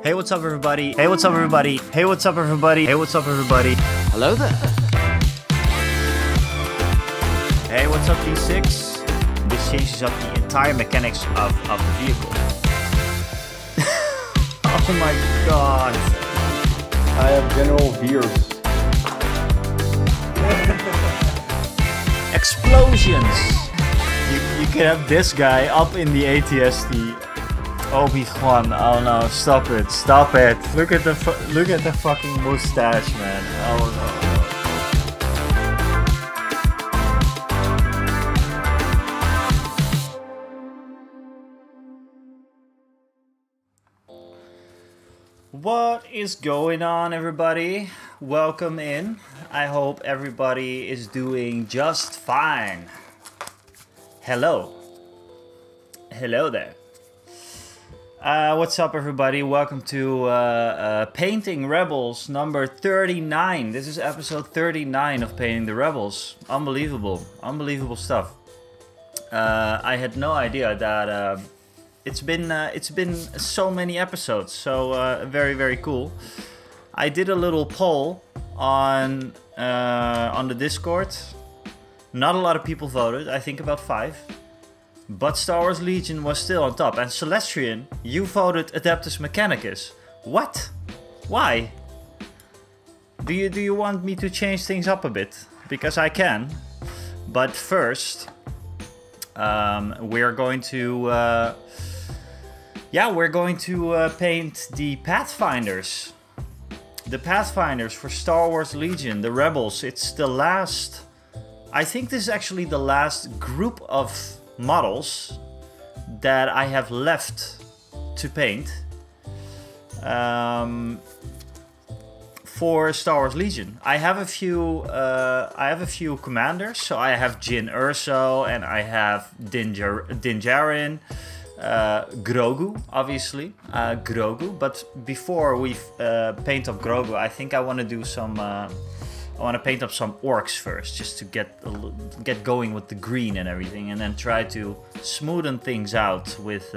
Hey, what's up, everybody? Hey, what's up, everybody? Hey, what's up, everybody? Hey, what's up, everybody? Hello there. Hey, what's up, D6? This changes up the entire mechanics of the vehicle. Oh my god. I have General Veers. Explosions! You can have this guy up in the ATST. Obi-Wan, oh no, stop it, stop it. Look at the fucking mustache, man. Oh no. What is going on, everybody? Welcome in. I hope everybody is doing just fine. Hello. Hello there. What's up, everybody? Welcome to Painting Rebels number 39. This is episode 39 of Painting the Rebels. Unbelievable. Unbelievable stuff. I had no idea that it's been so many episodes. So very, very cool. I did a little poll on the Discord. Not a lot of people voted. I think about 5. But Star Wars Legion was still on top. And Celestrian, you voted Adeptus Mechanicus. What? Why? Do you want me to change things up a bit? Because I can. But first, we're going to paint the Pathfinders. The Pathfinders for Star Wars Legion, the Rebels. It's the last. I think this is actually the last group of models that I have left to paint for Star Wars Legion. I have a few commanders. So I have Jyn Erso and I have Din Djarin, Grogu, obviously, Grogu. But before we paint up Grogu, I think I want to do some. I want to paint up some orcs first, just to get going with the green and everything, and then try to smoothen things out with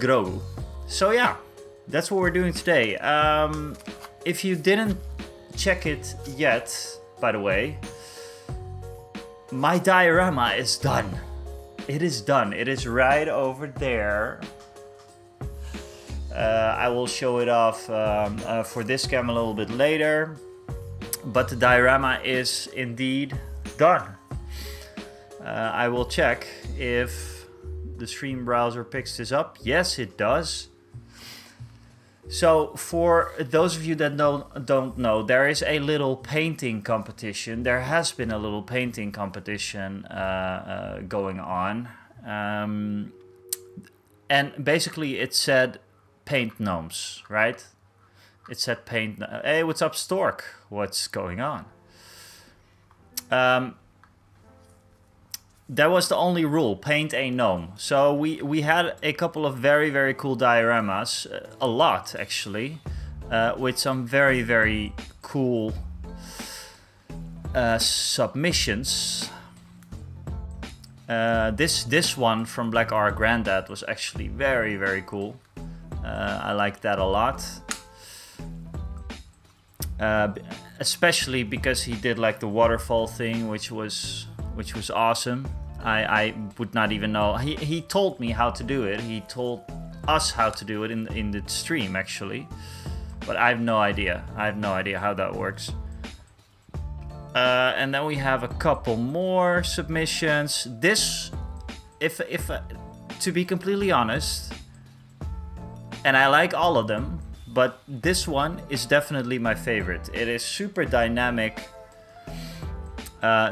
Grogu. So yeah, that's what we're doing today. If you didn't check it yet, by the way, my diorama is done. It is done. It is right over there. I will show it off for this cam a little bit later, but the diorama is indeed done. I will check if the stream browser picks this up. Yes, it does. So for those of you that don't know, there is a little painting competition. There has been a little painting competition going on, and basically it said paint gnomes, right? It said paint. Hey, what's up, Stork? What's going on? That was the only rule: paint a gnome. So we had a couple of very, very cool dioramas, a lot actually, with some very, very cool submissions. This one from Black R Granddad was actually very, very cool. I like that a lot, especially because he did like the waterfall thing, which was awesome. I would not even know. He told me how to do it. He told us how to do it in the stream actually, but I have no idea. I have no idea how that works. And then we have a couple more submissions. This, if to be completely honest. And I like all of them, but this one is definitely my favorite. It is super dynamic.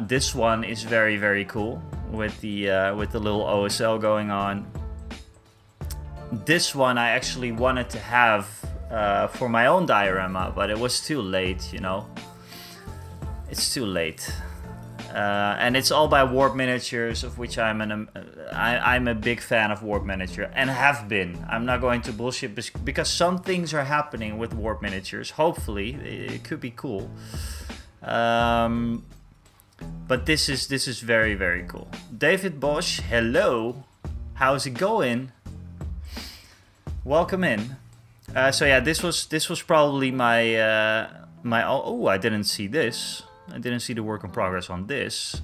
This one is very, very cool with the little OSL going on. This one I actually wanted to have for my own diorama, but it was too late, you know. It's too late. And it's all by Warp Miniatures, of which I'm a big fan of Warp Miniature, and have been. I'm not going to bullshit, because some things are happening with Warp Miniatures. Hopefully, it could be cool. But this is very, very cool. David Bosch, hello. How's it going? welcome in. So yeah, this was probably my oh, I didn't see this. I didn't see the work in progress on this.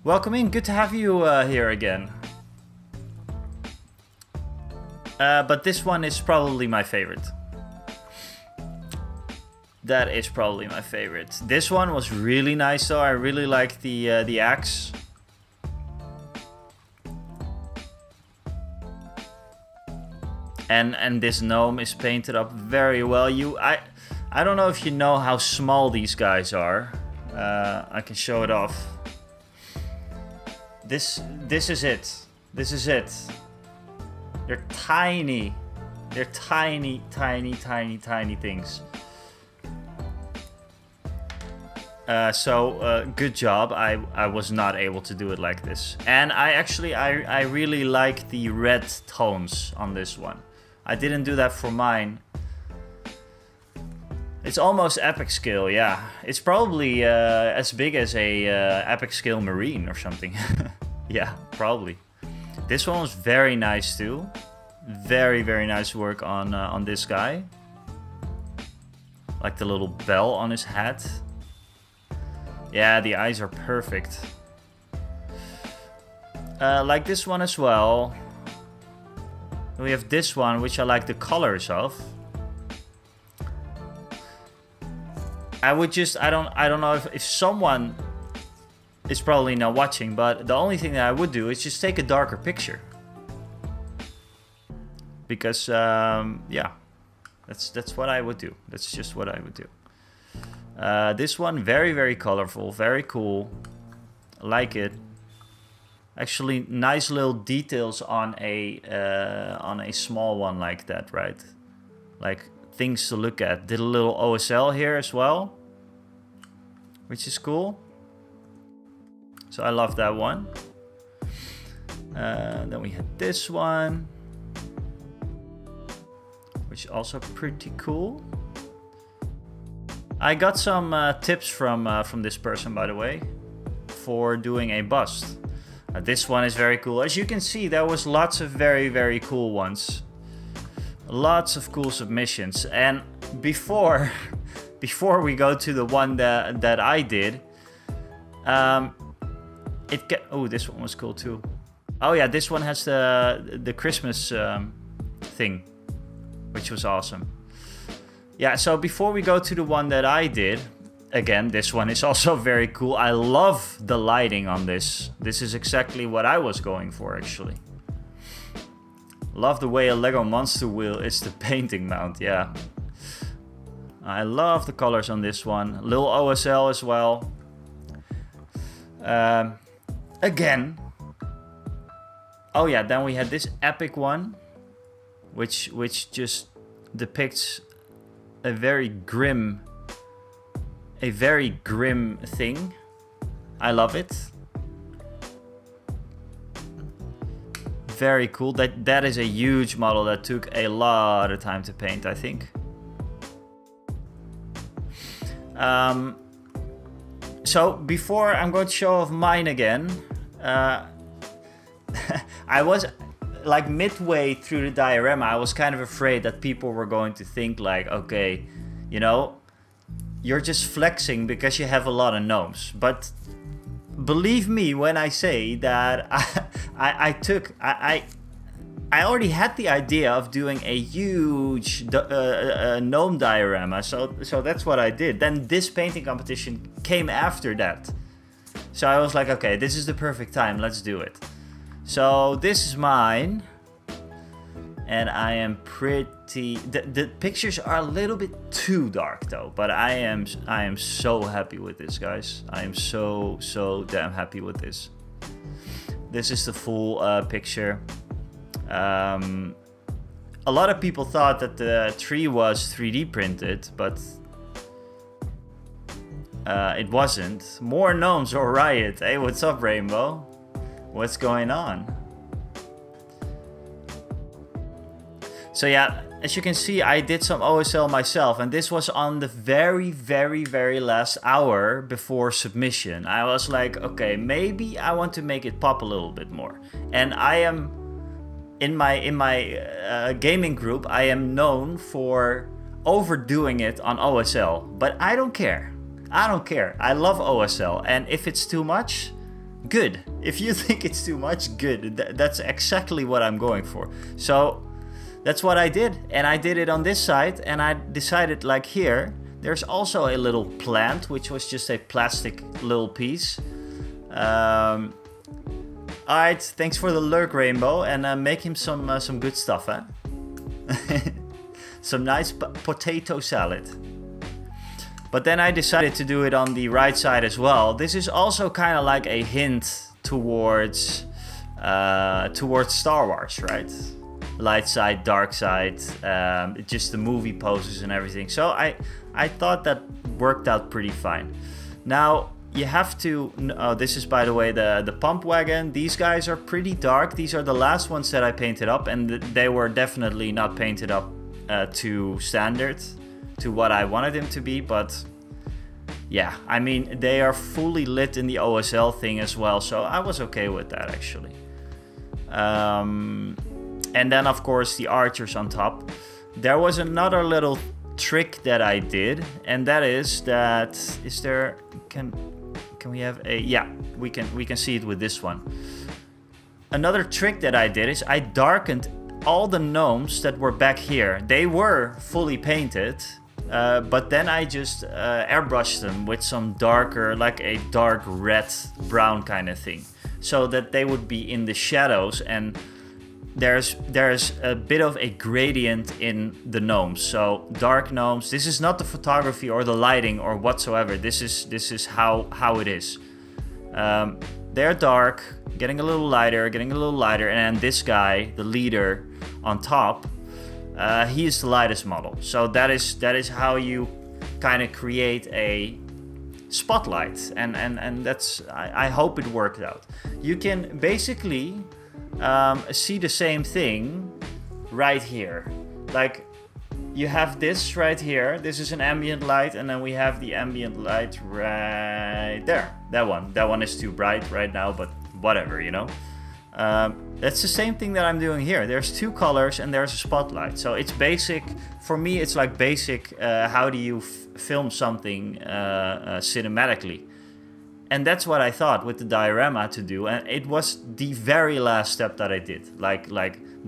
Welcome in. Good to have you here again. But this one is probably my favorite. That is probably my favorite. This one was really nice though. I really like the axe. And this gnome is painted up very well. I don't know if you know how small these guys are. I can show it off. This is it. This is it. They're tiny. They're tiny, tiny, tiny, tiny things. So good job. I was not able to do it like this. And I really like the red tones on this one. I didn't do that for mine. It's almost epic scale, yeah. It's probably as big as a epic scale marine or something. Yeah, probably. This one was very nice too. Very, very nice work on this guy. Like the little bell on his hat. Yeah, the eyes are perfect. Like this one as well. We have this one, which I like the colors of. I don't know if someone is probably not watching, but the only thing that I would do is just take a darker picture. Because, yeah, that's what I would do. That's just what I would do. This one, very, very colorful, very cool. I like it. Actually, nice little details on a small one like that, right? Like things to look at. Did a little OSL here as well, which is cool. So I love that one. Then we had this one, which is also pretty cool. I got some tips from this person, by the way, for doing a bust. This one is very cool. As you can see, there was lots of very, very cool ones. Lots of cool submissions. And before we go to the one that I did, oh, this one was cool too. Oh yeah, this one has the Christmas thing, which was awesome. Yeah, so before we go to the one that I did, again, this one is also very cool. I love the lighting on this. This is exactly what I was going for, actually. Love the way a Lego monster wheel is the painting mount, yeah. I love the colors on this one. Little OSL as well. Again. Oh yeah, then we had this epic one, which just depicts a very grim thing. I love it. Very cool. That is a huge model that took a lot of time to paint, I think. So before I'm going to show off mine again, I was like midway through the diorama, I was kind of afraid that people were going to think like, okay, you know, you're just flexing because you have a lot of gnomes. But believe me when I say that I already had the idea of doing a huge gnome diorama, so that's what I did. Then this painting competition came after that. So I was like, okay, this is the perfect time, let's do it. So this is mine. And I am pretty... The pictures are a little bit too dark though, but I am so happy with this, guys. I am so damn happy with this. This is the full picture. A lot of people thought that the tree was 3D printed, but it wasn't. More gnomes or riot. Hey, what's up, Rainbow? What's going on? So yeah, as you can see, I did some OSL myself, and this was on the very, very, very last hour before submission. I was like, okay, maybe I want to make it pop a little bit more. And I am in my gaming group, I am known for overdoing it on OSL, but I don't care. I don't care. I love OSL, and if it's too much, good. If you think it's too much, good. That's exactly what I'm going for. So that's what I did, and I did it on this side, and I decided, like here, there's also a little plant, which was just a plastic little piece. Alright, thanks for the lurk, Rainbow, and make him some good stuff, huh? Some nice potato salad. But then I decided to do it on the right side as well. This is also kind of like a hint towards Star Wars, right? Light side, dark side, just the movie poses and everything. So I thought that worked out pretty fine. Now you have to, oh, this is by the way the pump wagon. These guys are pretty dark. These are the last ones that I painted up, and they were definitely not painted up to standard, to what I wanted them to be, but yeah, I mean, they are fully lit in the OSL thing as well, so I was okay with that actually. And then of course the archers on top. There was another little trick that I did, and that is that, is there, can we have a, yeah, we can see it with this one. Another trick that I did is I darkened all the gnomes that were back here. They were fully painted, but then I just airbrushed them with some darker, like a dark red brown kind of thing, so that they would be in the shadows, and there's a bit of a gradient in the gnomes. So dark gnomes, this is not the photography or the lighting or whatsoever, this is how it is. They're dark, getting a little lighter, and then this guy, the leader on top, he is the lightest model. So that is how you kind of create a spotlight, and that's, I hope it worked out. You can basically see the same thing right here. Like, you have this right here, this is an ambient light, and then we have the ambient light right there. That one is too bright right now, but whatever, you know. That's the same thing that I'm doing here. There's two colors and there's a spotlight. So it's basic, for me it's like basic, how do you film something cinematically. And that's what I thought with the diorama to do, and it was the very last step that I did. Like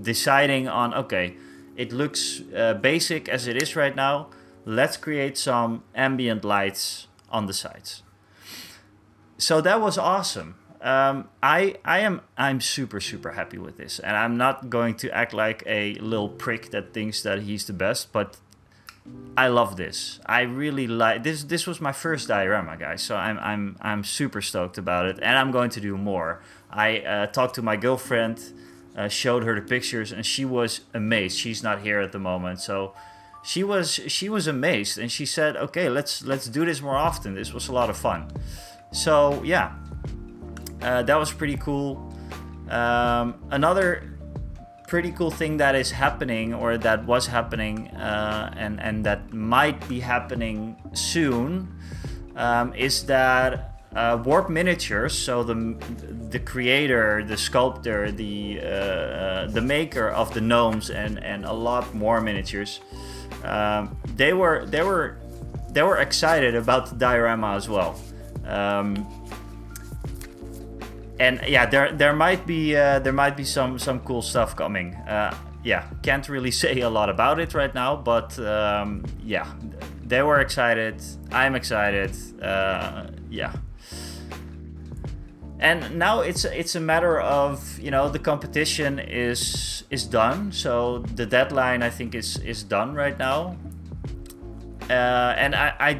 deciding on, okay, it looks basic as it is right now, let's create some ambient lights on the sides. So that was awesome. I'm super happy with this, and I'm not going to act like a little prick that thinks that he's the best, but I love this. I really like this. This was my first diorama, guys, so I'm super stoked about it, and I'm going to do more. I talked to my girlfriend, showed her the pictures, and she was amazed. She's not here at the moment, so she was amazed, and she said, okay, let's do this more often. This was a lot of fun. So yeah, that was pretty cool. Another pretty cool thing that is happening, or that was happening, and that might be happening soon, is that Warp Miniatures, so the creator, the sculptor, the maker of the gnomes and a lot more miniatures, they were excited about the diorama as well. And yeah, there might be some cool stuff coming. Yeah, can't really say a lot about it right now, but yeah, they were excited. I'm excited. Yeah. And now it's a matter of, you know, the competition is done. So the deadline, I think, is done right now. And I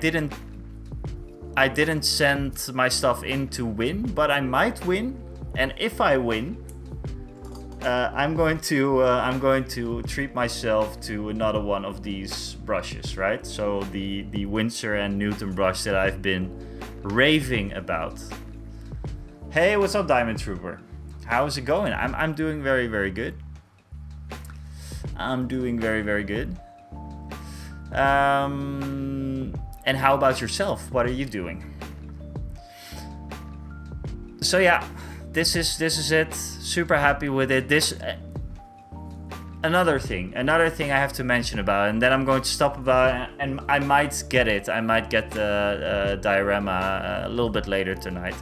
didn't send my stuff in to win, but I might win, and if I win, I'm going to treat myself to another one of these brushes, right? So the Winsor and Newton brush that I've been raving about. Hey, what's up, Diamond Trooper? How's it going? I'm doing very good. I'm doing very good. And how about yourself? What are you doing? So yeah, this is it. Super happy with it. This another thing I have to mention about it, and then I'm going to stop about it, and I might get it. I might get the diorama a little bit later tonight.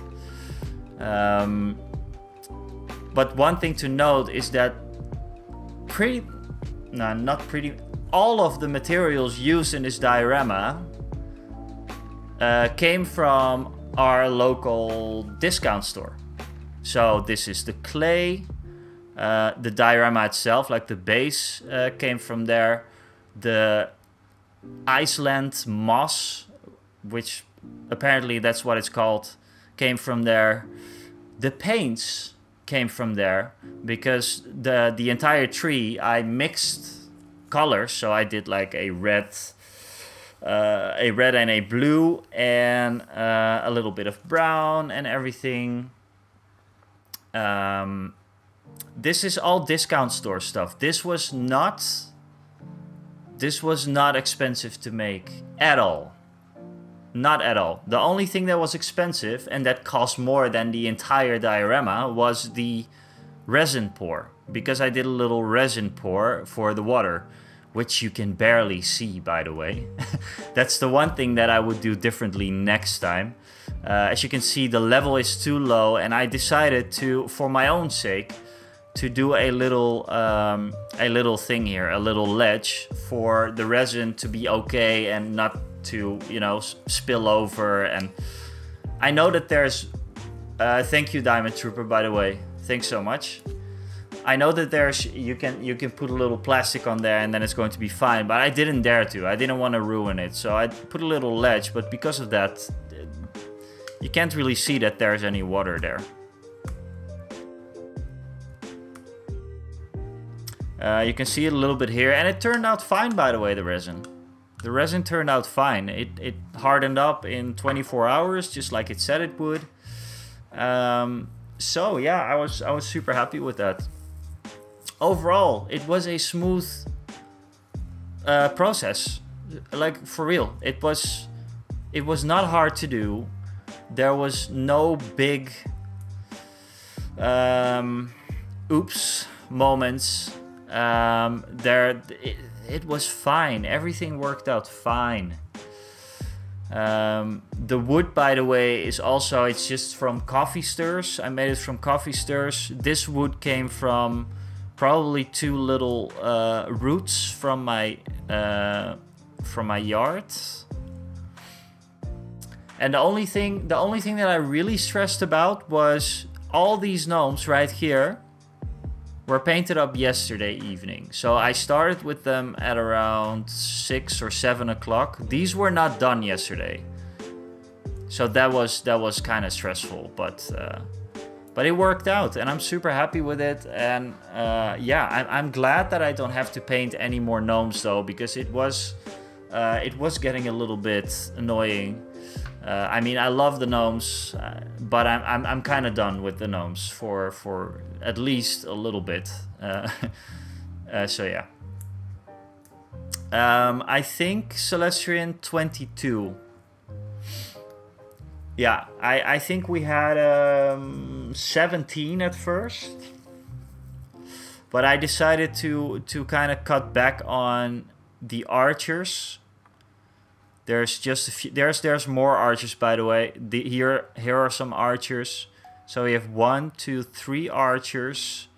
But one thing to note is that all of the materials used in this diorama came from our local discount store. So this is the clay, the diorama itself, like the base, came from there. The Iceland moss, which apparently that's what it's called, came from there. The paints came from there because the entire tree I mixed colors, so I did like a red and a blue and a little bit of brown and everything. This is all discount store stuff. This was not expensive to make at all. Not at all. The only thing that was expensive and that cost more than the entire diorama was the resin pour, because I did a little resin pour for the water, which you can barely see, by the way. That's the one thing that I would do differently next time. As you can see, the level is too low, and I decided to, for my own sake, to do a little thing here, a little ledge for the resin to be okay and not to, you know, spill over. And I know that there's thank you, Diamond Trooper, by the way, thanks so much. I know that there's you can put a little plastic on there and then it's going to be fine, but I didn't dare to. I didn't want to ruin it, so I put a little ledge, but because of that you can't really see that there's any water there. You can see it a little bit here, and it turned out fine, by the way. The resin turned out fine. It hardened up in 24 hours, just like it said it would. So yeah, I was super happy with that. Overall, it was a smooth process. Like, for real, it was not hard to do. There was no big oops moments. It was fine. Everything worked out fine. The wood, by the way, is also, it's just from coffee stirs. I made it from coffee stirs. This wood came from probably 2 little roots from my yard. And the only thing that I really stressed about was all these gnomes right here were painted up yesterday evening. So I started with them at around 6 or 7 o'clock. These were not done yesterday, so that was kind of stressful, but it worked out, and I'm super happy with it. And yeah, I'm glad that I don't have to paint any more gnomes though, because it was getting a little bit annoying. I mean, I love the gnomes, but I'm kind of done with the gnomes for at least a little bit. So yeah. I think Celestrian 22. Yeah, I think we had 17 at first, but I decided to kind of cut back on the archers. There's just a few. There's more archers, by the way. Here are some archers. So we have 1, 2, 3 archers.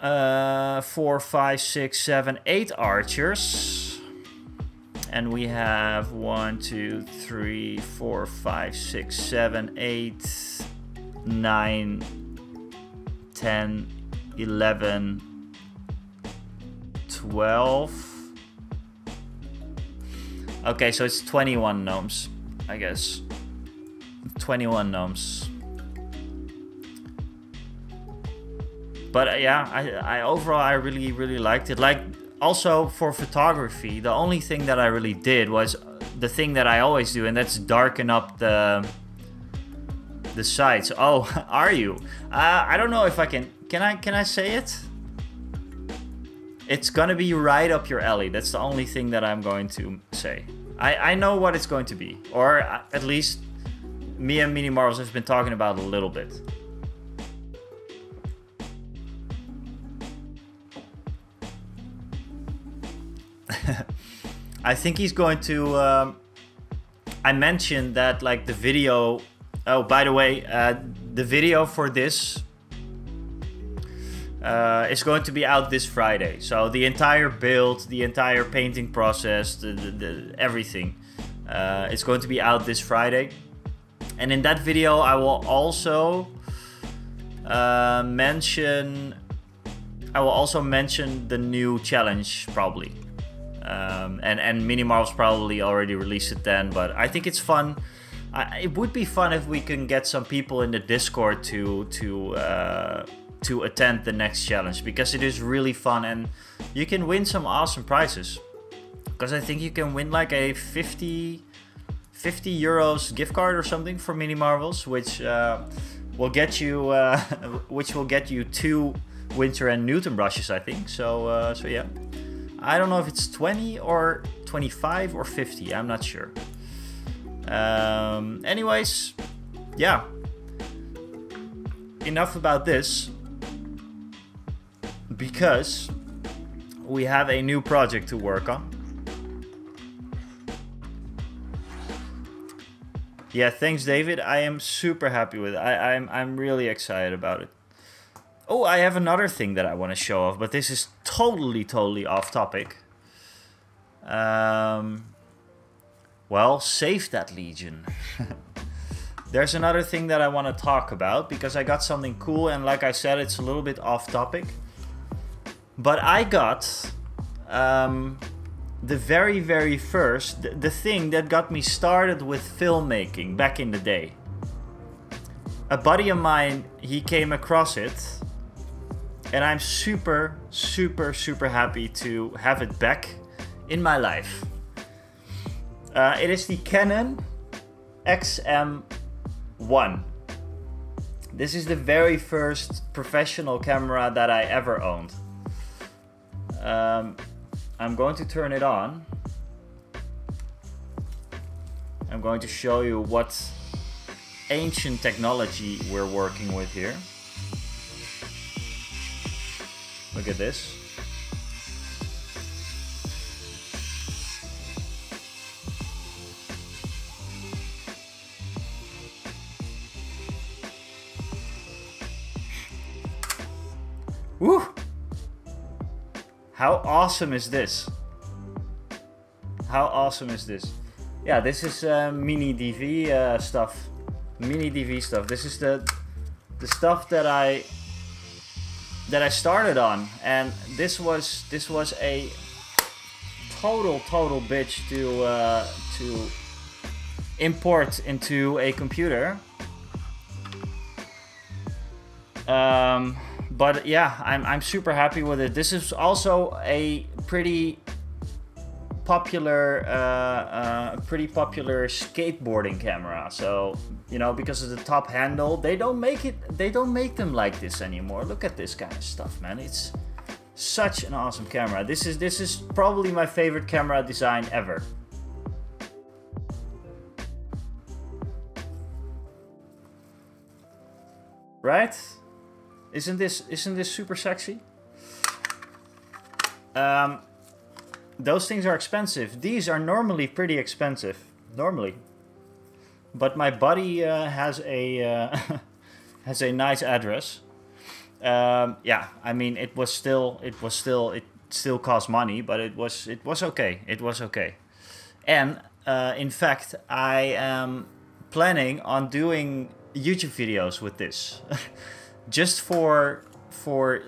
4, 5, 6, 7, 8 archers. And we have 1, 2, 3, 4, 5, 6, 7, 8, 9, 10, 11, 12. Okay, so it's 21 gnomes, I guess. 21 gnomes. But yeah, I overall I really liked it. Like, also for photography, the only thing that I really did was the thing that I always do, and that's darken up the sides. Oh, are you? I don't know if I can. Can I say it? It's gonna be right up your alley. That's the only thing that I'm going to say. I know what it's going to be, or at least me and Mini Marvels have been talking about a little bit. I think he's going to. I mentioned that like the video. Oh, by the way, the video for this is going to be out this Friday. So the entire build, the entire painting process, the everything, it's going to be out this Friday. And in that video, I will also mention the new challenge probably. And Mini Marvels probably already released it then, but I think it's fun. It would be fun if we can get some people in the Discord to attend the next challenge, because it is really fun and you can win some awesome prizes. Because I think you can win like a 50 euros gift card or something for Mini Marvels, which will get you 2 Winter and Newton brushes, I think. So yeah. I don't know if it's 20 or 25 or 50. I'm not sure. Anyways, yeah. Enough about this. Because we have a new project to work on. Yeah, thanks, David. I am super happy with it. I'm really excited about it. Oh, I have another thing that I want to show off, but this is totally off topic. Well, save that Legion. There's another thing that I want to talk about, because I got something cool, and like I said, it's a little bit off topic. But I got the very first, the thing that got me started with filmmaking back in the day. A buddy of mine, he came across it. And I'm super happy to have it back in my life. It is the Canon XM1. This is the very first professional camera that I ever owned. I'm going to turn it on. I'm going to show you what ancient technology we're working with here. Look at this. Woo! How awesome is this? How awesome is this? Yeah, this is mini DV stuff. Mini DV stuff. This is the stuff that I started on, and this was a total bitch to import into a computer. But yeah, I'm super happy with it. This is also a pretty popular skateboarding camera. So, you know, because of the top handle, they don't make them like this anymore. Look at this kind of stuff, man. It's such an awesome camera. This is probably my favorite camera design ever. Right? Isn't this super sexy? Those things are expensive. These are normally pretty expensive. Normally. But my buddy has a has a nice address. Yeah, I mean it still cost money, but it was okay. It was okay. And in fact, I am planning on doing YouTube videos with this. Just for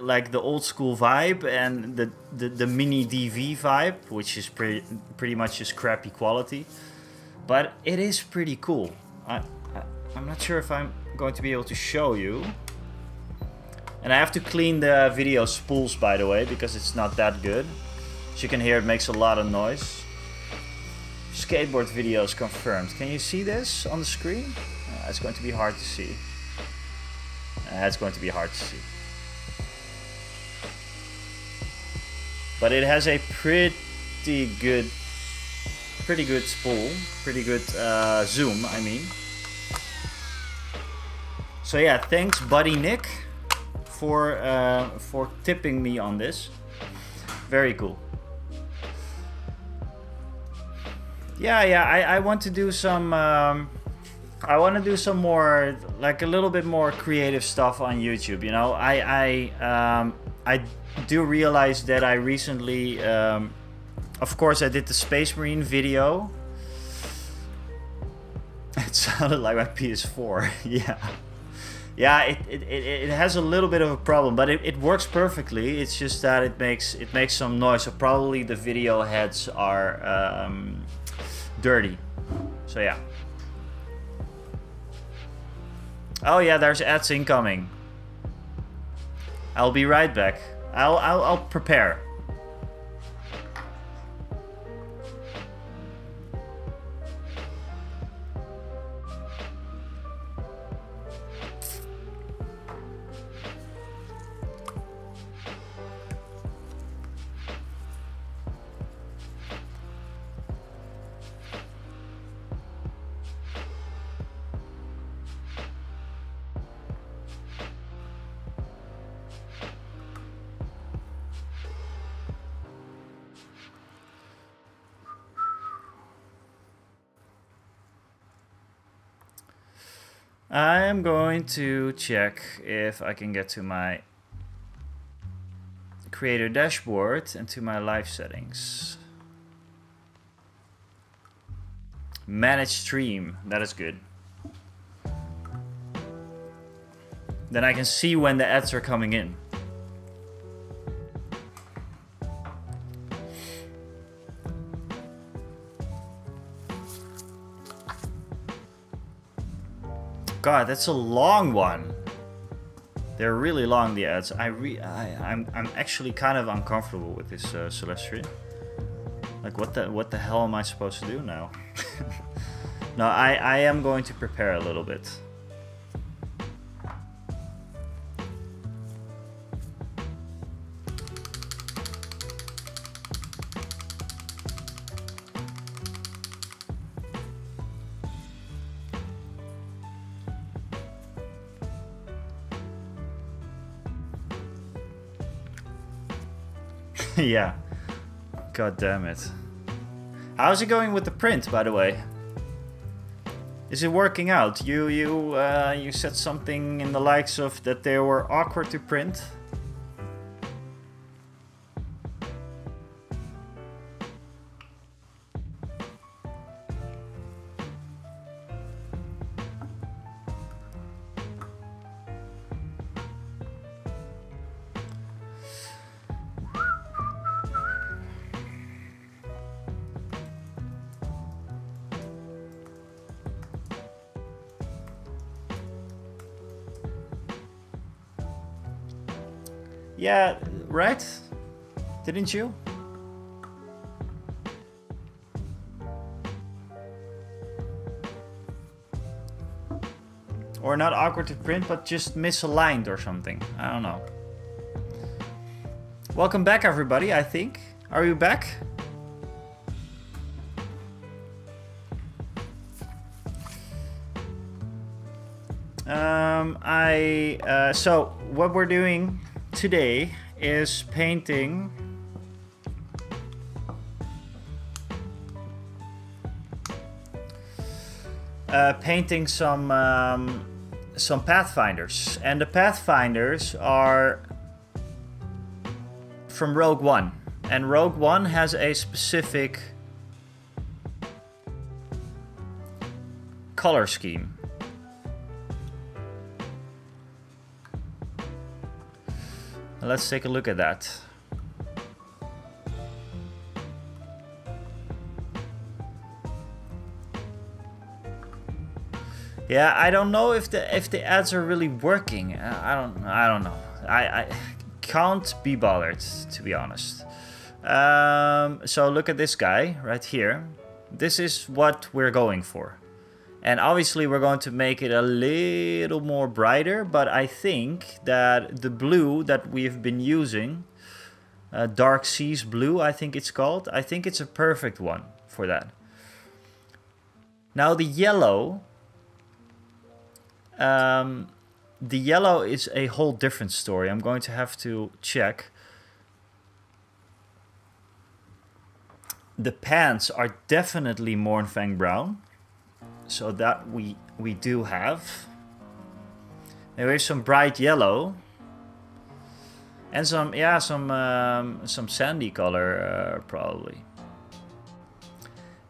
like the old school vibe and the mini DV vibe, which is pretty much just crappy quality, but it is pretty cool. I'm not sure if I'm going to be able to show you, and I have to clean the video spools, by the way, because it's not that good. As you can hear, it makes a lot of noise. Skateboard videos confirmed. Can you see this on the screen? It's going to be hard to see. It's going to be hard to see. But it has a pretty good spool, pretty good zoom, I mean. So yeah, thanks buddy Nick for tipping me on this. Very cool. Yeah. I want to do some. I want to do some more, like a little bit more creative stuff on YouTube. You know, I do realize that I recently, of course, I did the Space Marine video. It sounded like my PS4. Yeah, it has a little bit of a problem, but it works perfectly. It's just that it makes some noise. So probably the video heads are dirty. So yeah. Oh yeah, there's ads incoming. I'll be right back. I'll prepare. I am going to check if I can get to my creator dashboard and to my live settings. Manage stream, that is good. Then I can see when the ads are coming in. God, that's a long one. They're really long, the ads. I'm actually kind of uncomfortable with this Celestria. Like, what the hell am I supposed to do now? No, I am going to prepare a little bit. Yeah. God damn it. How's it going with the print, by the way? Is it working out? You said something in the likes of that they were awkward to print. Yeah, right? Didn't you? Or not awkward to print, but just misaligned or something. I don't know. Welcome back, everybody, I think. Are you back? So what we're doing today is painting some Pathfinders, and the Pathfinders are from Rogue One, and Rogue One has a specific color scheme. Let's take a look at that. Yeah, I don't know if the ads are really working. I don't know. I can't be bothered, to be honest. So look at this guy right here. This is what we're going for. And obviously we're going to make it a little more brighter, but I think that the blue that we've been using, Dark Seas blue, I think it's called, I think it's a perfect one for that. Now the yellow is a whole different story. I'm going to have to check. The pants are definitely Mournfang brown. So that we do have. There is some bright yellow. And some sandy color probably.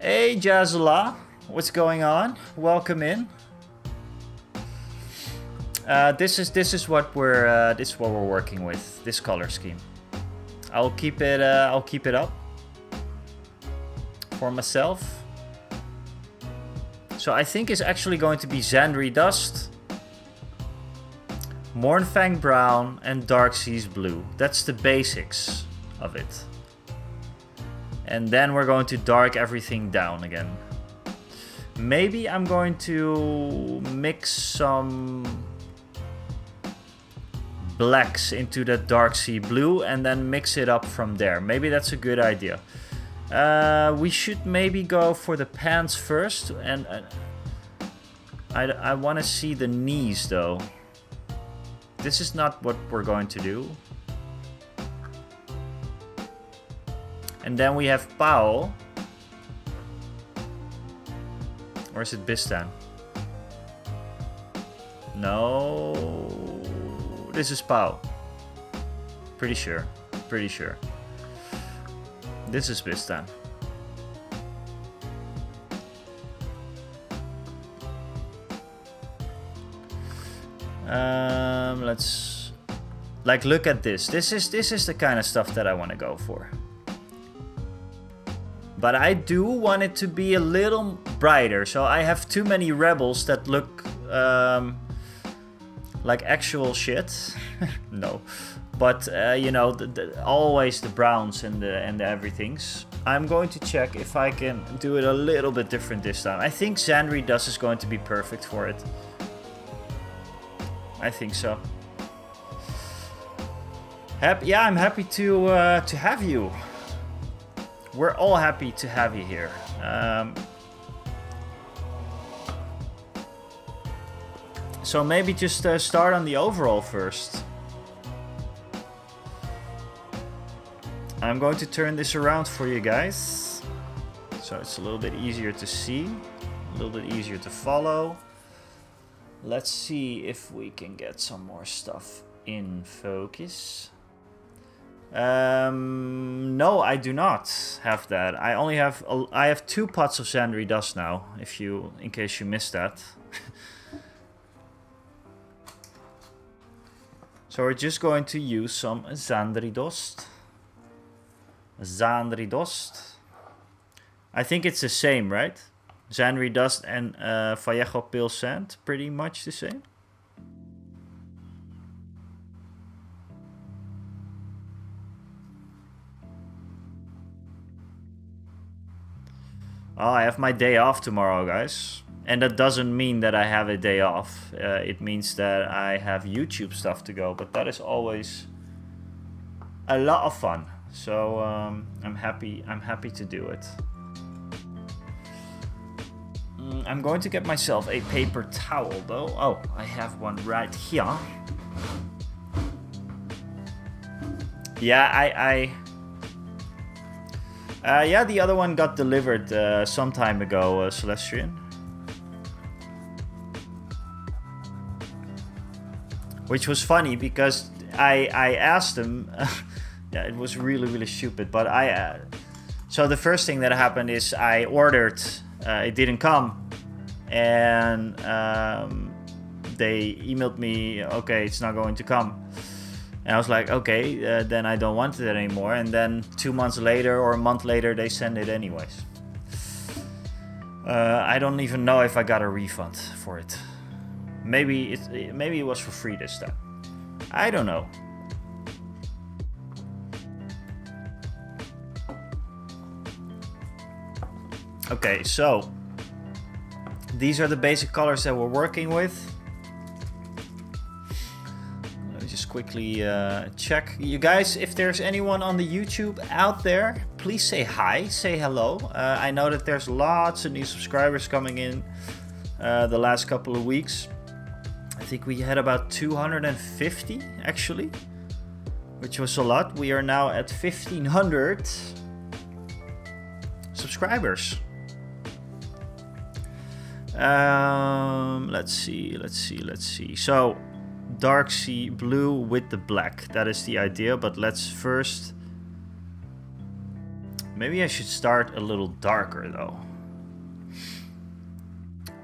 Hey Jazala, what's going on? Welcome in. This is what we're working with. This color scheme. I'll keep it up for myself. So I think it's actually going to be Xandri Dust, Mournfang Brown, and Dark Seas Blue. That's the basics of it. And then we're going to dark everything down again. Maybe I'm going to mix some blacks into that Dark Sea Blue and then mix it up from there. Maybe that's a good idea. We should maybe go for the pants first, and I want to see the knees though. This is not what we're going to do. And then we have Pao. Or is it Bistan? No, this is Pao. Pretty sure. This is Bistan. Let's look at this. This is the kind of stuff that I want to go for. But I do want it to be a little brighter. So I have too many rebels that look like actual shit. No. But, you know, always the browns and the everythings. I'm going to check if I can do it a little bit different this time. I think Xandri Dust is going to be perfect for it. I think so. Yeah, I'm happy to have you. We're all happy to have you here. So maybe just start on the overall first. I'm going to turn this around for you guys. So it's a little bit easier to see. A little bit easier to follow. Let's see if we can get some more stuff in focus. No, I do not have that. I only have I have 2 pots of Xandri Dust now, in case you missed that. So we're just going to use some Xandri Dust. Xandri Dust. I think it's the same, right? Xandri Dust and Vallejo Pale Sand, pretty much the same. Oh, I have my day off tomorrow, guys. And that doesn't mean that I have a day off. It means that I have YouTube stuff to go, but that is always a lot of fun. So I'm happy to do it. I'm going to get myself a paper towel though. Oh, I have one right here. Yeah, yeah, the other one got delivered some time ago, Celestian. Which was funny because I asked him. Yeah, it was really stupid. But so the first thing that happened is I ordered. It didn't come, and they emailed me, okay, it's not going to come. And I was like, okay, then I don't want it anymore. And then 2 months later or a month later, they send it anyways. I don't even know if I got a refund for it. Maybe it was for free this time. I don't know. Okay, so these are the basic colors that we're working with. Let me just quickly check. You guys, if there's anyone on the YouTube out there, please say hi, say hello. I know that there's lots of new subscribers coming in the last couple of weeks. I think we had about 250 actually, which was a lot. We are now at 1500. subscribers. Let's see. So, dark sea blue with the black. That is the idea, but let's first... Maybe I should start a little darker, though.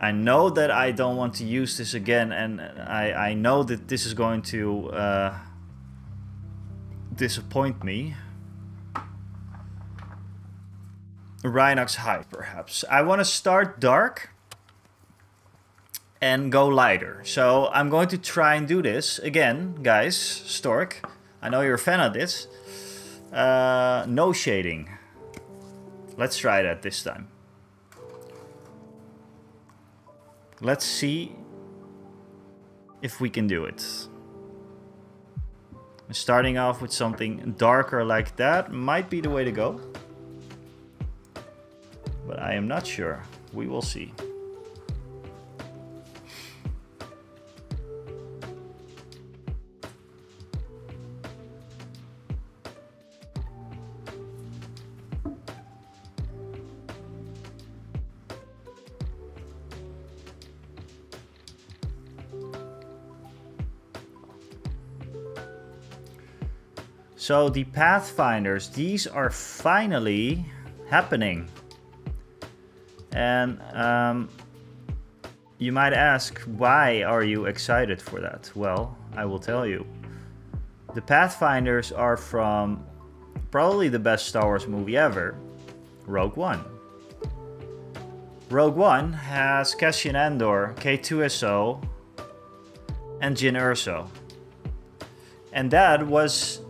I know that I don't want to use this again, and I know that this is going to disappoint me. Rhinox high, perhaps. I want to start dark and go lighter. So I'm going to try and do this again, guys. Stork, I know you're a fan of this. No shading. Let's try that this time. Let's see if we can do it. Starting off with something darker like that might be the way to go. But I am not sure. We will see. So the Pathfinders, these are finally happening. And you might ask, why are you excited for that? Well, I will tell you. The Pathfinders are from probably the best Star Wars movie ever, Rogue One. Rogue One has Cassian Andor, K2SO, and Jyn Erso. And that was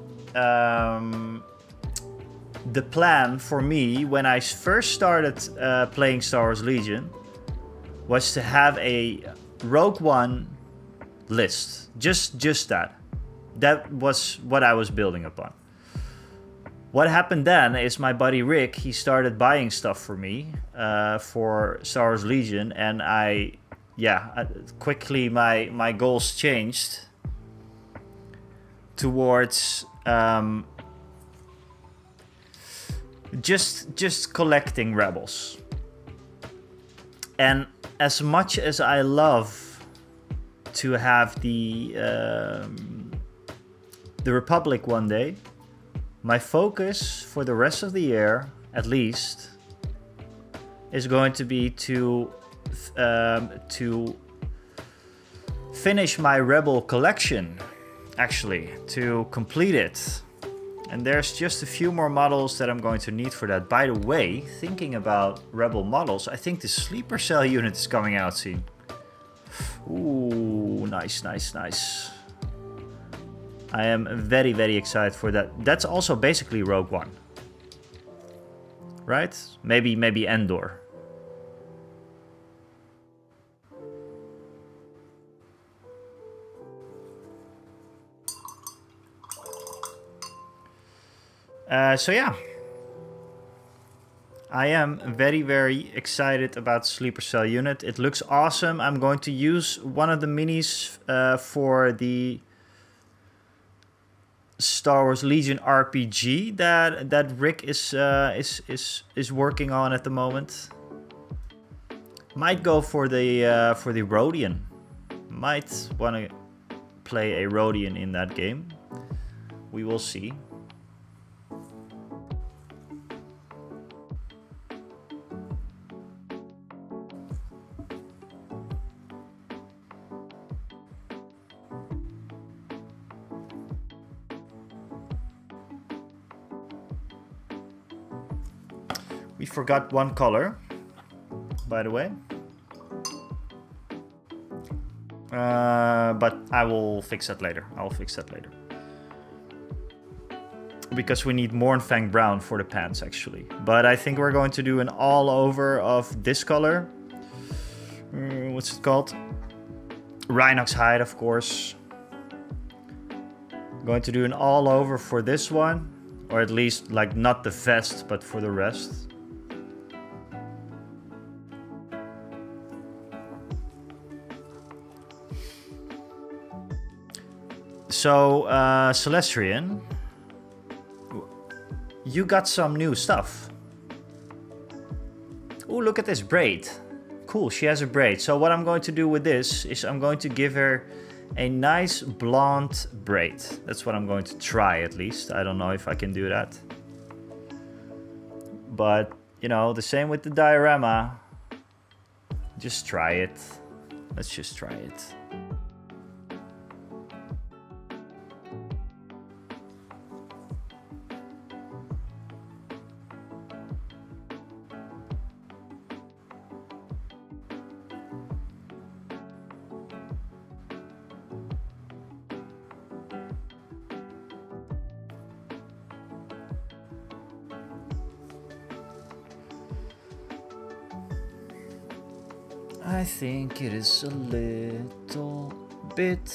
the plan for me when I first started playing Star Wars Legion, was to have a Rogue One list. Just that. That was what I was building upon. What happened then is my buddy Rick, he started buying stuff for me for Star Wars Legion, and quickly my goals changed towards just collecting rebels. And as much as I love to have the Republic one day, my focus for the rest of the year, at least, is going to be to finish my Rebel collection, actually, to complete it. And there's just a few more models that I'm going to need for that. By the way, thinking about Rebel models, I think the sleeper cell unit is coming out soon. Ooh, nice. I am very, very excited for that. That's also basically Rogue One, right? Maybe Endor. So yeah, I am very, very excited about Sleeper Cell unit. It looks awesome. I'm going to use one of the minis for the Star Wars Legion RPG that Rick is working on at the moment. Might go for the Rodian. Might want to play a Rodian in that game. We will see. We forgot one color, by the way. But I will fix that later. Because we need Mornfang Brown for the pants, actually. But I think we're going to do an all-over of this color. What's it called? Rhinox hide, of course. Going to do an all-over for this one. Or at least, like, not the vest, but for the rest. So, Celestrian, you got some new stuff. Ooh, look at this braid. Cool, she has a braid. So what I'm going to do with this is I'm going to give her a nice blonde braid. That's what I'm going to try, at least. I don't know if I can do that. But, you know, the same with the diorama. Just try it. Let's just try it. I think it is a little bit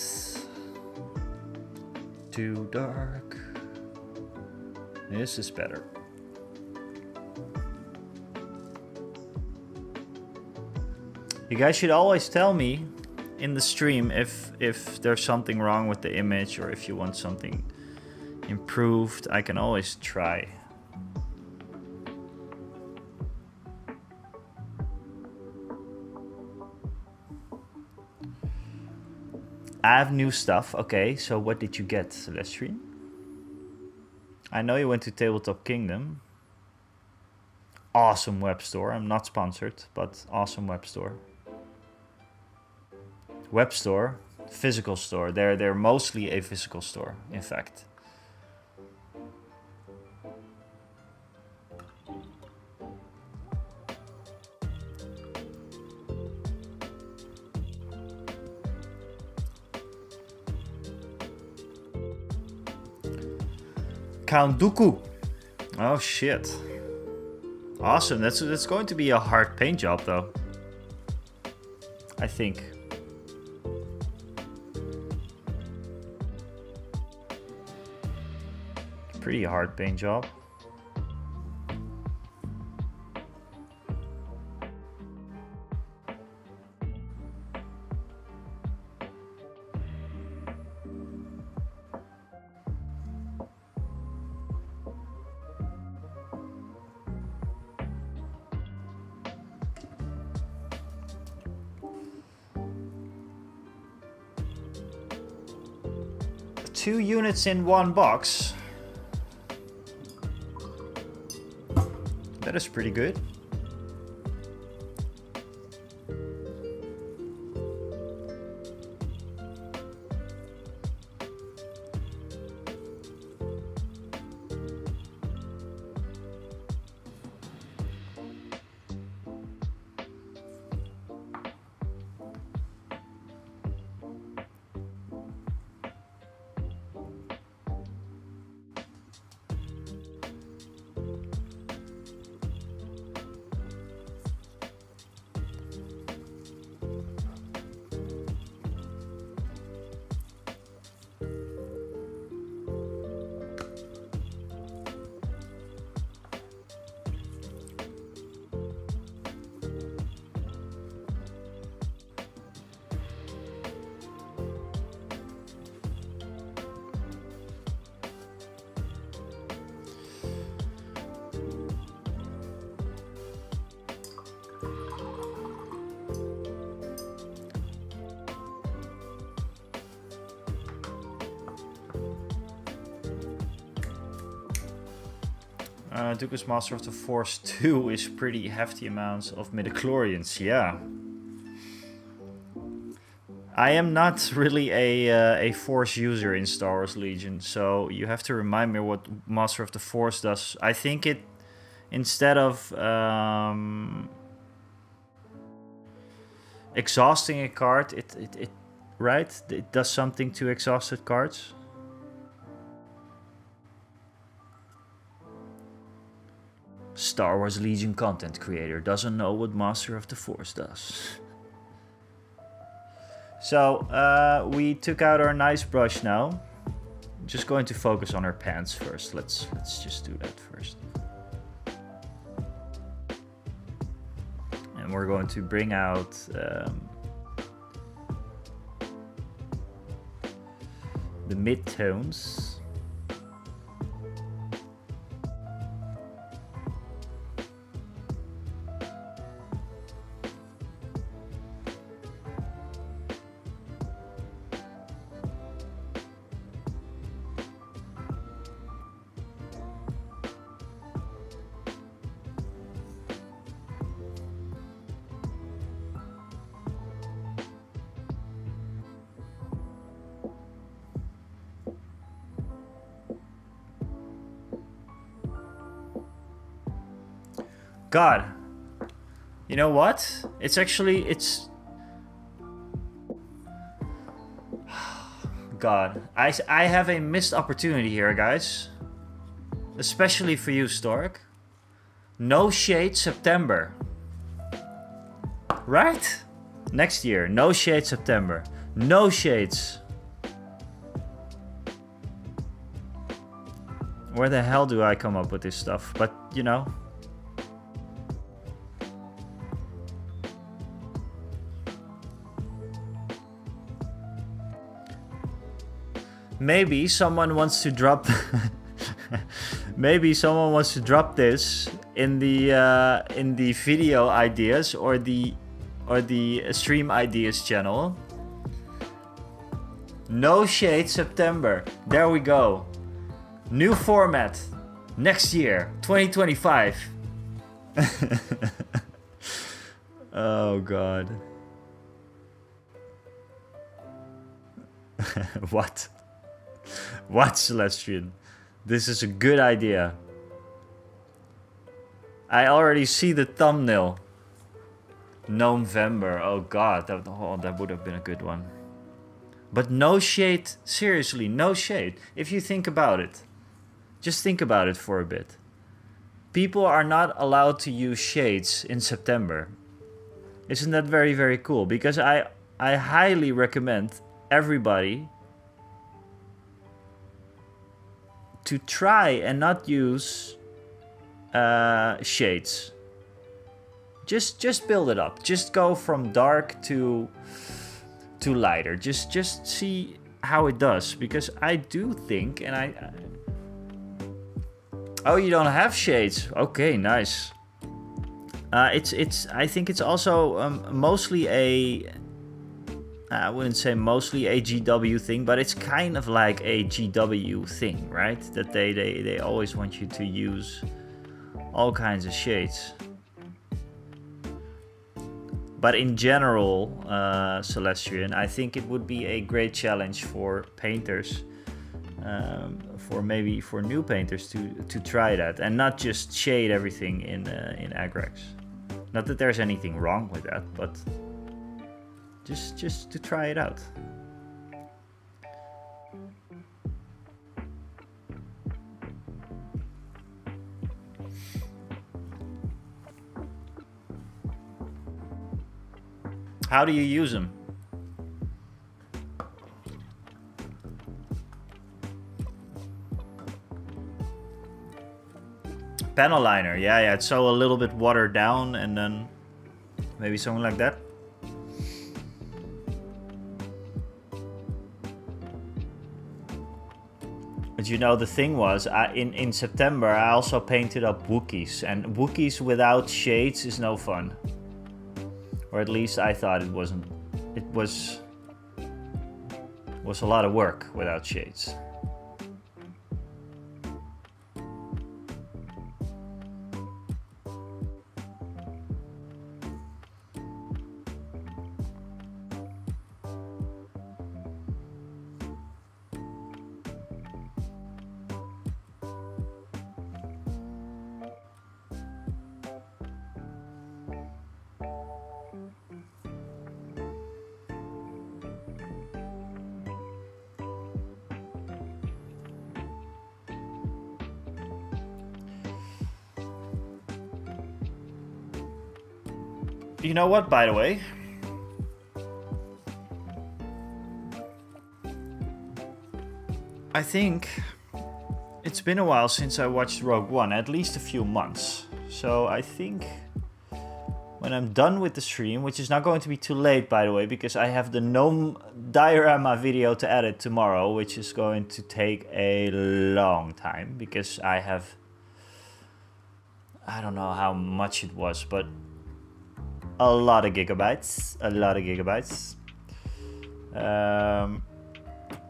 too dark. This is better. You guys should always tell me in the stream if there's something wrong with the image or if you want something improved. I can always try. I have new stuff. Okay, so what did you get, Celestine? I know you went to Tabletop Kingdom. Awesome web store. I'm not sponsored, but awesome web store. Web store, physical store. They're mostly a physical store, in fact. Count Dooku. Oh shit. Awesome. That's going to be a hard paint job though. I think. Pretty hard paint job. Two units in one box. That is pretty good. Dooku's Master of the Force 2 is pretty hefty amounts of midichlorians, yeah. I am not really a Force user in Star Wars Legion, so you have to remind me what Master of the Force does. I think it, instead of exhausting a card, it does something to exhausted cards. Star Wars Legion content creator doesn't know what Master of the Force does. So we took out our nice brush now. Just going to focus on her pants first. Let's just do that first. And we're going to bring out the mid-tones. God. You know what? It's actually, it's... God. I have a missed opportunity here, guys. Especially for you, Stork. No Shade September. Right? Next year. No Shade September. No shades. Where the hell do I come up with this stuff? But, you know. Maybe someone wants to drop... Maybe someone wants to drop this in the video ideas or the stream ideas channel. No Shade September. There we go. New format. Next year, 2025. Oh God. What? What, Celestian? This is a good idea. I already see the thumbnail. November. Oh God, that would have been a good one. But no shade. Seriously, no shade. If you think about it. Just think about it for a bit. People are not allowed to use shades in September. Isn't that very, very cool? Because I highly recommend everybody to try and not use shades. Just build it up. Just go from dark to lighter. Just see how it does. Because I do think, and oh, you don't have shades. Okay, nice. I think it's also mostly a... I wouldn't say mostly a GW thing, but it's kind of like a GW thing, right? That they always want you to use all kinds of shades. But in general, Celestian, I think it would be a great challenge for painters, for new painters to try that and not just shade everything in Agrax. Not that there's anything wrong with that, but just to try it out. How do you use them? Panel liner, yeah, it's so a little bit watered down and then maybe something like that. But you know, the thing was, in September I also painted up Wookiees, and Wookiees without shades is no fun. Or at least I thought it wasn't. It was a lot of work without shades. You know what, by the way? I think it's been a while since I watched Rogue One, at least a few months. So I think when I'm done with the stream, which is not going to be too late, by the way, because I have the gnome diorama video to edit tomorrow, which is going to take a long time because I don't know how much it was, but a lot of gigabytes.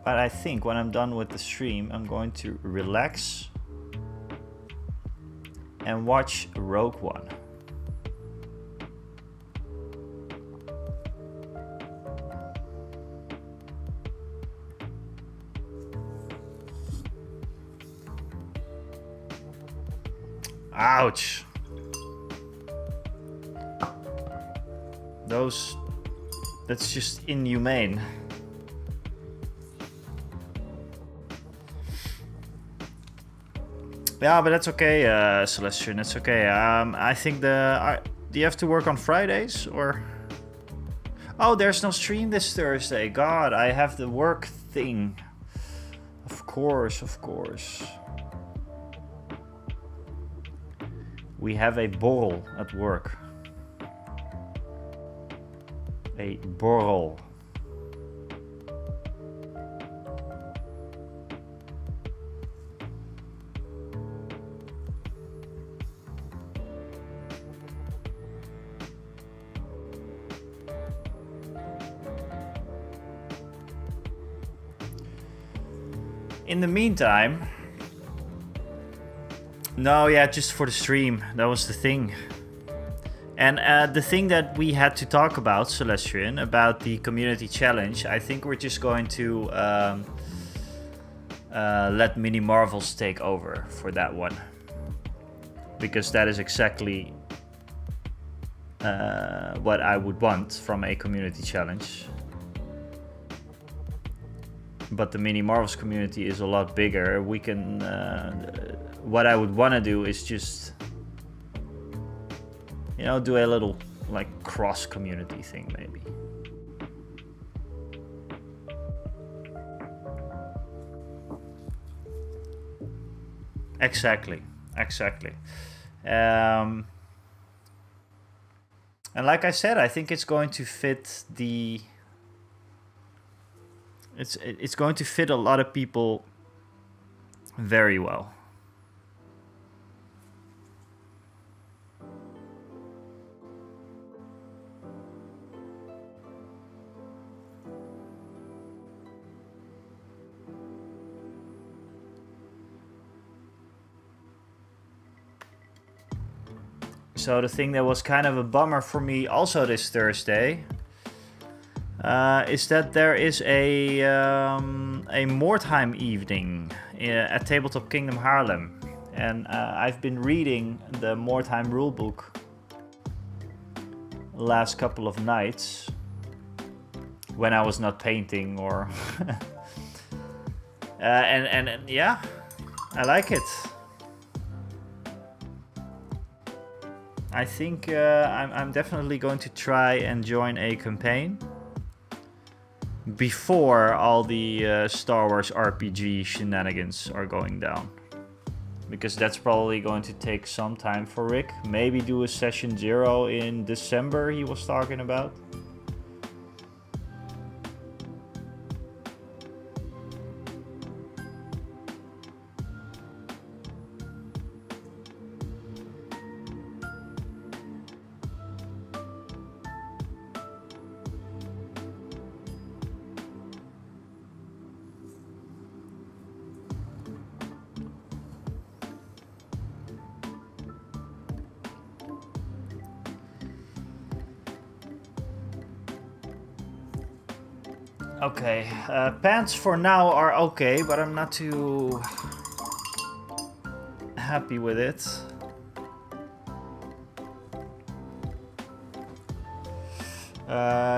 But I think when I'm done with the stream, I'm going to relax and watch Rogue One. Ouch. That's just inhumane. Yeah, but that's okay, Celestian. It's okay. I think do you have to work on Fridays or? Oh, there's no stream this Thursday. God, I have the work thing. Of course, of course. We have a borrel at work. A borrel. In the meantime, no, yeah, just for the stream. That was the thing. And the thing that we had to talk about, Celestian, about the community challenge, I think we're just going to let Mini Marvels take over for that one. Because that is exactly what I would want from a community challenge. But the Mini Marvels community is a lot bigger. We can... what I would want to do is just... You know, do a little, like, cross-community thing, maybe. Exactly. Exactly. And like I said, I think it's going to fit the... It's going to fit a lot of people very well. So the thing that was kind of a bummer for me also this Thursday is that there is a Mordheim evening at Tabletop Kingdom Haarlem. And I've been reading the Mordheim rulebook last couple of nights when I was not painting or... and yeah, I like it. I think I'm definitely going to try and join a campaign before all the Star Wars RPG shenanigans are going down. Because that's probably going to take some time for Rick. Maybe do a session 0 in December, he was talking about. Okay, pants for now are okay, but I'm not too happy with it.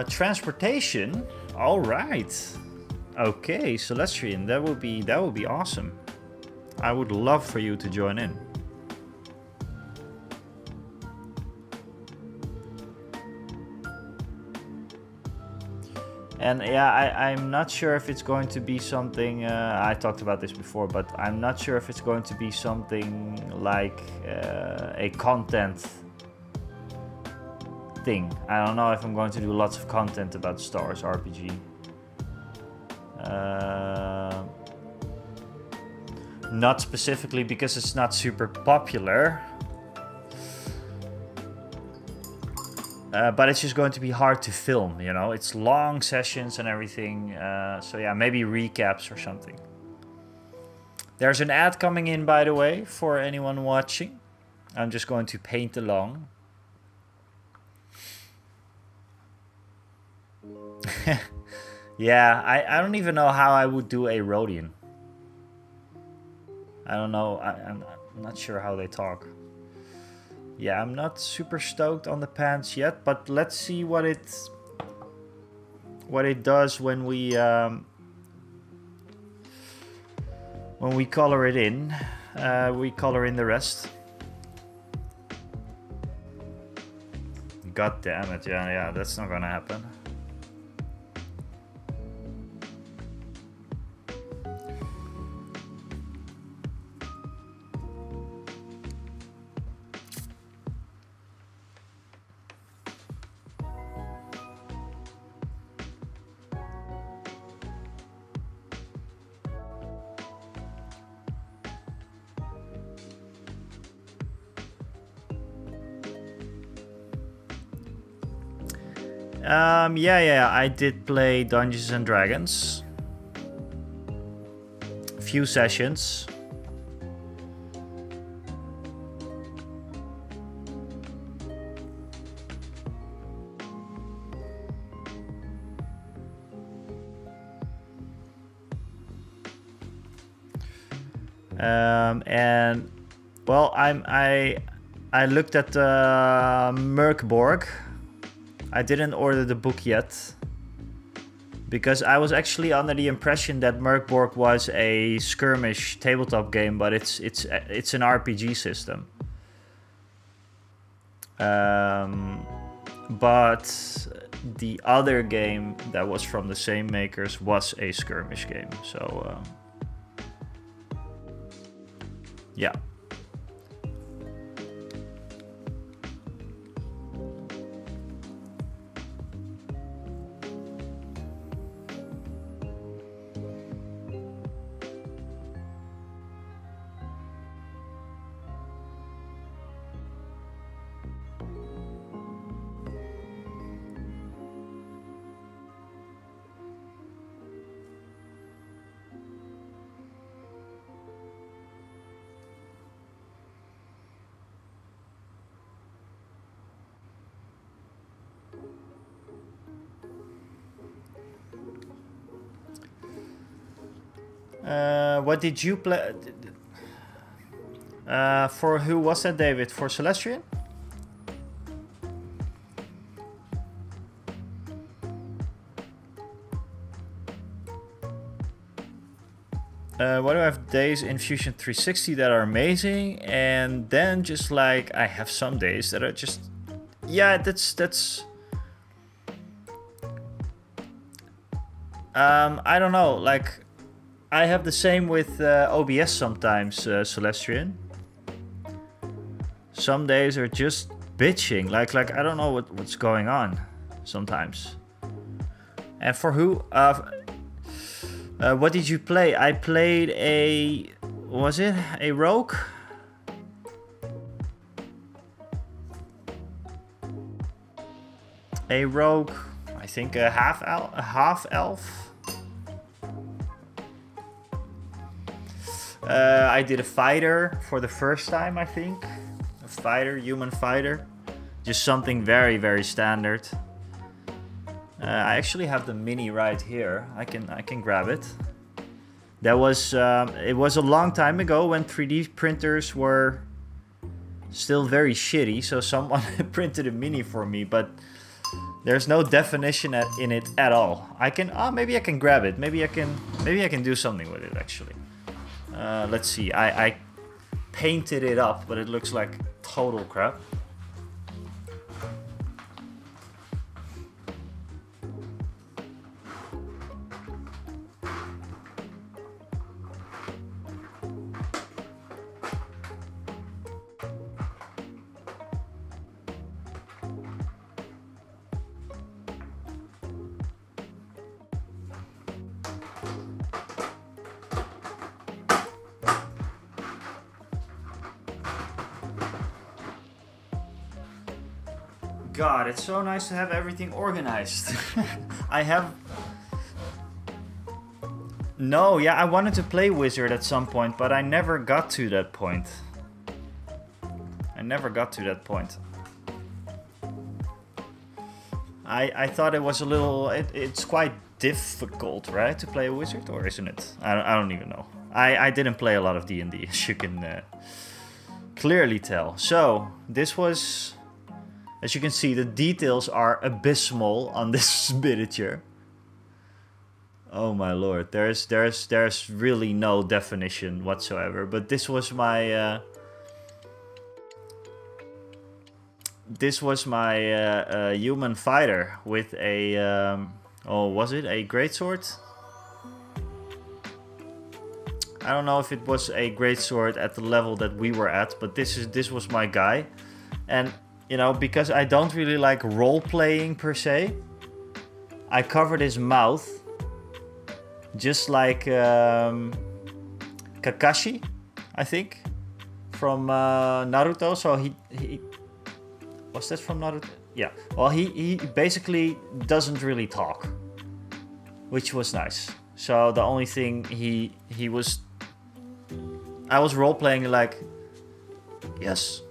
Transportation, all right. Okay, Celestian, that would be awesome. I would love for you to join in. And yeah, I'm not sure if it's going to be something, I talked about this before, but I'm not sure if it's going to be something like a content thing. I don't know if I'm going to do lots of content about Star Wars RPG. Not specifically because it's not super popular. But it's just going to be hard to film, you know? It's long sessions and everything. So yeah, maybe recaps or something. There's an ad coming in, by the way, for anyone watching. I'm just going to paint along. Yeah, I don't even know how I would do a Rhodian. I don't know. I'm not sure how they talk. Yeah, I'm not super stoked on the pants yet, but let's see what it does when we color it in. We color in the rest. God damn it! Yeah, that's not gonna happen. Yeah, I did play Dungeons and Dragons. A few sessions. And well, I looked at Merkborg. I didn't order the book yet because I was actually under the impression that Merkborg was a skirmish tabletop game, but it's an RPG system. But the other game that was from the same makers was a skirmish game. So yeah. What did you play? For who was that, David? For Celestian? What do I have days in Fusion 360 that are amazing, and then just like I have some days that are just, yeah, that's. I don't know, like I have the same with OBS sometimes, Celestian. Some days are just bitching, like I don't know what's going on sometimes. And for who? What did you play? I played a... Was it a rogue? A rogue, I think a half elf. I did a fighter for the first time, I think. A fighter, human fighter. Just something very, very standard. I actually have the mini right here. I can grab it. That was it was a long time ago when 3D printers were still very shitty. So someone printed a mini for me, but there's no definition in it at all. I can maybe I can grab it. Maybe I can do something with it actually. Let's see. I painted it up, but it looks like total crap. God, it's so nice to have everything organized. I have... No, yeah, I wanted to play Wizard at some point, but I never got to that point. I thought it was a little... It's quite difficult, right, to play a Wizard, or isn't it? I don't even know. I didn't play a lot of D&D, as you can clearly tell. So this was, as you can see, the details are abysmal on this miniature. Oh my lord, there's really no definition whatsoever. But this was my human fighter with a oh, was it a greatsword? I don't know if it was a greatsword at the level that we were at, but this was my guy. And you know, because I don't really like role playing per se, I covered his mouth just like Kakashi, I think, from Naruto. So he was that from Naruto? Yeah. Well, he basically doesn't really talk, which was nice. So the only thing he was, I was role playing like, yes,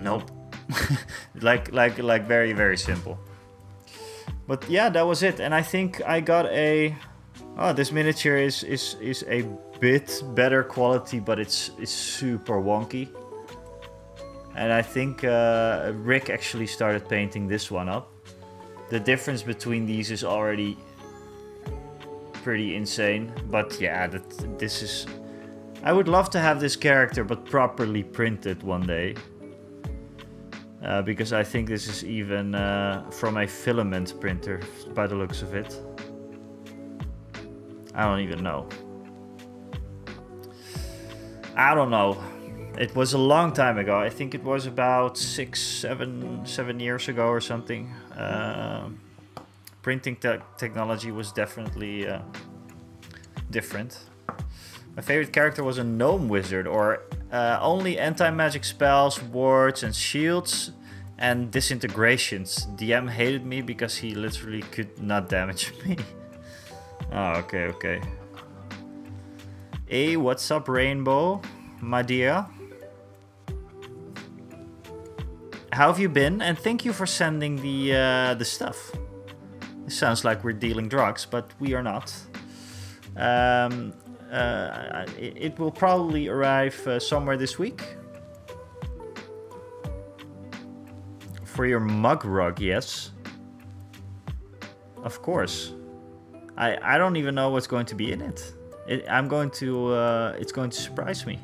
nope, like very very simple. But yeah, that was it. And I think I got a, oh, this miniature is a bit better quality, but it's super wonky. And I think Rick actually started painting this one up. The difference between these is already pretty insane. But yeah, this is, I would love to have this character but properly printed one day. Because I think this is even from a filament printer by the looks of it. I don't even know. I don't know. It was a long time ago. I think it was about 7 years ago or something. Printing technology was definitely different. My favorite character was a gnome wizard, or only anti-magic spells, wards and shields, and disintegrations. DM hated me because he literally could not damage me. Oh, okay. Hey, what's up, Rainbow, my dear? How have you been? And thank you for sending the stuff. It sounds like we're dealing drugs, but we are not. It will probably arrive somewhere this week. For your mug rug, yes. Of course. I don't even know what's going to be in it. It's going to surprise me.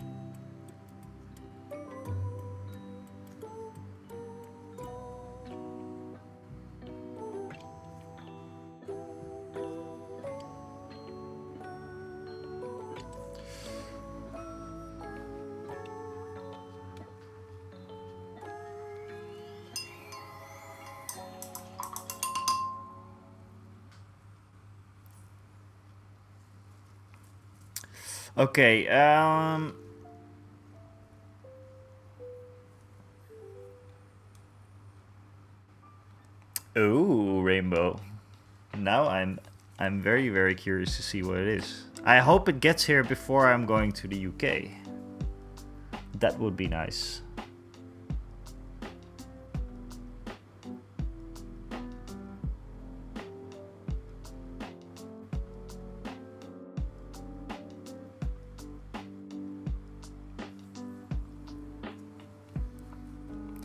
Okay, oh, Rainbow. Now I'm very very curious to see what it is. I hope it gets here before I'm going to the UK. That would be nice.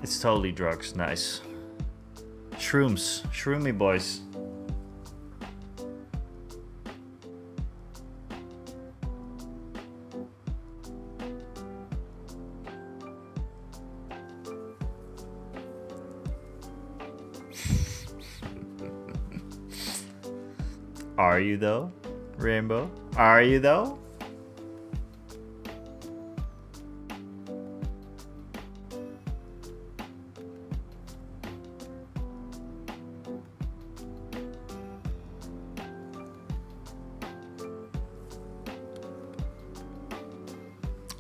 It's totally drugs, nice. Shrooms, shroomy boys. Are you though, Rainbow? Are you though?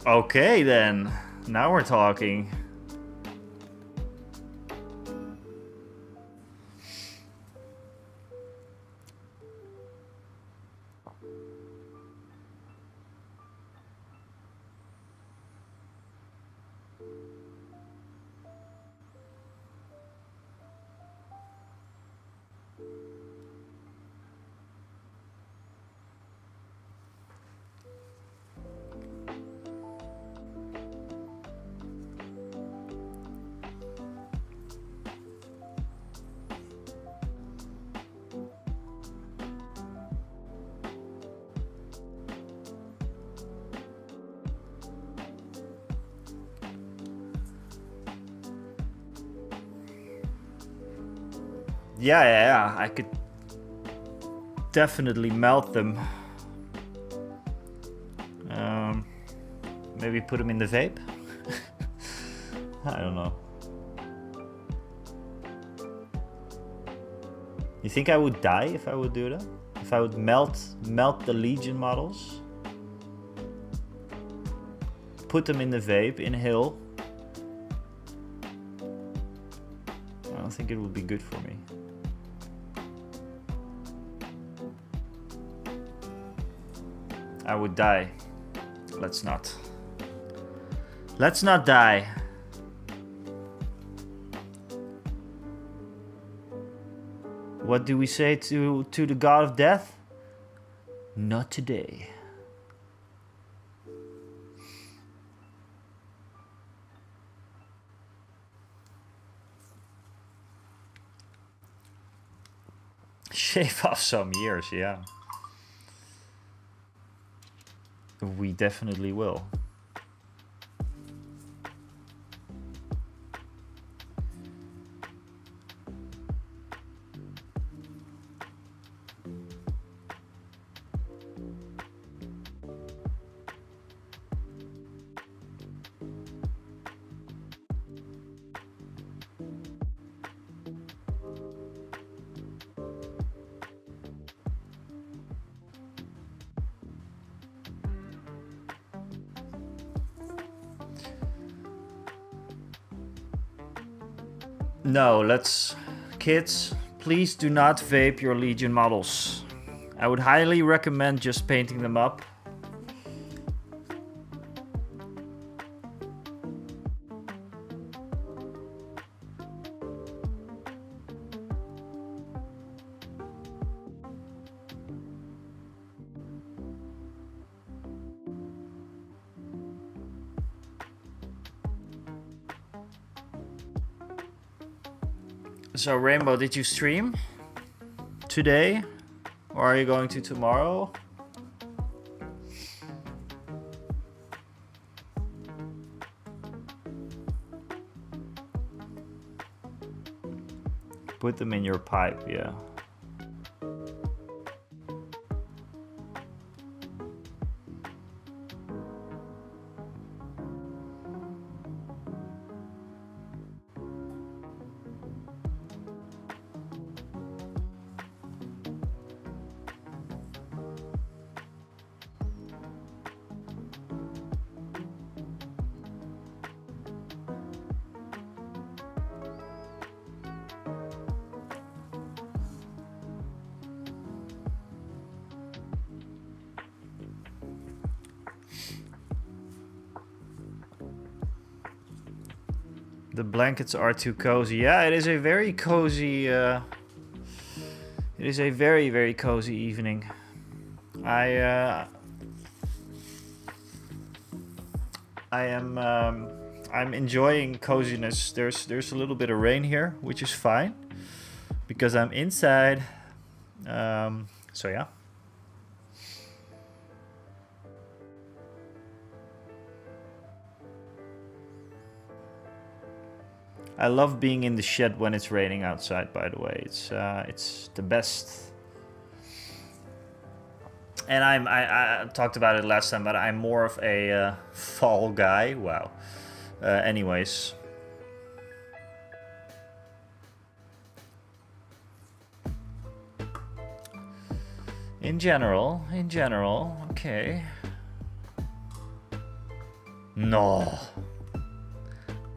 Okay then, now we're talking. Yeah, I could definitely melt them. Maybe put them in the vape? I don't know. You think I would die if I would do that? If I would melt the Legion models? Put them in the vape, inhale. I don't think it would be good for me. I would die. Let's not. Let's not die. What do we say to the god of death? Not today. Shave off some years, yeah. We definitely will. No, let's... Kids, please do not vape your Legion models. I would highly recommend just painting them up. So Rainbow, did you stream today? Or are you going to tomorrow? Put them in your pipe, yeah. The blankets are too cozy. Yeah, it is a very cozy... it is a very, very cozy evening. I'm enjoying coziness. There's a little bit of rain here, which is fine. Because I'm inside. So yeah. I love being in the shed when it's raining outside, by the way. It's the best. And I talked about it last time, but I'm more of a fall guy. Wow. Anyways. In general, okay. No.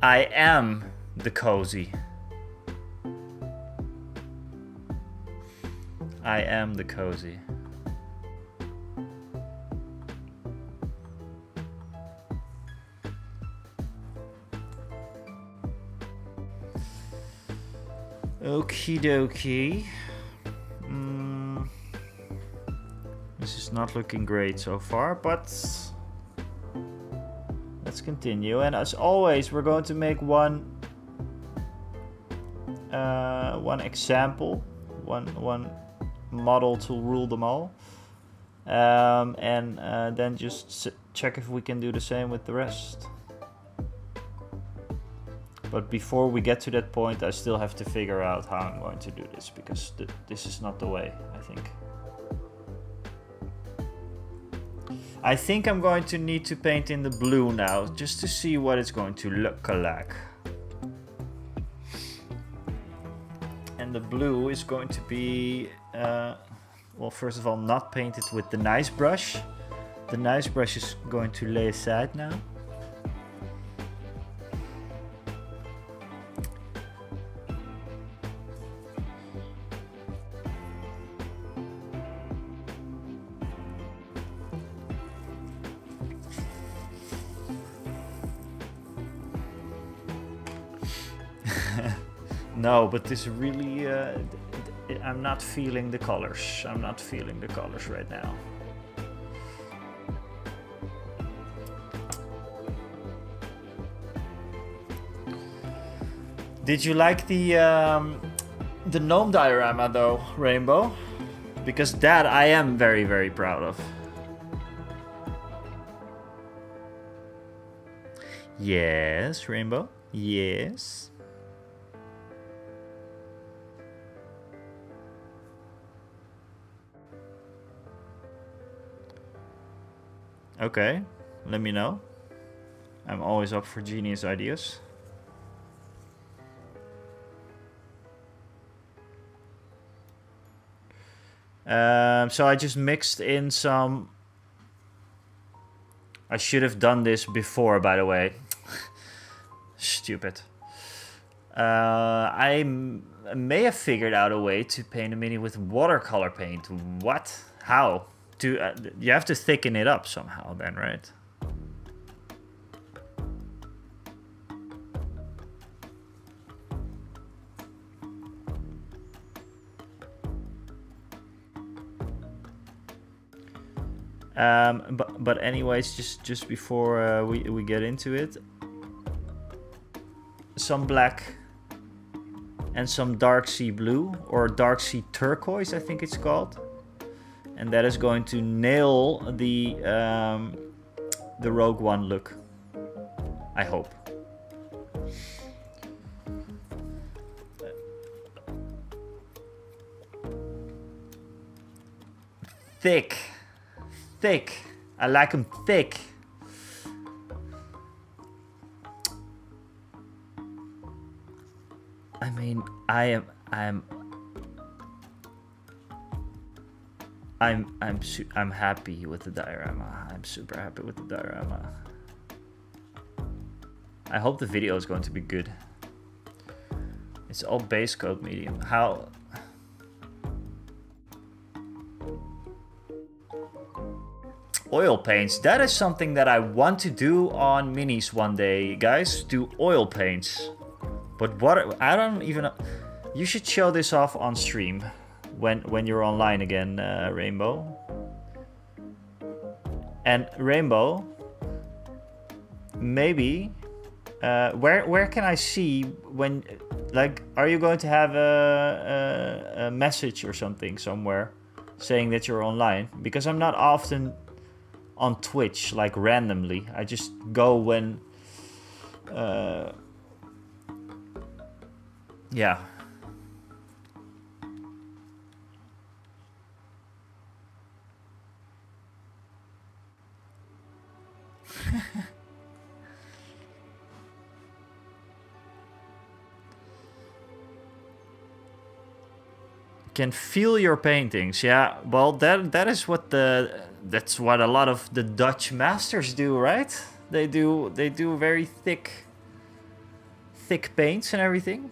I am the cozy. I am the cozy. Okie dokie. This is not looking great so far, but let's continue. And as always, we're going to make one example, one model to rule them all, and then just check if we can do the same with the rest. But before we get to that point, I still have to figure out how I'm going to do this, because this is not the way, I think. I think I'm going to need to paint in the blue now, just to see what it's going to look like. And the blue is going to be, well, first of all, not painted with the nice brush. The nice brush is going to lay aside now. No, but this really, I'm not feeling the colors. I'm not feeling the colors right now. Did you like the gnome diorama though, Rainbow? Because that I am very, very proud of. Yes, Rainbow. Yes. Okay, let me know. I'm always up for genius ideas. So I just mixed in some... I should have done this before, by the way. Stupid. I may have figured out a way to paint a mini with watercolor paint. What? How? You have to thicken it up somehow then, right? But anyways, just before we get into it, some black and some dark sea blue, or dark sea turquoise, I think it's called. And that is going to nail the Rogue One look, I hope. Thick. Thick. I like them thick. I mean, I'm happy with the diorama. I'm super happy with the diorama. I hope the video is going to be good. It's all base coat medium. How? Oil paints. That is something that I want to do on minis one day, guys. Do oil paints. But what? I don't even know. You should show this off on stream. When you're online again, Rainbow. And Rainbow, maybe, where can I see when, like, are you going to have a message or something somewhere saying that you're online? Because I'm not often on Twitch, like randomly. I just go when, yeah. Can feel your paintings. Yeah, well, that is what that's what a lot of the Dutch masters do, right? They do very thick paints and everything.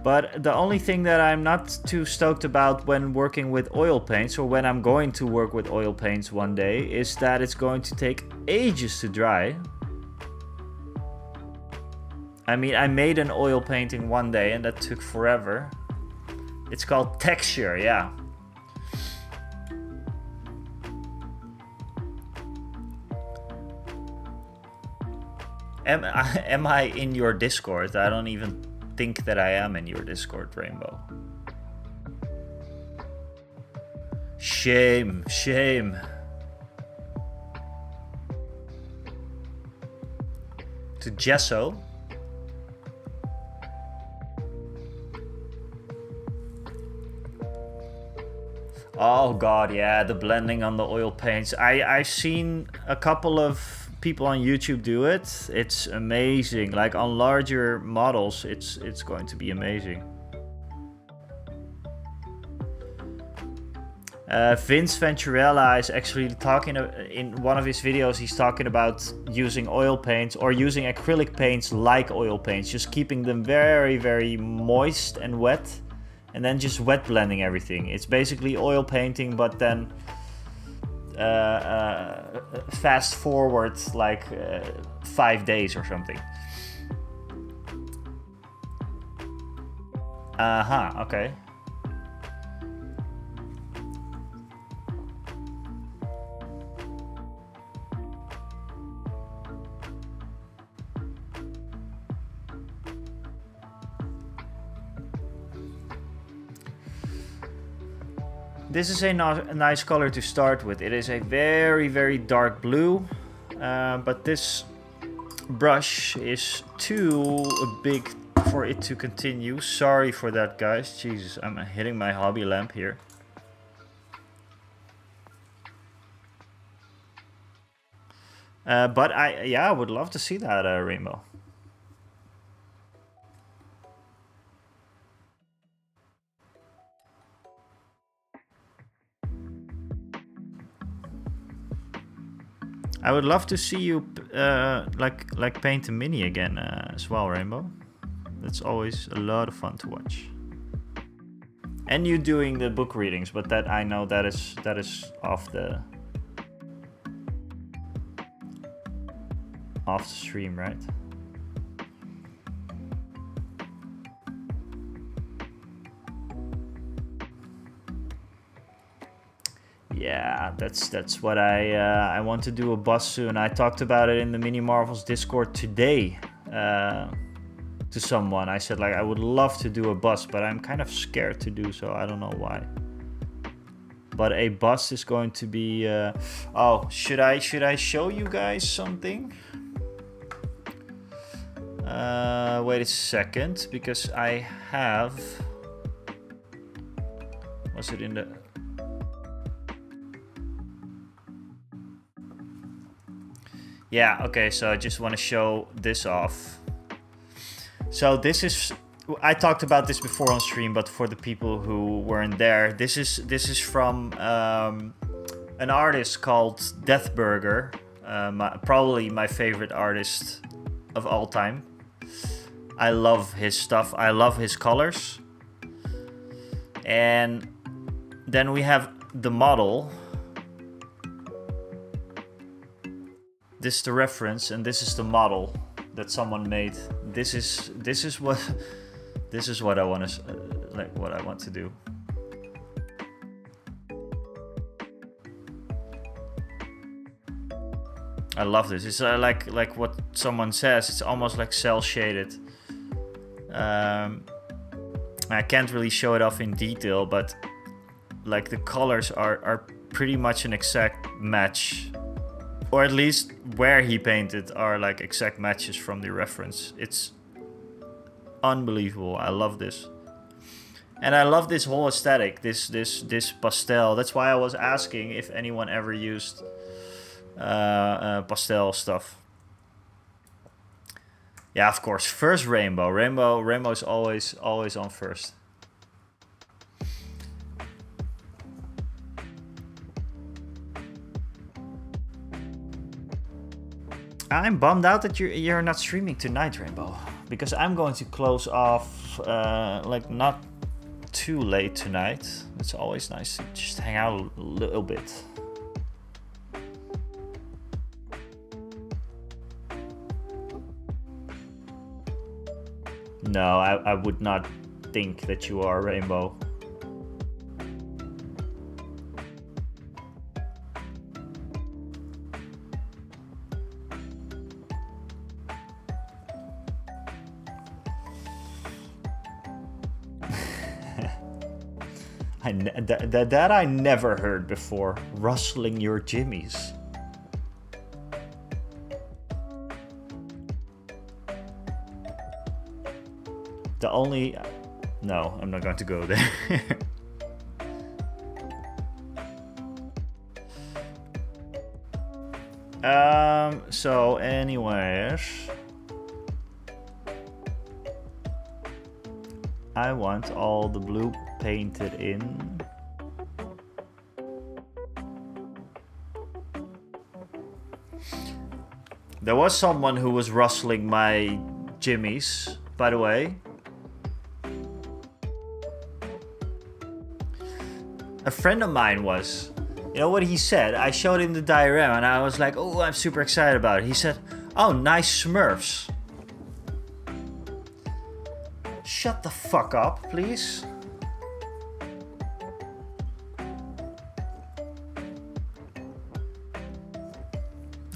But the only thing that I'm not too stoked about when working with oil paints, or when I'm going to work with oil paints one day, is that it's going to take ages to dry. I mean, I made an oil painting one day and that took forever. It's called texture, yeah. Am I in your Discord? I don't even think that I am in your Discord, Rainbow. Shame, shame. To Gesso. Oh god, yeah, the blending on the oil paints. I've seen a couple of people on YouTube do it. It's amazing. Like on larger models, it's going to be amazing. Vince Venturella is actually talking in one of his videos. He's talking about using oil paints or using acrylic paints like oil paints, just keeping them very, very moist and wet, and then just wet blending everything. It's basically oil painting, but then fast forward like 5 days or something. Okay. This is a nice color to start with. It is a very, very dark blue, but this brush is too big for it to continue. Sorry for that, guys. Jesus, I'm hitting my hobby lamp here. But I would love to see that Rainbow. I would love to see you like paint a mini again as well, Rainbow. That's always a lot of fun to watch. And you doing the book readings, but that I know that is off the stream, right? Yeah, that's what I want to do, a bust soon. I talked about it in the Mini Marvels Discord today to someone. I said like I would love to do a bust, but I'm kind of scared to do so. I don't know why. But a bust is going to be. Oh, should I show you guys something? Wait a second, because I have. Was it in the? Yeah, okay, so I just want to show this off. So this is, I talked about this before on stream, but for the people who weren't there, this is from an artist called Deathburger, probably my favorite artist of all time. I love his stuff, I love his colors. And then we have the model. This is the reference, and this is the model that someone made. This is what I want to what I want to do. I love this. It's like what someone says. It's almost like cell shaded. I can't really show it off in detail, but like the colors are pretty much an exact match. Or at least where he painted are like exact matches from the reference. It's unbelievable. I love this. And I love this whole aesthetic, this pastel. That's why I was asking if anyone ever used pastel stuff. Yeah, of course. First Rainbow. Rainbow's always on first. I'm bummed out that you're not streaming tonight, Rainbow, because I'm going to close off like not too late tonight. It's always nice to just hang out a little bit. No, I would not think that you are, Rainbow. That I never heard before. Rustling your jimmies. The only... No, I'm not going to go there. So anyways... I want all the blue painted in. There was someone who was rustling my jimmies, by the way. A friend of mine was. You know what he said? I showed him the diagram and I was like, oh, I'm super excited about it. He said, oh, nice Smurfs. Shut the fuck up, please.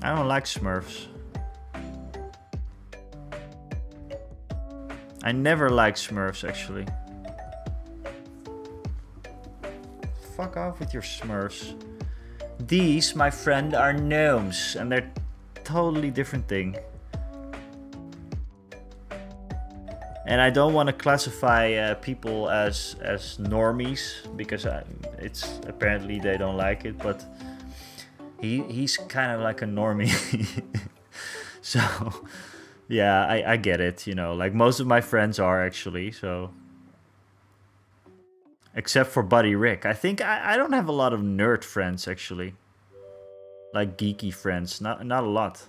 I don't like Smurfs. I never liked Smurfs, actually. Fuck off with your Smurfs. These, my friend, are gnomes, and they're totally different thing. And I don't want to classify people as normies, because it's apparently they don't like it, but he's kind of like a normie. So yeah, I get it, you know, like most of my friends are actually, so except for Buddy Rick. I think I don't have a lot of nerd friends actually, like geeky friends, not a lot.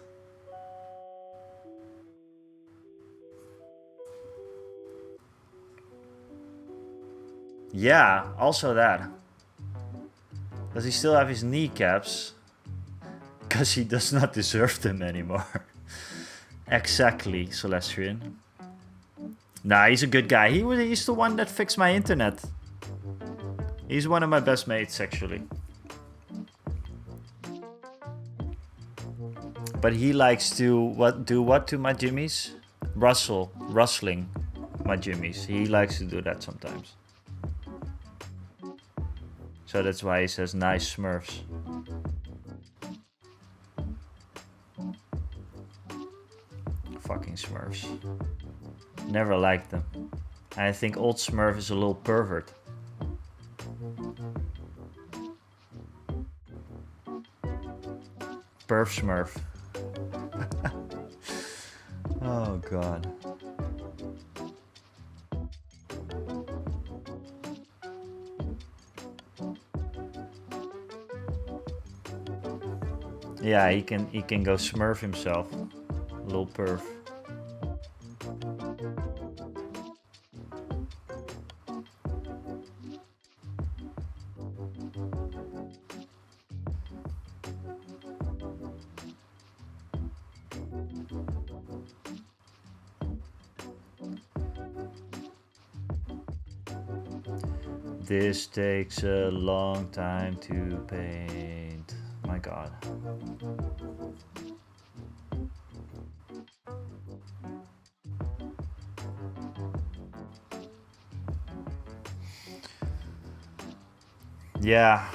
Yeah, also that. Does he still have his kneecaps? Because he does not deserve them anymore. Exactly, Celestrian. Nah, he's a good guy. He's the one that fixed my internet. He's one of my best mates, actually. But he likes to do what to my jimmies? Rustling my jimmies. He likes to do that sometimes. So that's why he says nice Smurfs. Fucking Smurfs. Never liked them. I think old Smurf is a little pervert. Perv Smurf. Oh god. Yeah, he can go Smurf himself. Little perv. This takes a long time to paint. My god. Yeah.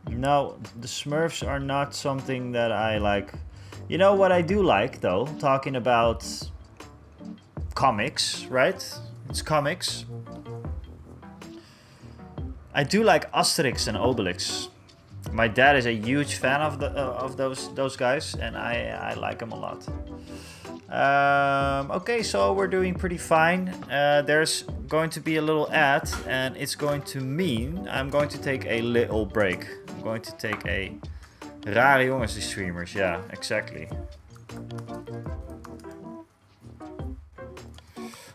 No, the Smurfs are not something that I like. You know what I do like, though? Talking about comics, right? It's comics. I do like Asterix and Obelix. My dad is a huge fan of those guys, and I like them a lot. Okay, so we're doing pretty fine. There's going to be a little ad, and it's going to mean I'm going to take a little break. I'm going to take a... Rare jongens, die streamers. Yeah, exactly.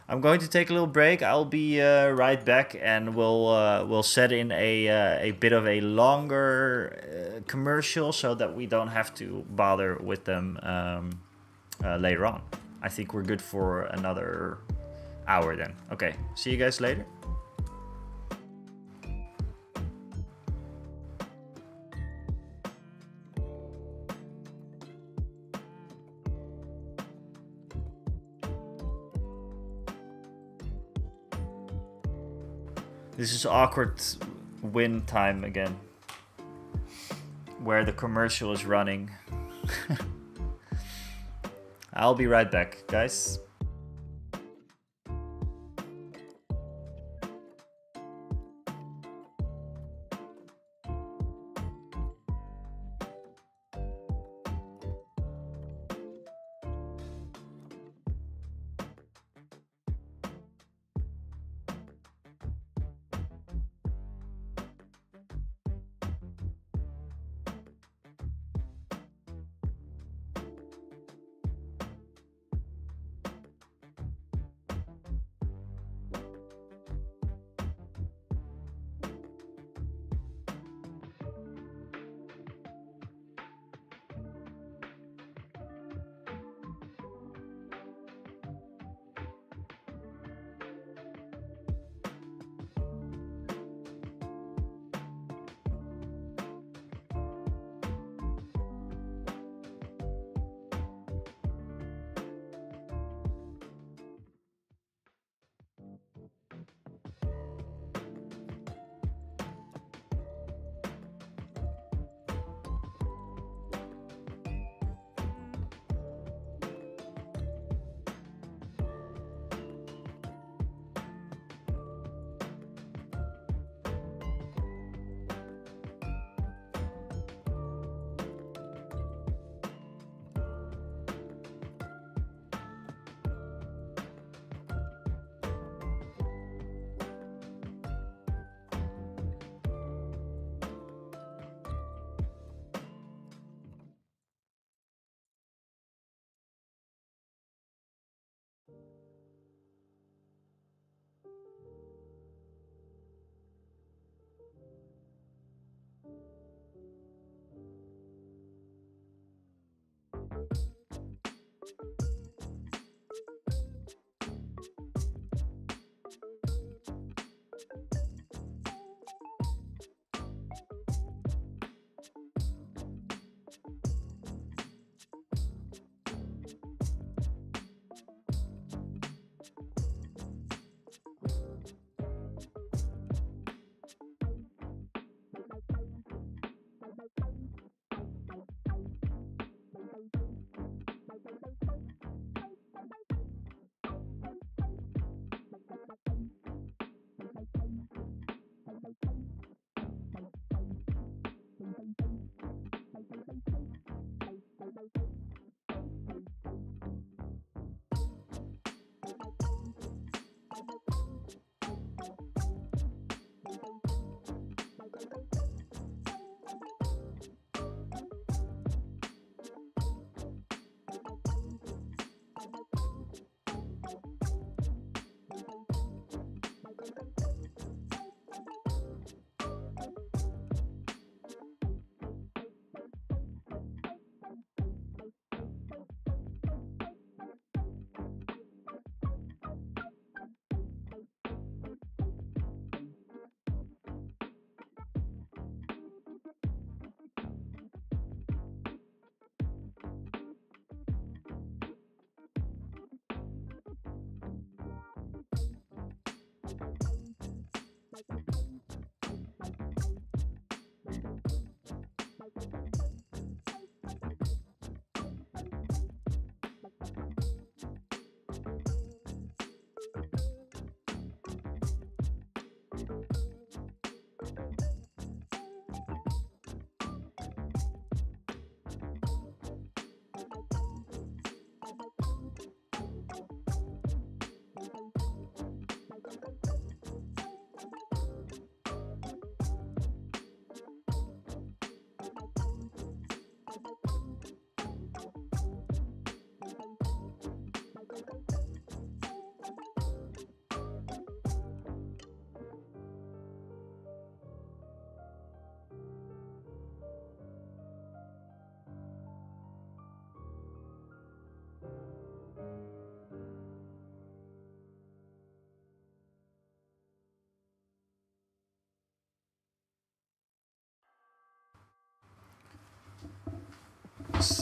I'm going to take a little break. I'll be right back, and we'll set in a bit of a longer commercial so that we don't have to bother with them later on. I think we're good for another hour then. Okay, see you guys later. This is awkward win time again. Where the commercial is running. I'll be right back, guys.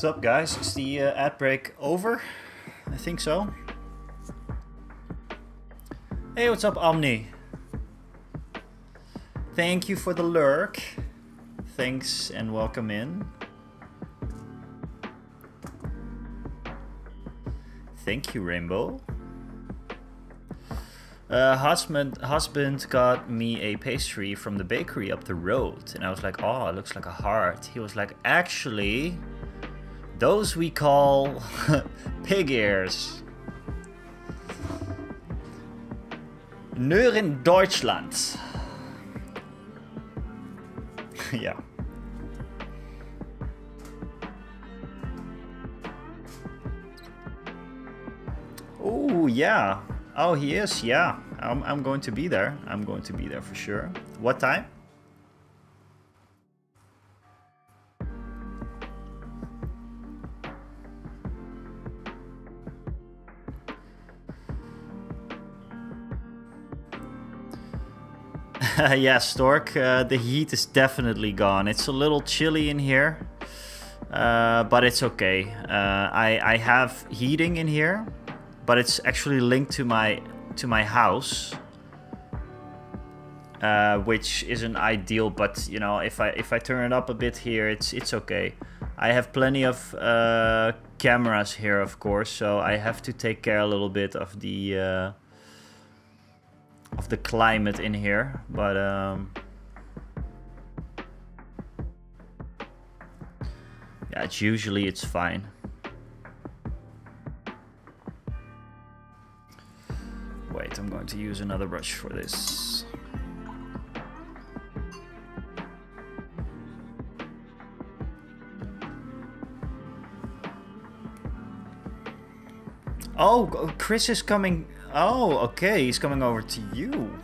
What's up, guys? Is the ad break over? I think so. Hey, what's up, Omni? Thank you for the lurk. Thanks and welcome in. Thank you, Rainbow. Husband got me a pastry from the bakery up the road, and I was like, oh, it looks like a heart. He was like, actually, those we call pig ears. Nur in Deutschland. Yeah. Oh, yeah. Oh, he is, yeah. I'm going to be there. I'm going to be there for sure. What time? Yeah, Stork, the heat is definitely gone. It's a little chilly in here, but it's okay. I have heating in here, but it's actually linked to my house, which isn't ideal. But you know, if I turn it up a bit here, it's okay. I have plenty of cameras here, of course, so I have to take care a little bit of the climate in here, but yeah, it's fine. Wait, I'm going to use another brush for this. Oh, Chris is coming. Oh, okay, he's coming over to you.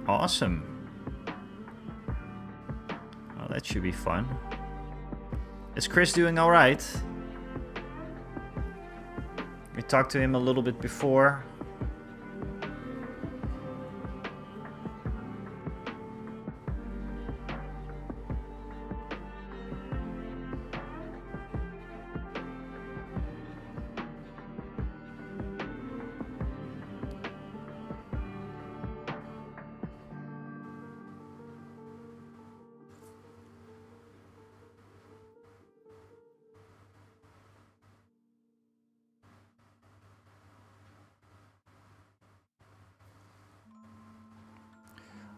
Awesome. Oh, that should be fun. Is Chris doing all right? We talked to him a little bit before.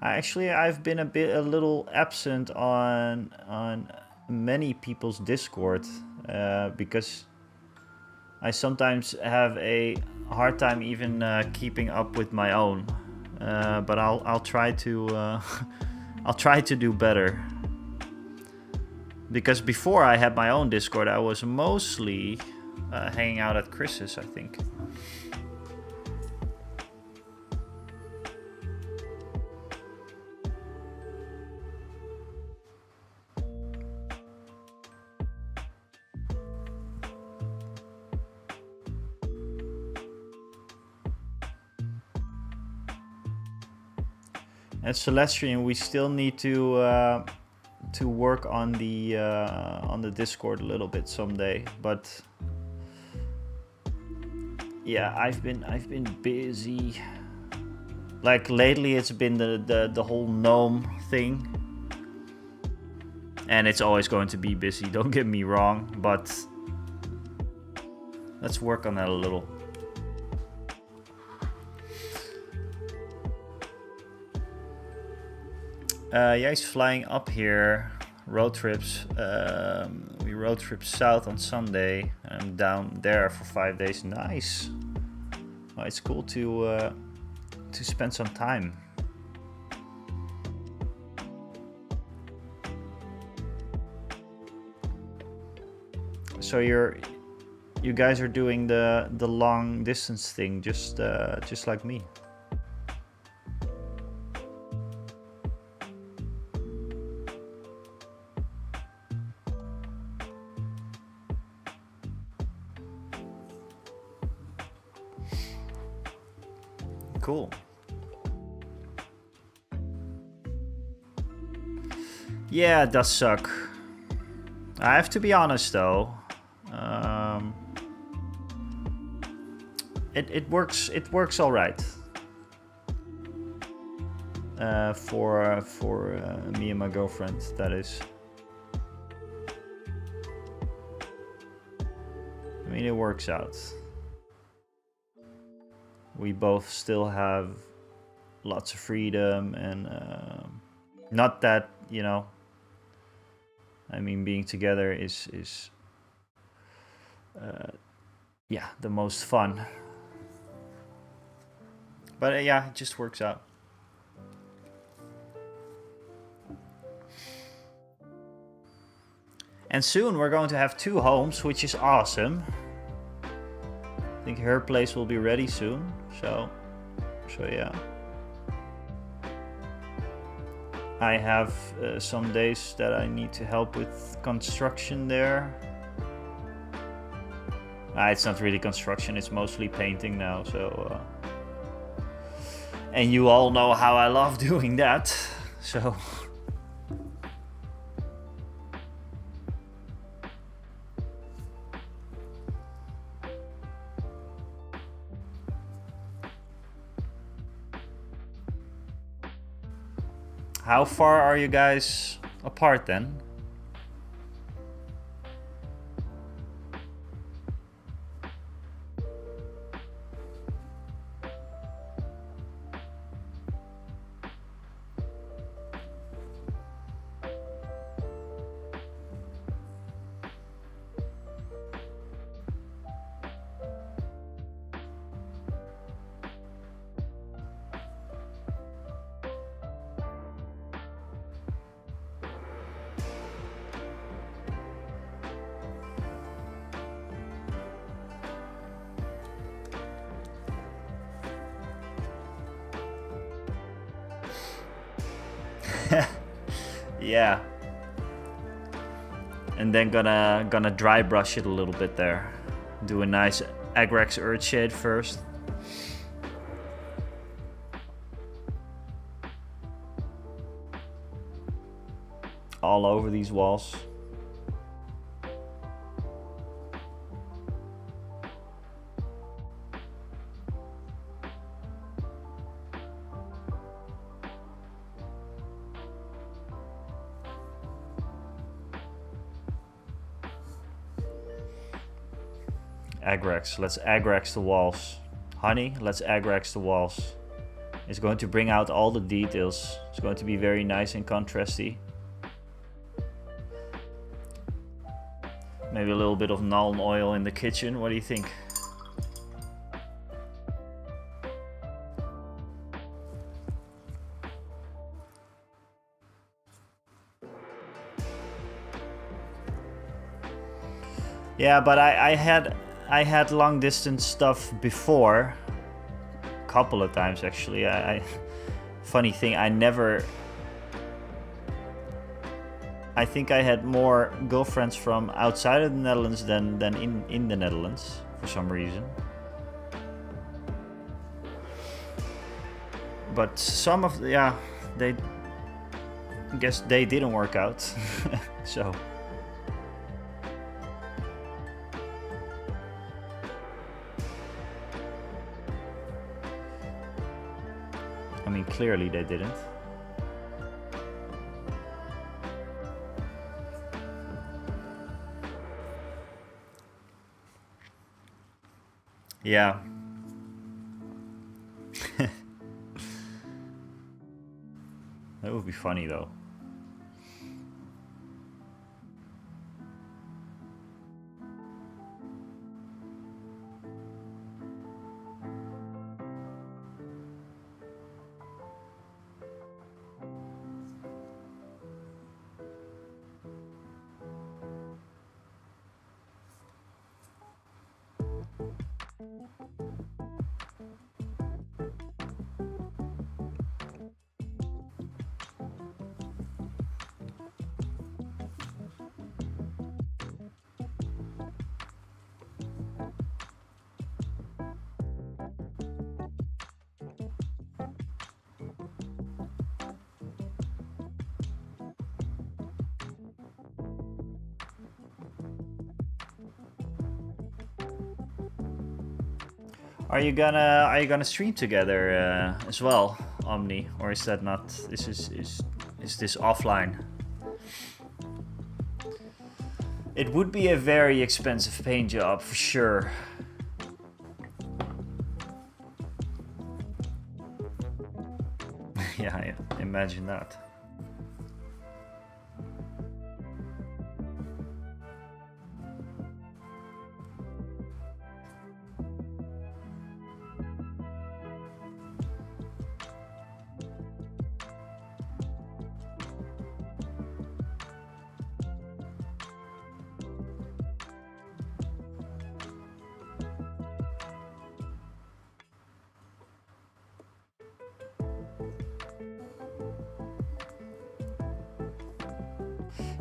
I've been a little absent on many people's Discord because I sometimes have a hard time even keeping up with my own. But I'll try to I'll try to do better. Because before I had my own Discord, I was mostly hanging out at Chris's, I think. At Celestian, we still need to work on the Discord a little bit someday, but yeah, I've been busy. Like lately, it's been the whole gnome thing, and it's always going to be busy. Don't get me wrong, but let's work on that a little. Yeah, he's flying up here. Road trips. We road trip south on Sunday. I'm down there for 5 days. Nice. Oh, it's cool to spend some time. So you guys are doing the long distance thing, just like me. Cool. Yeah, it does suck. I have to be honest though. it works all right. For me and my girlfriend, that is. I mean, it works out. We both still have lots of freedom, and not that, you know, I mean, being together is yeah, the most fun. But yeah, it just works out. And soon we're going to have 2 homes, which is awesome. I think her place will be ready soon, so yeah. I have some days that I need to help with construction there. It's not really construction, it's mostly painting now, so... and you all know how I love doing that, so... How far are you guys apart then? Yeah. And then gonna dry brush it a little bit there. Do a nice Agrex Earthshade first. All over these walls. Agrex, let's Agrex the walls. Honey, let's Agrex the walls. It's going to bring out all the details. It's going to be very nice and contrasty. Maybe a little bit of Nuln oil in the kitchen. What do you think? Yeah, but I had long distance stuff before, a couple of times actually. Funny thing, I think I had more girlfriends from outside of the Netherlands than in the Netherlands for some reason. But some of the, yeah, I guess they didn't work out. So. I mean, clearly they didn't. Yeah. That would be funny though. Are you gonna stream together as well, Omni, or is that not? Is this offline? It would be a very expensive paint job for sure. Yeah, imagine that.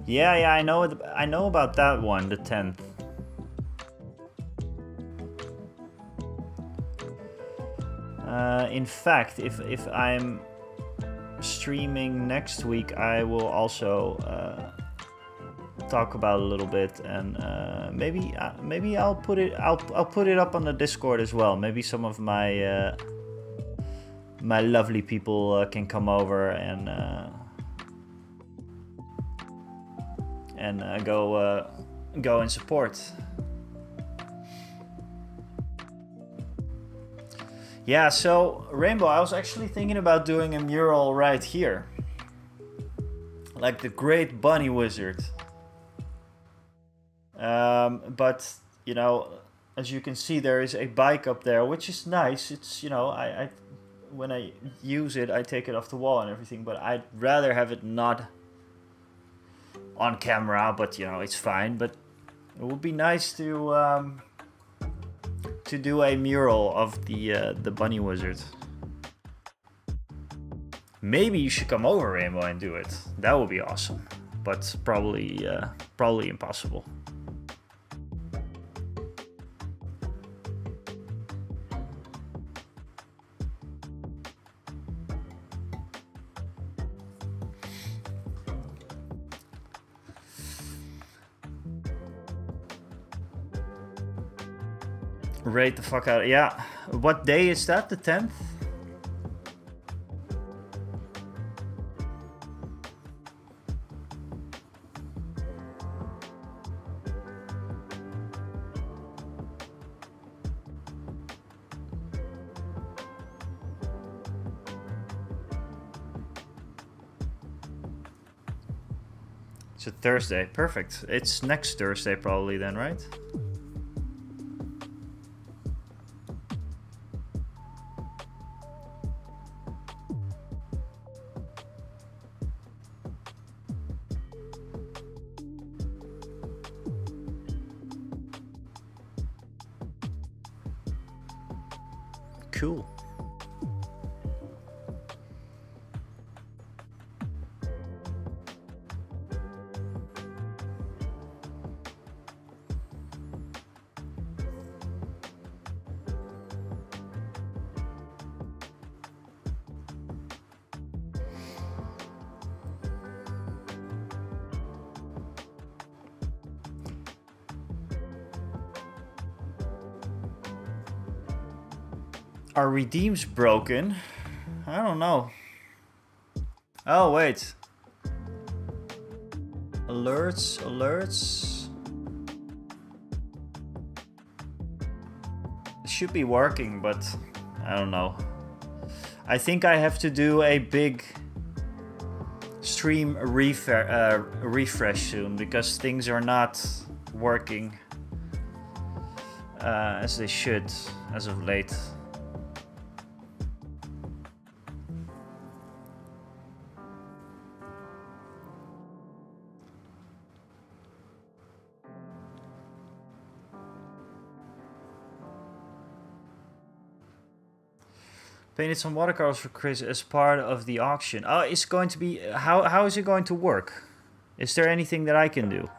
Yeah, I know about that one, the 10th. In fact, if I'm streaming next week, I will also talk about it a little bit, and maybe I'll put it up on the Discord as well. Maybe some of my my lovely people can come over and go and support. Yeah, so Rainbow, I was actually thinking about doing a mural right here, like the Great Bunny Wizard. But you know, as you can see, there is a bike up there, which is nice. It's, you know, I when I use it, I take it off the wall and everything. But I'd rather have it not on camera, but you know, it's fine. But it would be nice to do a mural of the Bunny Wizard. Maybe you should come over, Rainbow, and do it. That would be awesome, but probably impossible. Rate the fuck out. Yeah. What day is that? The 10th? It's a Thursday. Perfect. It's next Thursday probably then, right? Cool. Are redeems broken? I don't know. Oh, wait. Alerts. It should be working, but I don't know. I think I have to do a big stream refresh soon, because things are not working as they should as of late. Painted some watercolors for Chris as part of the auction. Oh, it's going to be... How is it going to work? Is there anything that I can do?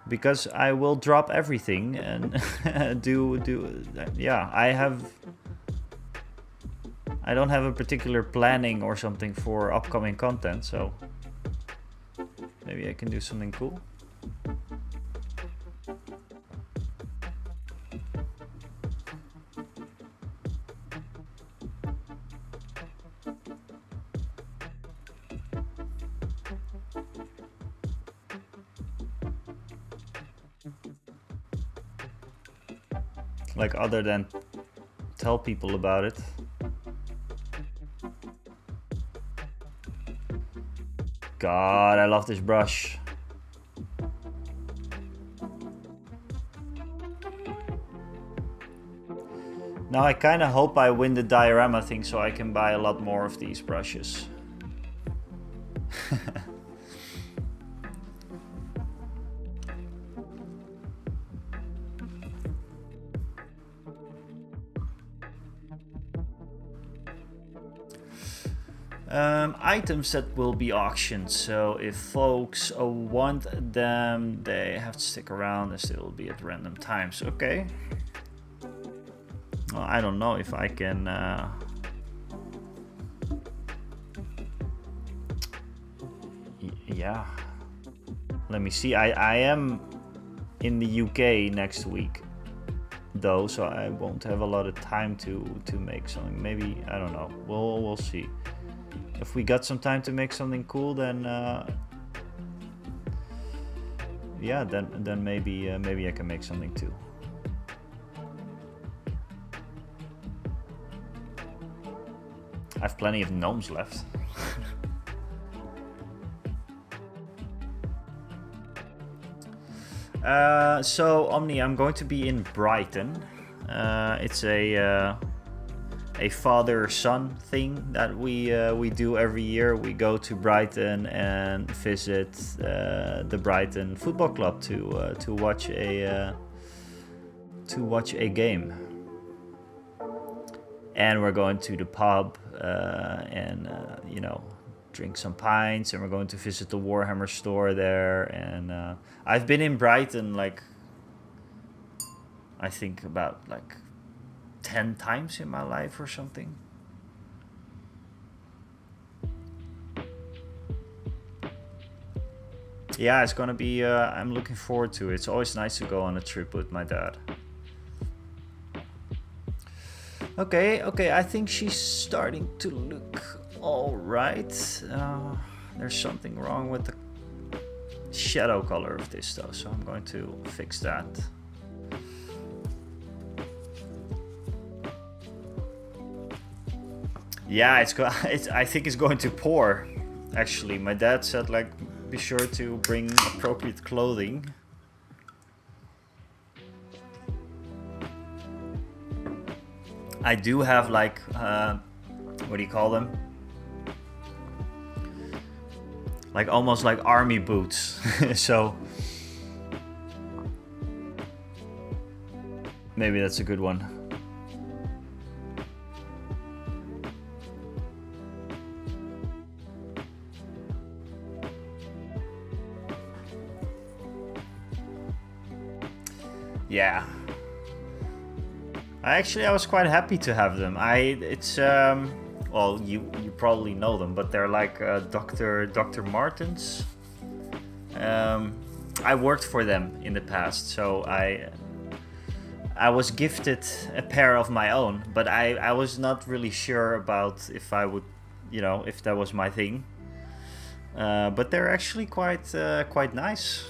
Because I will drop everything and yeah, I don't have a particular planning or something for upcoming content, so maybe I can do something cool. Like other than tell people about it. God, I love this brush. Now I kind of hope I win the diorama thing so I can buy a lot more of these brushes. Items that will be auctioned, so if folks want them, they have to stick around and still be at random times. Okay. Well, I don't know if I can yeah, let me see. I am in the UK next week though, so I won't have a lot of time to make something. Maybe, I don't know, we'll see. If we got some time to make something cool, then yeah, then maybe I can make something too. I have plenty of gnomes left. So Omni, I'm going to be in Brighton. It's a father-son thing that we do every year. We go to Brighton and visit the Brighton Football Club to watch a game. And we're going to the pub and you know, drink some pints, and we're going to visit the Warhammer store there. And I've been in Brighton like I think about like 10 times in my life or something. Yeah, it's gonna be I'm looking forward to it. It's always nice to go on a trip with my dad. Okay, I think she's starting to look all right. There's something wrong with the shadow color of this though, so I'm going to fix that. Yeah, I think it's going to pour. Actually, my dad said like be sure to bring appropriate clothing. I do have like what do you call them? Like almost like army boots. So maybe that's a good one. Yeah. I was quite happy to have them. It's well, you probably know them, but they're like Dr. Martens. I worked for them in the past, so I was gifted a pair of my own, but I was not really sure about if I would, you know, if that was my thing. But they're actually quite nice.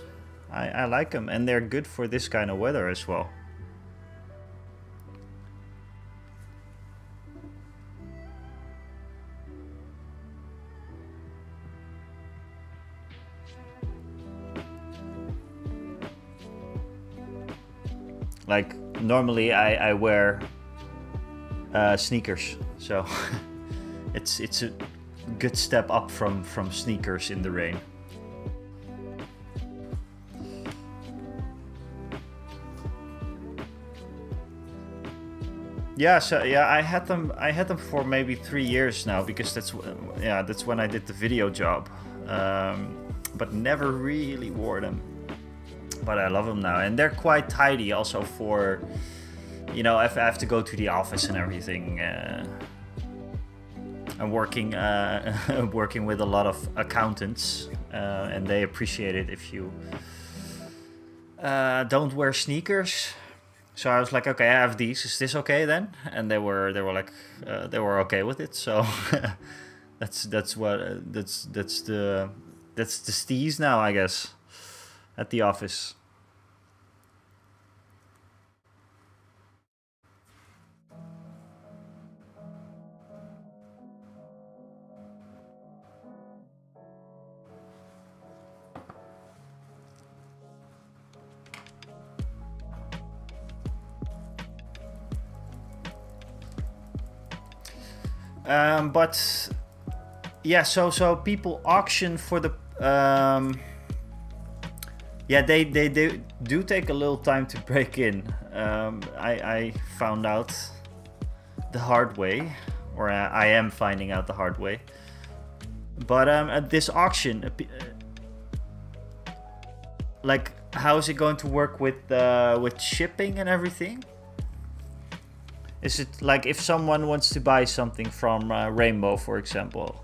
I like them, and they're good for this kind of weather as well. Like normally I wear sneakers, so it's a good step up from sneakers in the rain. Yeah, so yeah, I had them for maybe 3 years now, because that's when I did the video job, but never really wore them. But I love them now, and they're quite tidy also for, you know, if I have to go to the office and everything. I'm working working with a lot of accountants, and they appreciate it if you don't wear sneakers. So I was like, okay, I have these. Is this okay then? And they were like, they were okay with it. So that's the steez now, I guess, at the office. But yeah, so people auction for the yeah, they do take a little time to break in. I found out the hard way, or I am finding out the hard way. But at this auction, like, how is it going to work with shipping and everything? Is it like if someone wants to buy something from Rainbow, for example?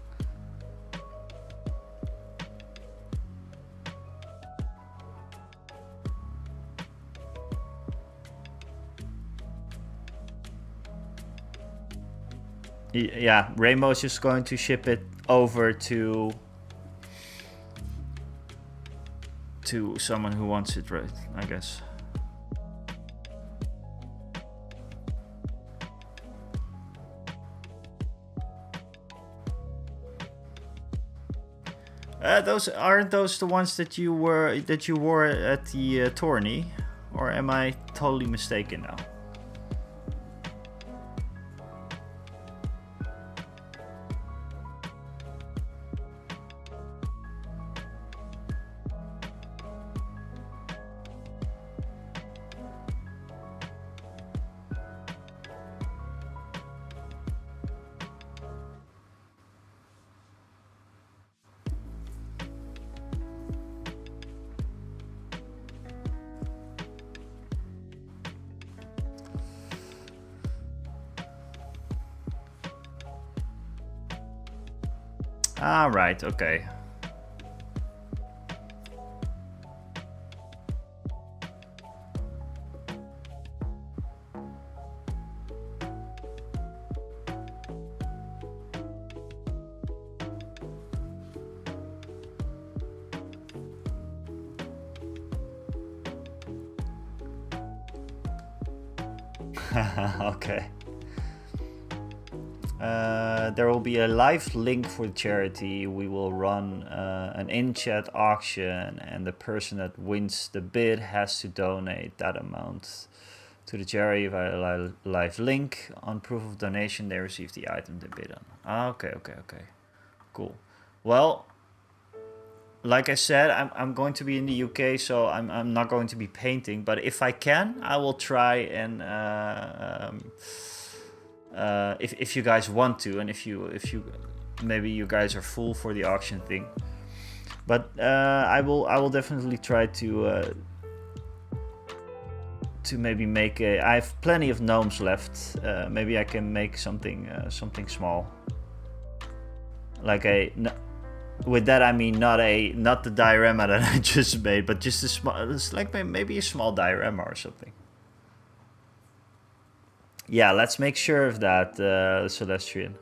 Yeah, Rainbow is just going to ship it over to someone who wants it, right? I guess. Aren't those the ones that you wore at the tourney, or am I totally mistaken now? Ah, right, okay. Okay. There will be a live link for the charity. We will run an in-chat auction, and the person that wins the bid has to donate that amount to the charity via a live link. On proof of donation, they receive the item they bid on. Okay. Cool. Well, like I said, I'm going to be in the UK, so I'm not going to be painting. But if I can, I will try and if you guys want to, and if you maybe you guys are full for the auction thing. But I will definitely try to maybe make a. I have plenty of gnomes left. Maybe I can make something small. Like a. With that I mean not the diorama that I just made, but just a small. It's like maybe a small diorama or something. Yeah, let's make sure of that, Celestian.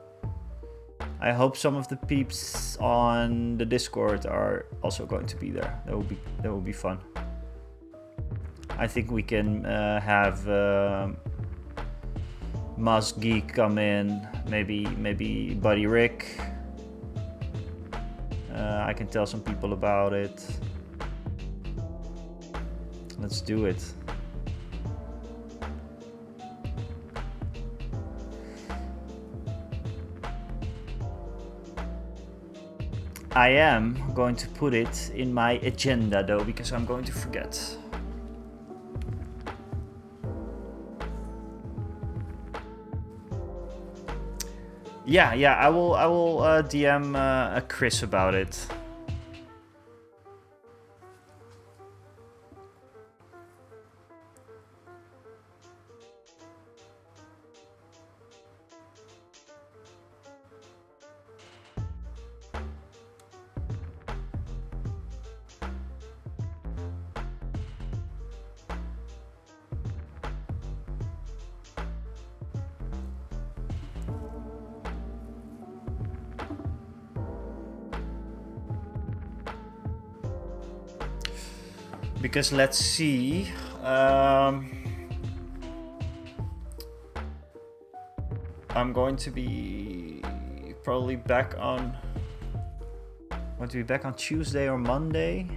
I hope some of the peeps on the Discord are also going to be there. That will be fun. I think we can have Maz Geek come in, maybe Buddy Rick. I can tell some people about it. Let's do it. I am going to put it in my agenda though, because I'm going to forget. Yeah, I will DM Chris about it. Because let's see, I'm going to be probably back on. Want to be back on Tuesday or Monday.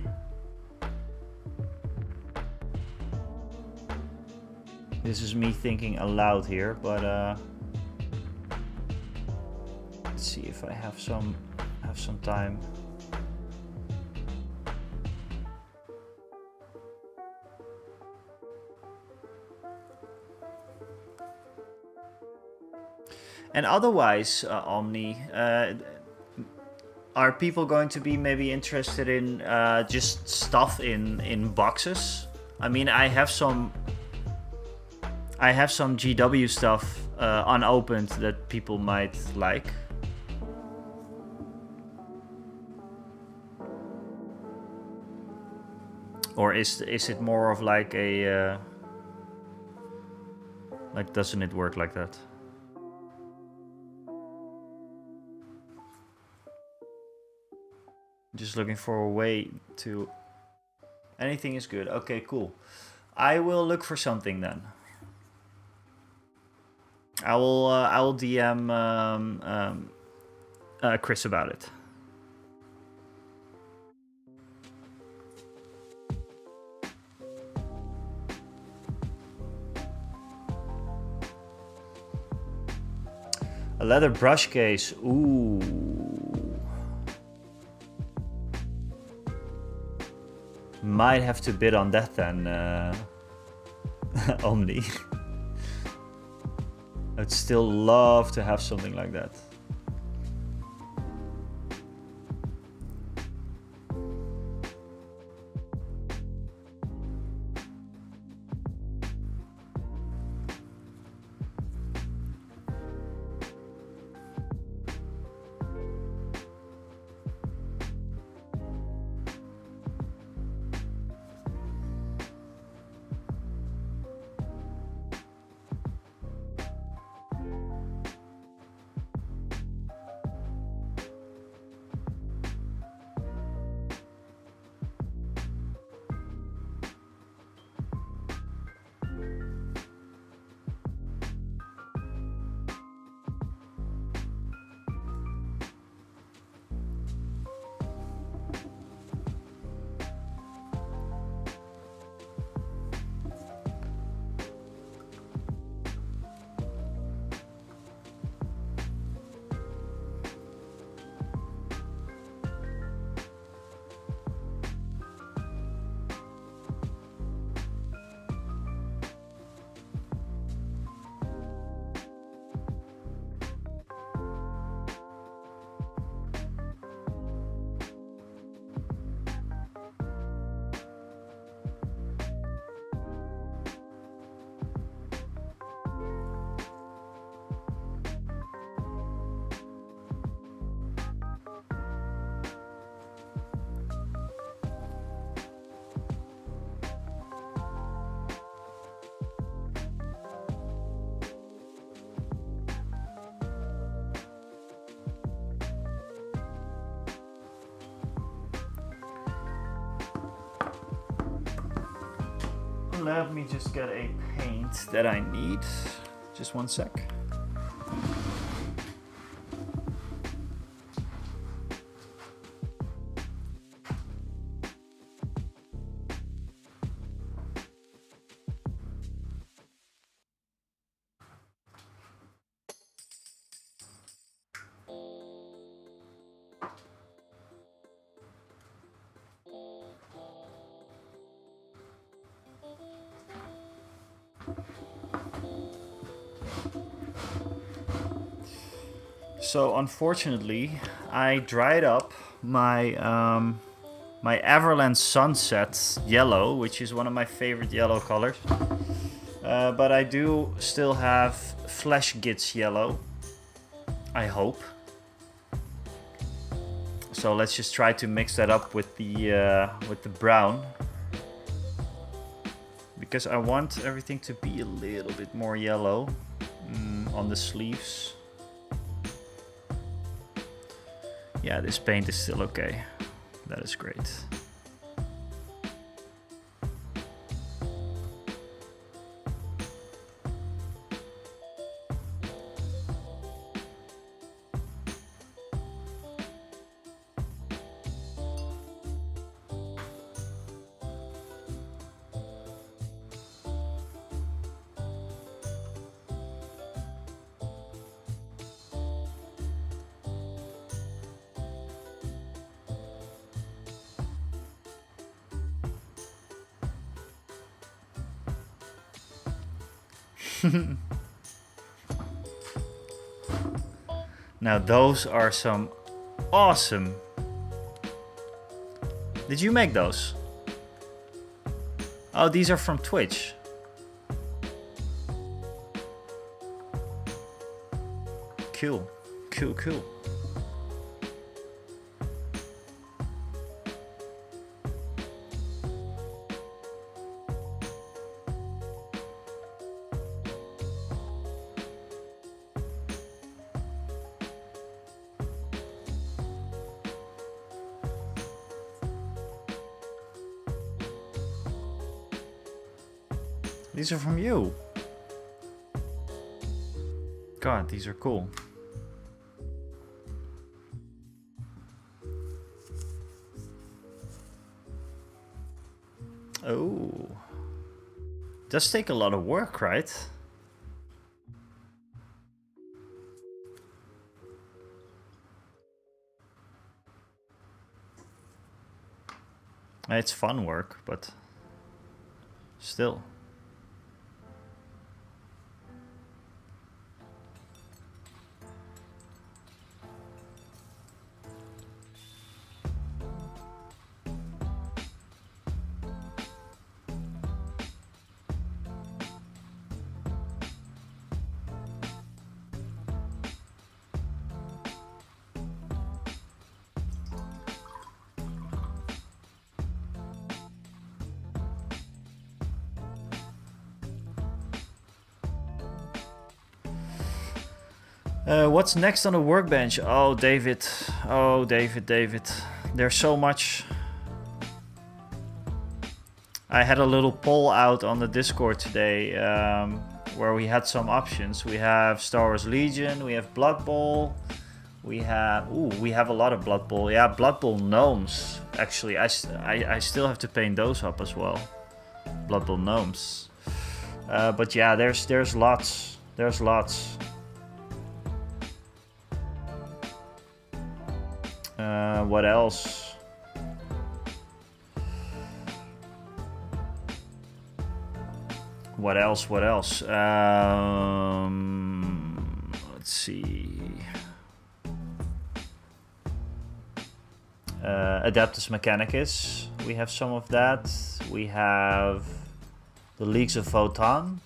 This is me thinking aloud here, but Let's see if I have some time. And otherwise, Omni, are people going to be maybe interested in just stuff in boxes? I mean, I have some GW stuff unopened that people might like. Or is it more of like a like, doesn't it work like that? Just looking for a way to... Anything is good. Okay, cool. I will look for something then. I will DM Chris about it. A leather brush case. Ooh. Might have to bid on that then, Omni. I'd still love to have something like that. Let me just get a paint that I need. Just one sec. So unfortunately, I dried up my my Everland Sunset yellow, which is one of my favorite yellow colors. But I do still have Flesh Gits yellow, I hope. So let's just try to mix that up with the brown, because I want everything to be a little bit more yellow on the sleeves. Yeah, this paint is still okay. That is great. Now those are some awesome. Did you make those? Oh, these are from Twitch. Cool, cool, cool. These are from you. God, these are cool. Oh. Does take a lot of work, right? It's fun work, but still. What's next on the workbench? Oh, David. Oh, David. There's so much. I had a little poll out on the Discord today where we had some options. We have Star Wars Legion, we have Blood Bowl, we have a lot of Blood Bowl. Yeah, Blood Bowl gnomes. Actually, I still have to paint those up as well. Blood Bowl gnomes. But yeah, there's lots. There's lots. What else? What else? Let's see. Adeptus Mechanicus. We have some of that. We have the Leagues of Votan.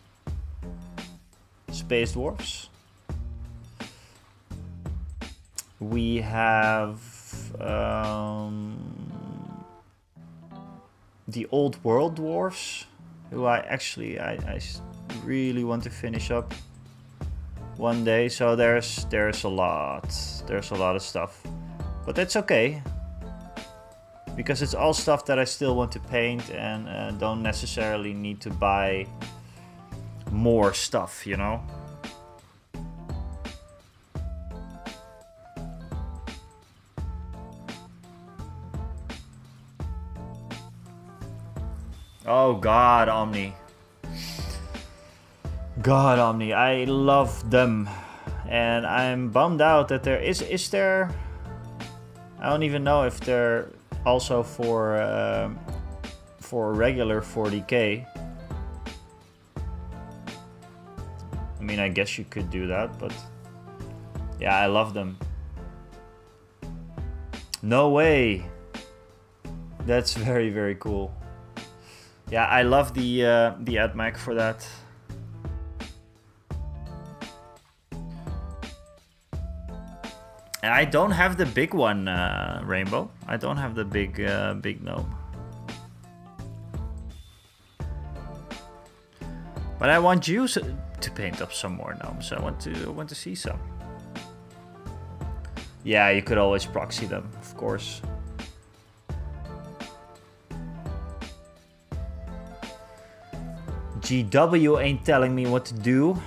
Space Dwarfs. We have the Old World Dwarfs, who I really want to finish up one day. So there's a lot of stuff, but that's okay because it's all stuff that I still want to paint and don't necessarily need to buy more stuff, you know. Oh God, Omni. God, Omni. I love them. And I'm bummed out that there is there... I don't even know if they're also for regular 40k. I mean, I guess you could do that, but... Yeah, I love them. No way! That's very, very cool. Yeah, I love the AdMac for that. And I don't have the big one, Rainbow. I don't have the big gnome. But I want you to paint up some more gnomes. I want to see some. Yeah, you could always proxy them, of course. GW ain't telling me what to do.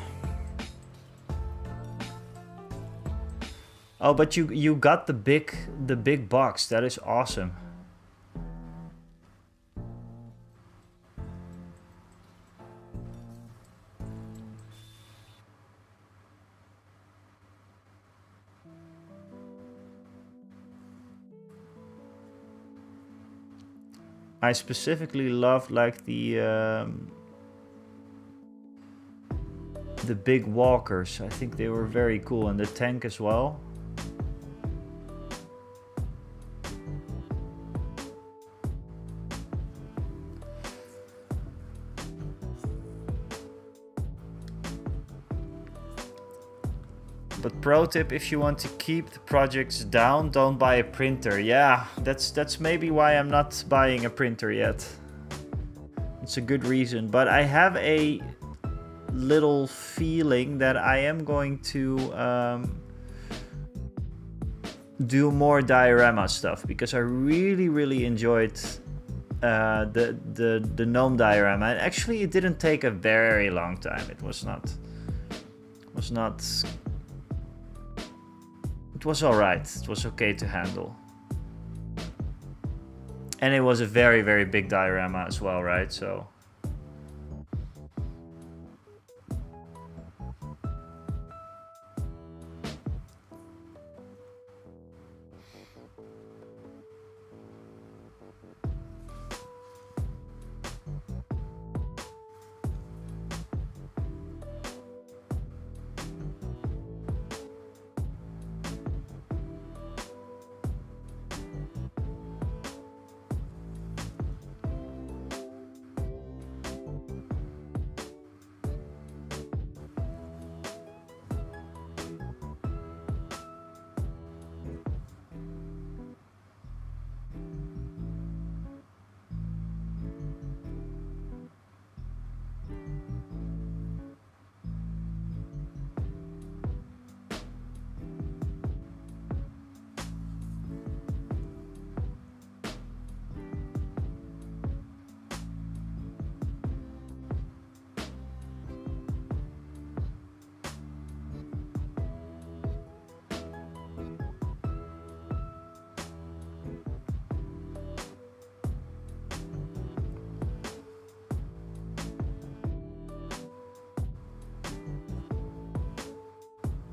Oh, but you got the big box. That is awesome. I specifically love like the the big walkers. I think they were very cool, and the tank as well. But pro tip, if you want to keep the projects down, don't buy a printer. Yeah, that's maybe why I'm not buying a printer yet. It's a good reason, but I have a little feeling that I am going to do more diorama stuff, because I really enjoyed the gnome diorama. And actually, it didn't take a very long time. It was all right. It was okay to handle. And it was a very big diorama as well, right? So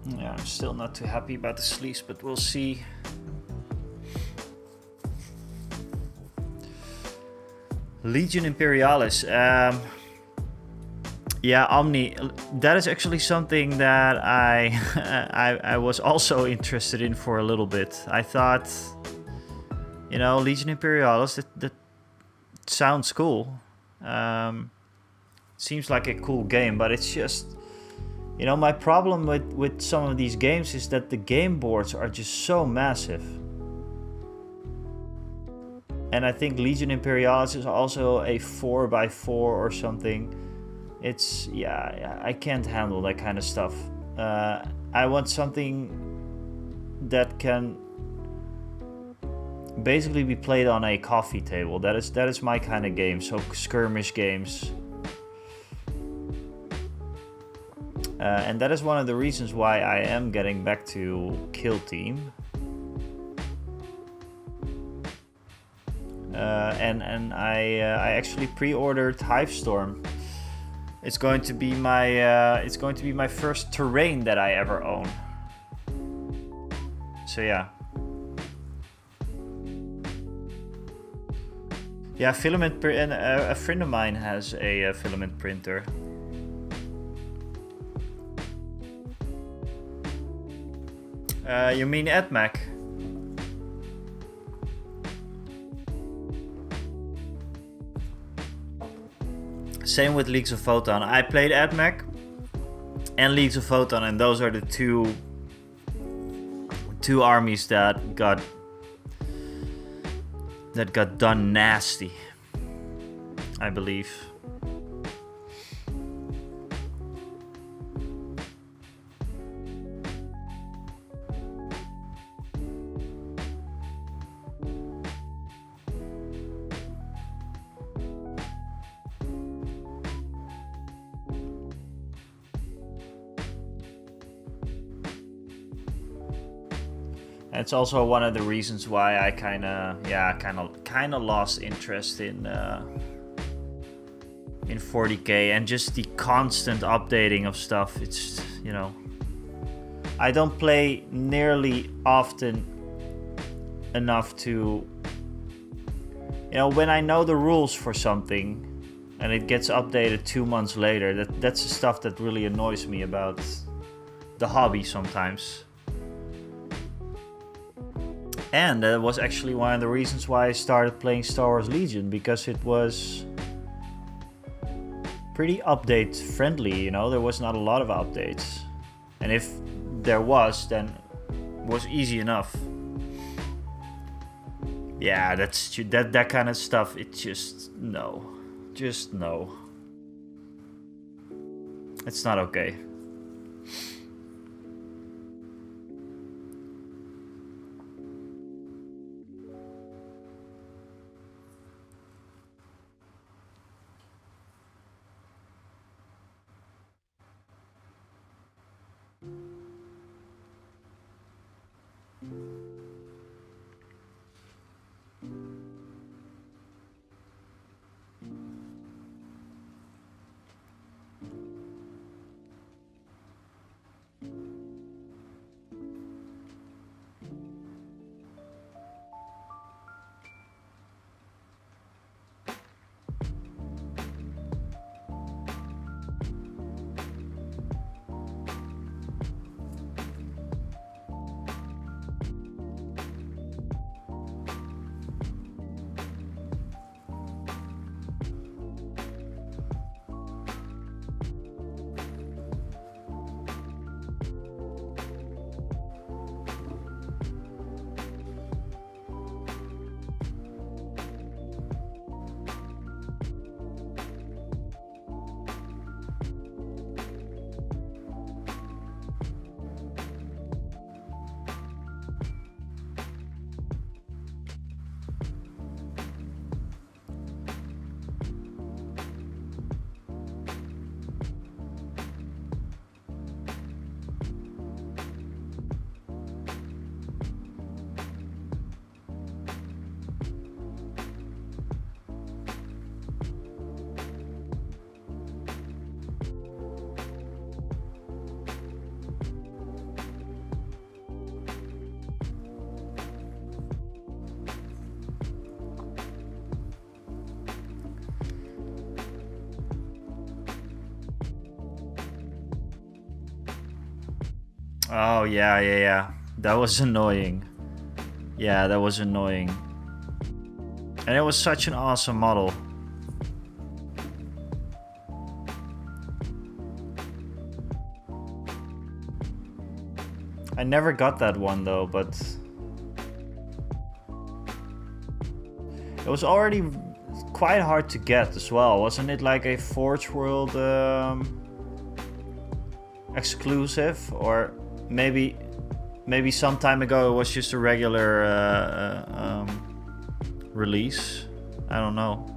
yeah, I'm still not too happy about the sleeves, but we'll see. Legion Imperialis. Yeah, Omni. That is actually something that I was also interested in for a little bit. I thought, you know, Legion Imperialis, that sounds cool. Seems like a cool game, but it's just, you know, my problem with some of these games is that the game boards are just so massive. And I think Legion Imperialis is also a 4x4 or something. It's, yeah, I can't handle that kind of stuff. I want something that can basically be played on a coffee table. That is my kind of game. So skirmish games. And that is one of the reasons why I am getting back to Kill Team. And I actually pre-ordered Hivestorm. It's going to be my first terrain that I ever own. So yeah. Yeah, filament and a friend of mine has a filament printer. You mean AdMac? Same with Leagues of Photon. I played AdMac and Leagues of Photon, and those are the two armies that got done nasty, I believe. It's also one of the reasons why I kind of lost interest in 40K and just the constant updating of stuff. It's, you know, I don't play nearly often enough to, you know, when I know the rules for something, and it gets updated 2 months later. That's the stuff that really annoys me about the hobby sometimes. And that was actually one of the reasons why I started playing Star Wars Legion, because it was pretty update friendly, you know. There was not a lot of updates, and if there was, then it was easy enough. Yeah, that kind of stuff, it just no. It's not okay. Oh, yeah. That was annoying. Yeah, that was annoying. And it was such an awesome model. I never got that one though, but it was already quite hard to get as well. Wasn't it like a Forge World exclusive? Or maybe some time ago it was just a regular release. I don't know.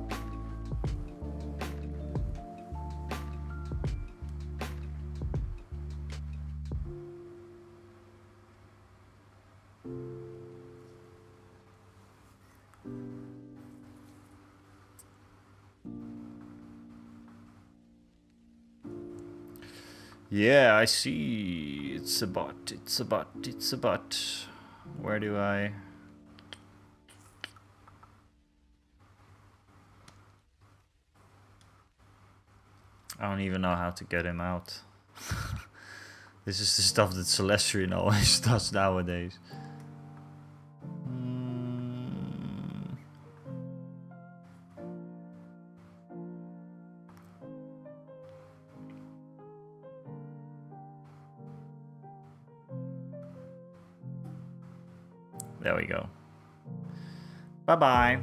Yeah, I see. It's a bot. Where do I... I don't even know how to get him out. This is the stuff that Celestian always does nowadays. There we go. Bye-bye.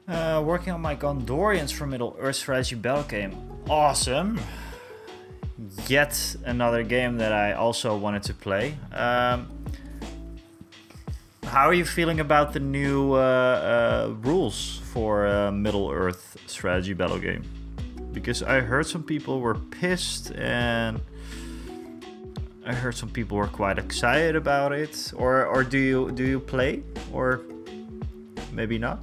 Working on my Gondorians for Middle Earth strategy battle game. Awesome. Yet another game that I also wanted to play. How are you feeling about the new rules for Middle Earth strategy battle game? Because I heard some people were pissed and I heard some people were quite excited about it. Or do you play? Or maybe not?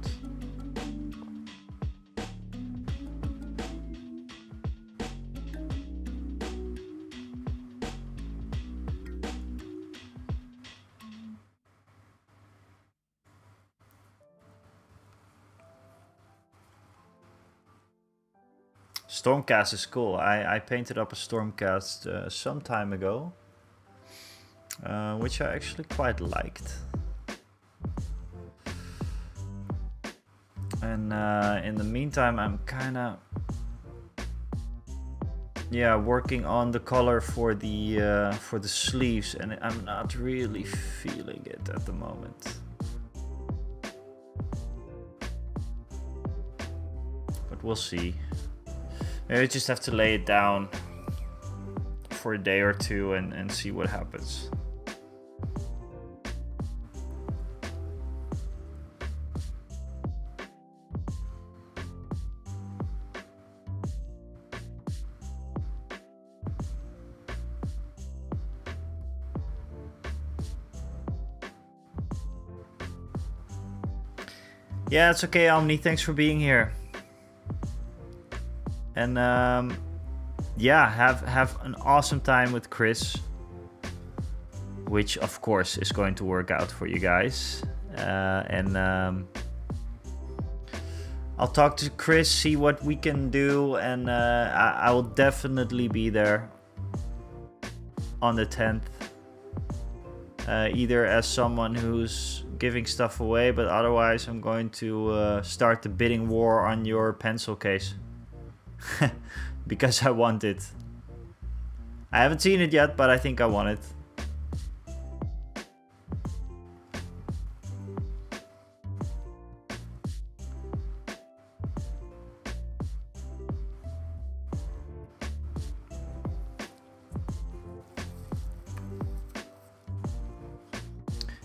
Stormcast is cool. I painted up a Stormcast some time ago, which I actually quite liked. And in the meantime, I'm kind of working on the color for the sleeves, and I'm not really feeling it at the moment. But we'll see. Maybe I just have to lay it down for a day or two and see what happens. Yeah, it's okay, Omni. Thanks for being here. And yeah, have an awesome time with Chris, which of course is going to work out for you guys. And I'll talk to Chris, see what we can do, and I will definitely be there on the 10th. Either as someone who's giving stuff away, but otherwise I'm going to start the bidding war on your pencil case. Because I want it. I haven't seen it yet, but I think I want it.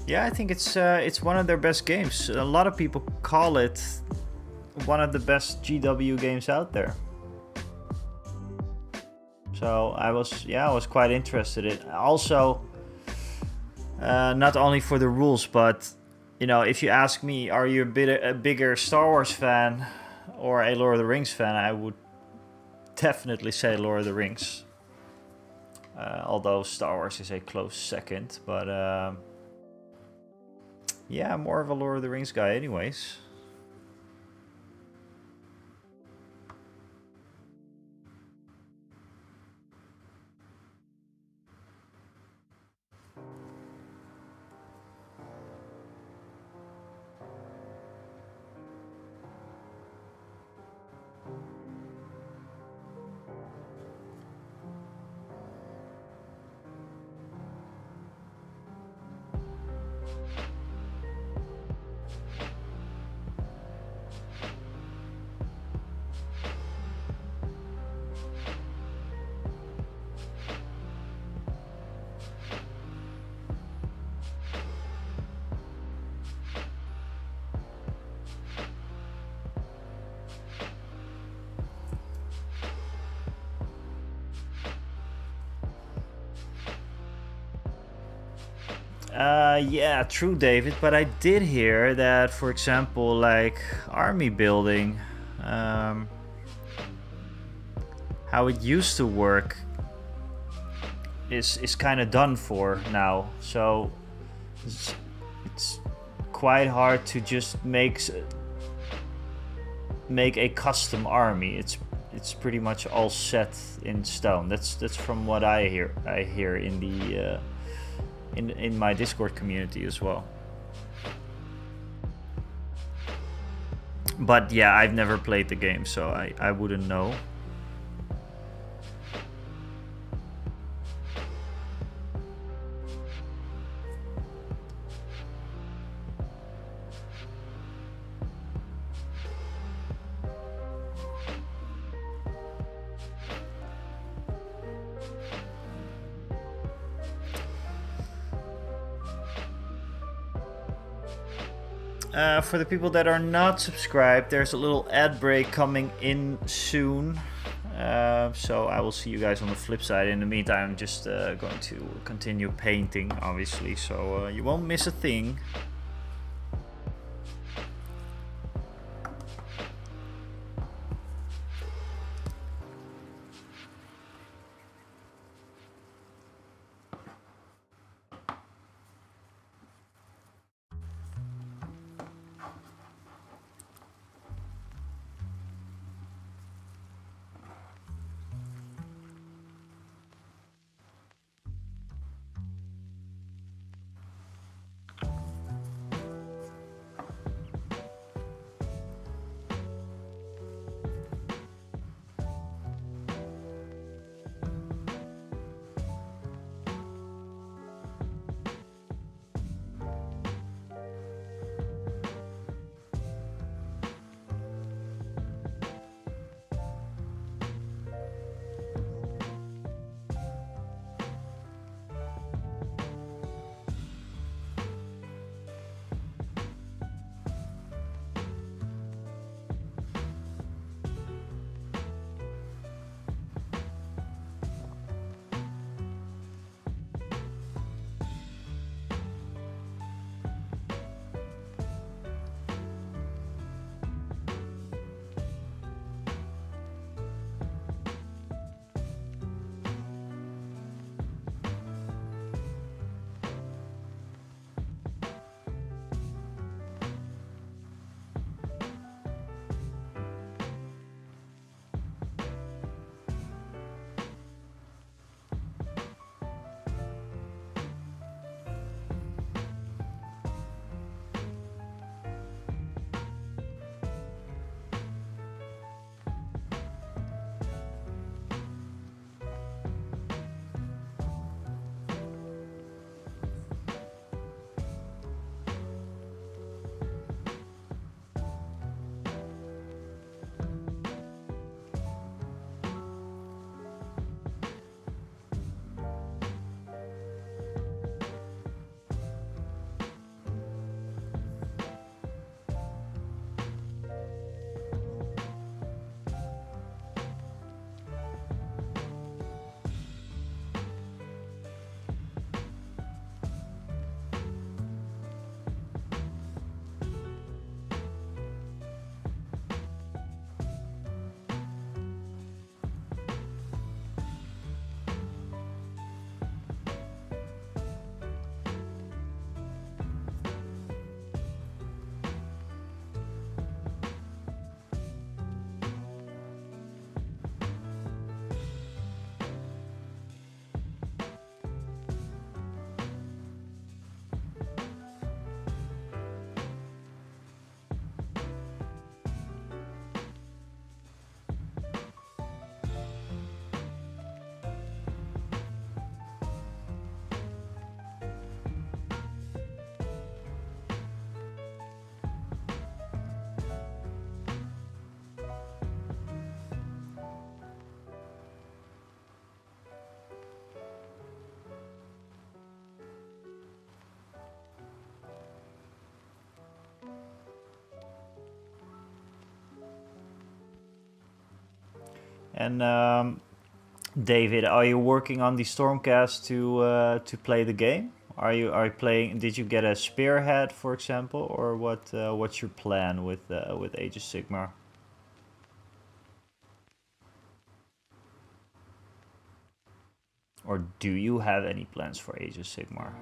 Yeah, I think it's one of their best games. A lot of people call it one of the best GW games out there. So I was quite interested in it. Also, not only for the rules, but you know, if you ask me, are you a bigger Star Wars fan or a Lord of the Rings fan, I would definitely say Lord of the Rings. Although Star Wars is a close second, but yeah, I'm more of a Lord of the Rings guy anyways. Yeah, true, David, but I did hear that, for example, like army building, how it used to work is kind of done for now. So it's quite hard to just make a custom army. It's pretty much all set in stone. That's from what I hear in the in my Discord community as well. But yeah, I've never played the game, so I wouldn't know. For the people that are not subscribed, there's a little ad break coming in soon. So I will see you guys on the flip side. In the meantime, I'm just going to continue painting, obviously, so you won't miss a thing. And David, are you working on the Stormcast to play the game? Are you playing? Did you get a spearhead, for example, or what's your plan with Age of Sigmar? Or do you have any plans for Age of Sigmar?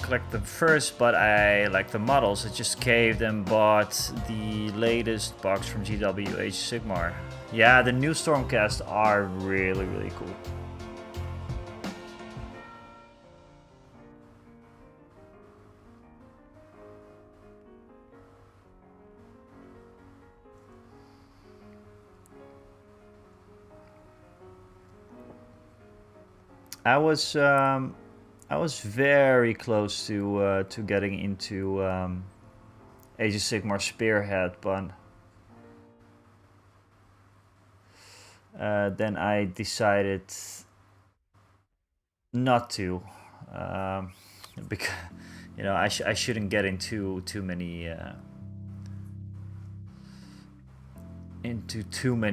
collect them first, but I like the models. I just caved and bought the latest box from GWH Sigmar. Yeah, the new Stormcast are really, really cool. I was very close to getting into Age of Sigmar Spearhead, but then I decided not to, because you know I shouldn't get into too many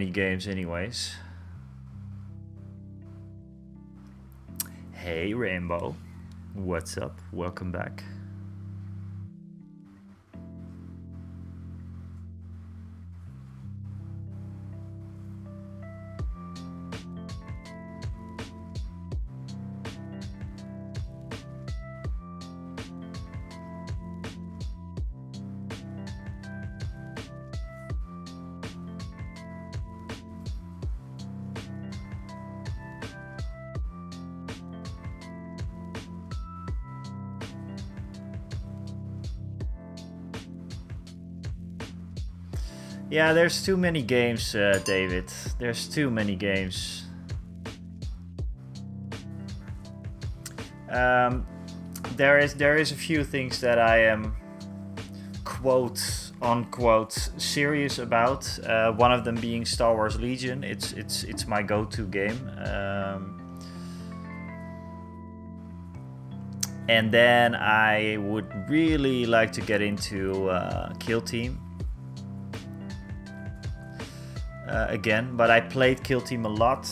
games, anyways. Hey Rainbow, what's up? Welcome back. Yeah, there's too many games, David. There's too many games. There is a few things that I am quote unquote serious about. One of them being Star Wars Legion. It's my go-to game. And then I would really like to get into Kill Team. Again, but I played Kill Team a lot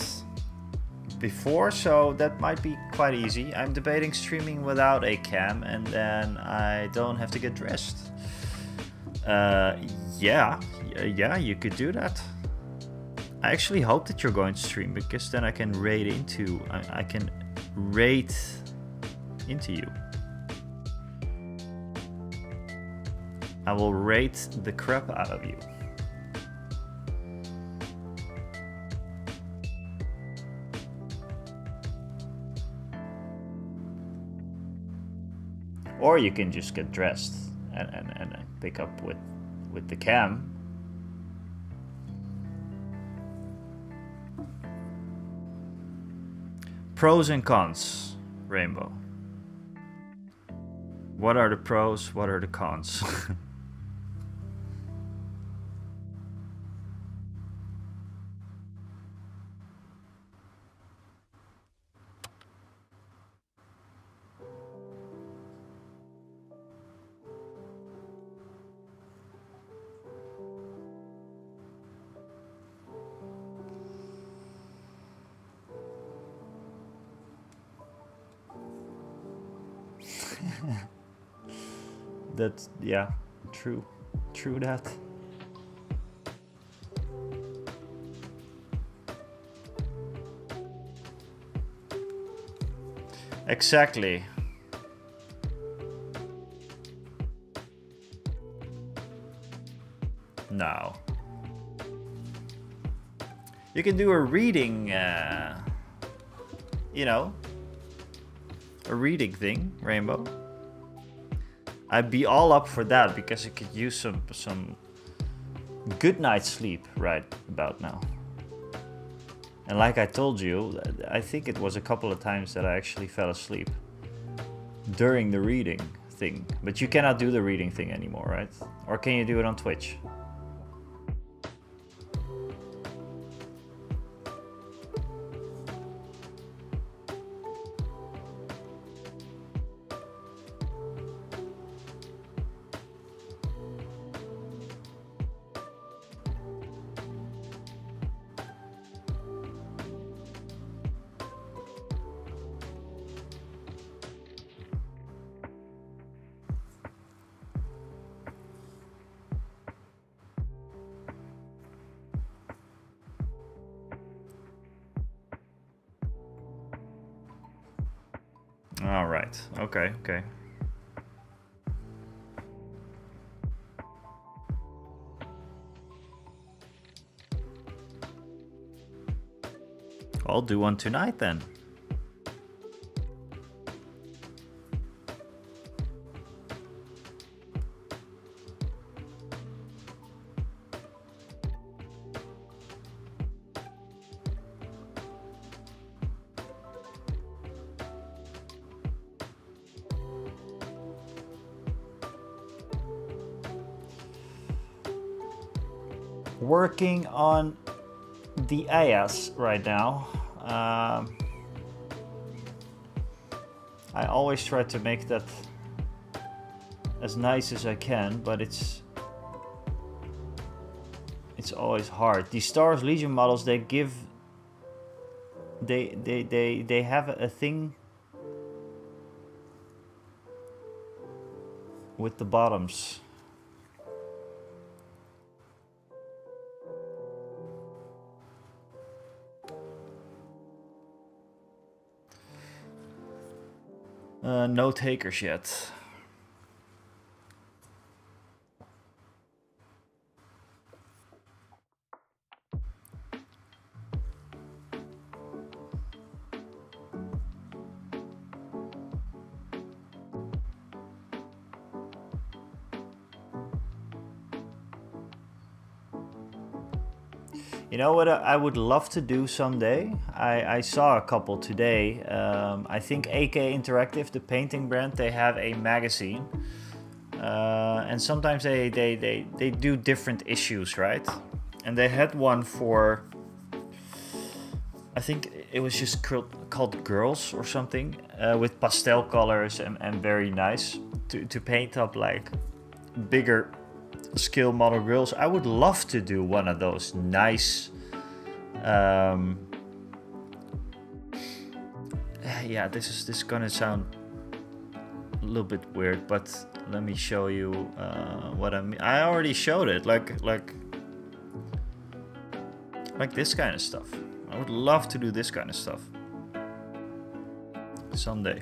before, so that might be quite easy. I'm debating streaming without a cam, and then I don't have to get dressed. Yeah, you could do that. I actually hope that you're going to stream, because then I can raid into you. I will raid the crap out of you. Or you can just get dressed and pick up with the cam. Pros and cons, Rainbow. What are the pros? What are the cons? That's, yeah, true that. Exactly. No. You can do a reading, you know, a reading thing, Rainbow. I'd be all up for that, because I could use some good night's sleep right about now. And like I told you, I think it was a couple of times that I actually fell asleep during the reading thing. But you cannot do the reading thing anymore, right? Or can you do it on Twitch? All right. Okay. Okay. I'll do one tonight then. Working on the AS right now. I always try to make that as nice as I can, but it's always hard. These Star Wars Legion models, they have a thing with the bottoms. No takers yet. You know what I would love to do someday? I saw a couple today. I think AK Interactive, the painting brand, they have a magazine. And sometimes they do different issues, right? And they had one for, I think it was just called Girls or something, with pastel colors and very nice to paint up like bigger scale model girls. I would love to do one of those nice yeah, this is gonna sound a little bit weird, but let me show you what I mean. I already showed it, like this kind of stuff. I would love to do this kind of stuff someday.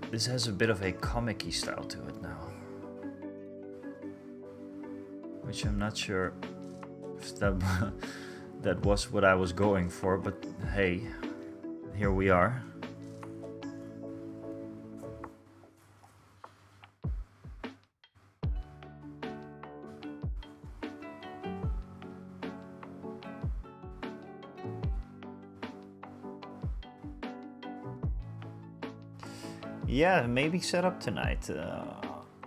This has a bit of a comic-y style to it now, which I'm not sure if that was what I was going for, but hey, here we are. Yeah, maybe set up tonight,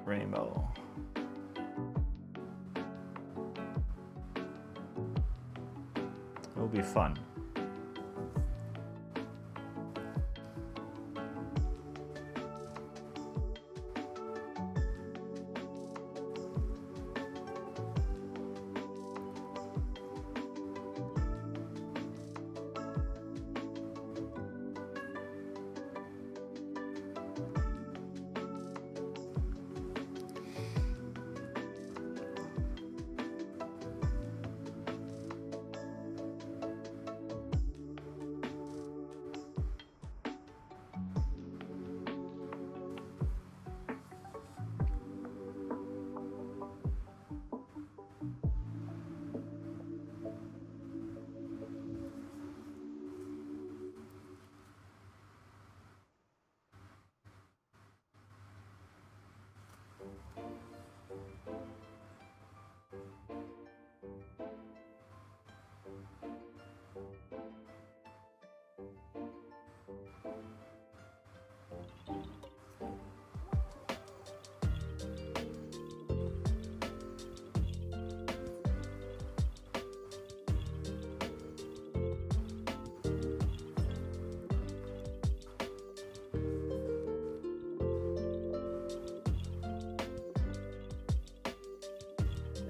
Rainbow. It'll be fun.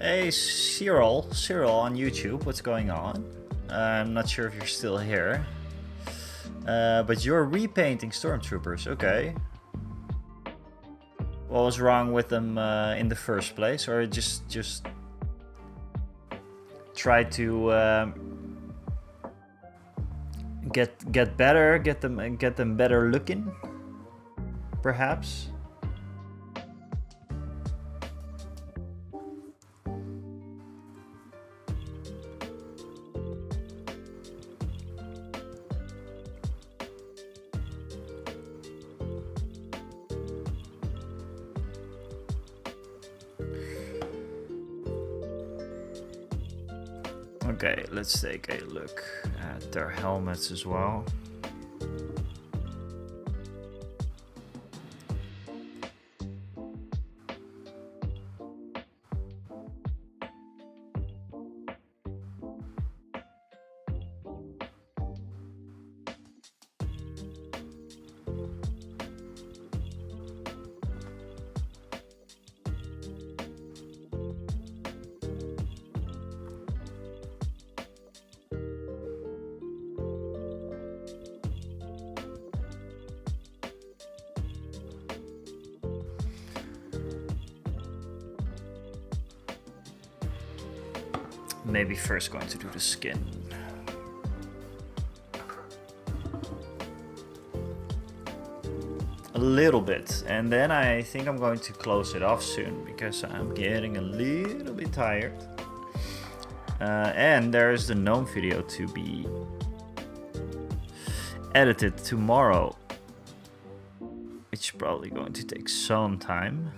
Hey Cyril on YouTube, what's going on? I'm not sure if you're still here. But you're repainting stormtroopers, okay. What was wrong with them in the first place, or just try to get better, get them better looking, perhaps. Okay, let's take a look at their helmets as well. Maybe first going to do the skin. A little bit, and then I think I'm going to close it off soon because I'm getting a little bit tired. And there's the gnome video to be edited tomorrow, which is probably going to take some time.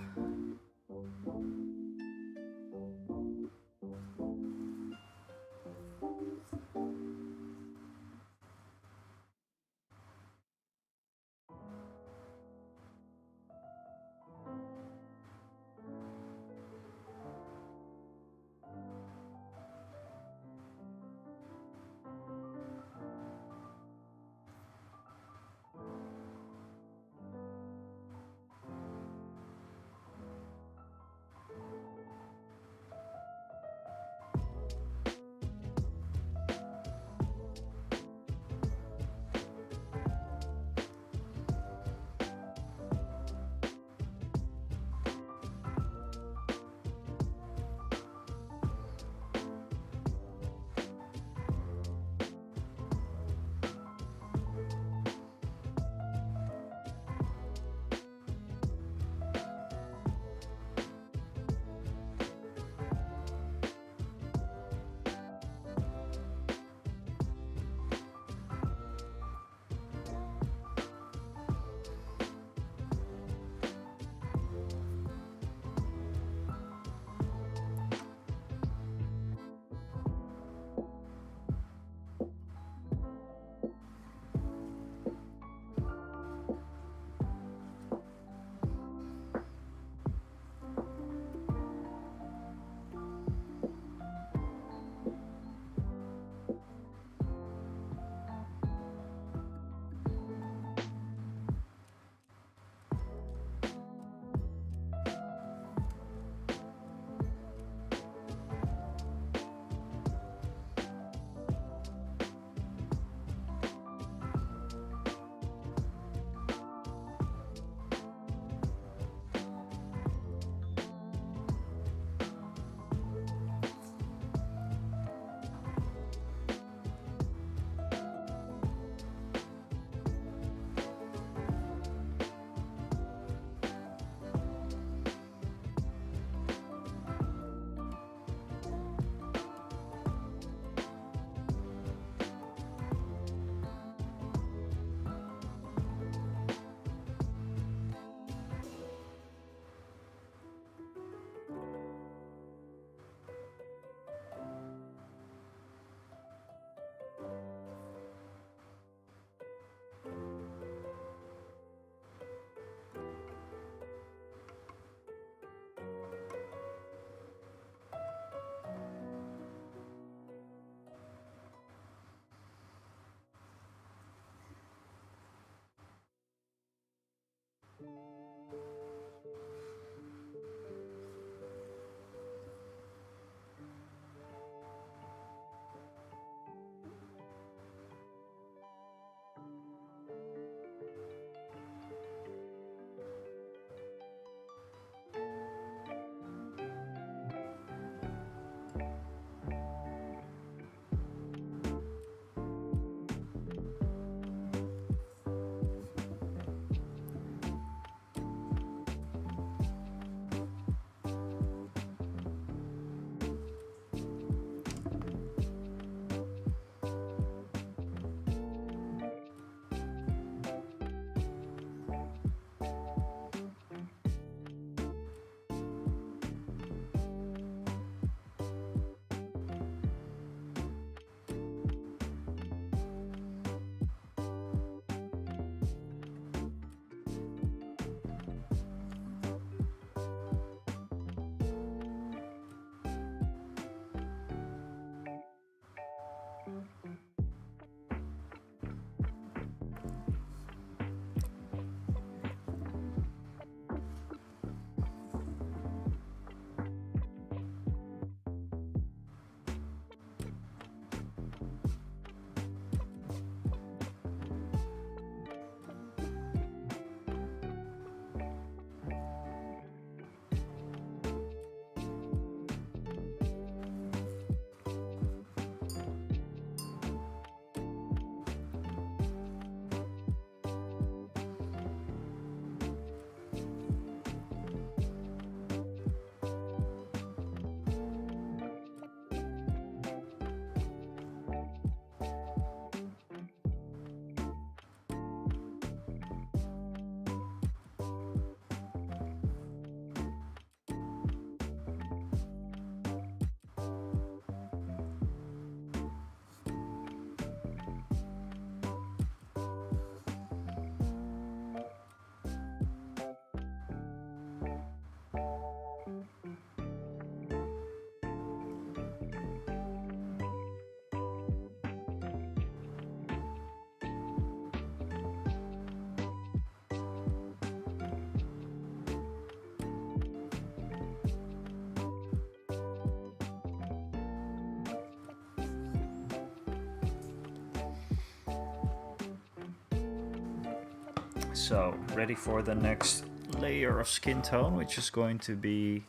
So, ready for the next layer of skin tone, which is going to be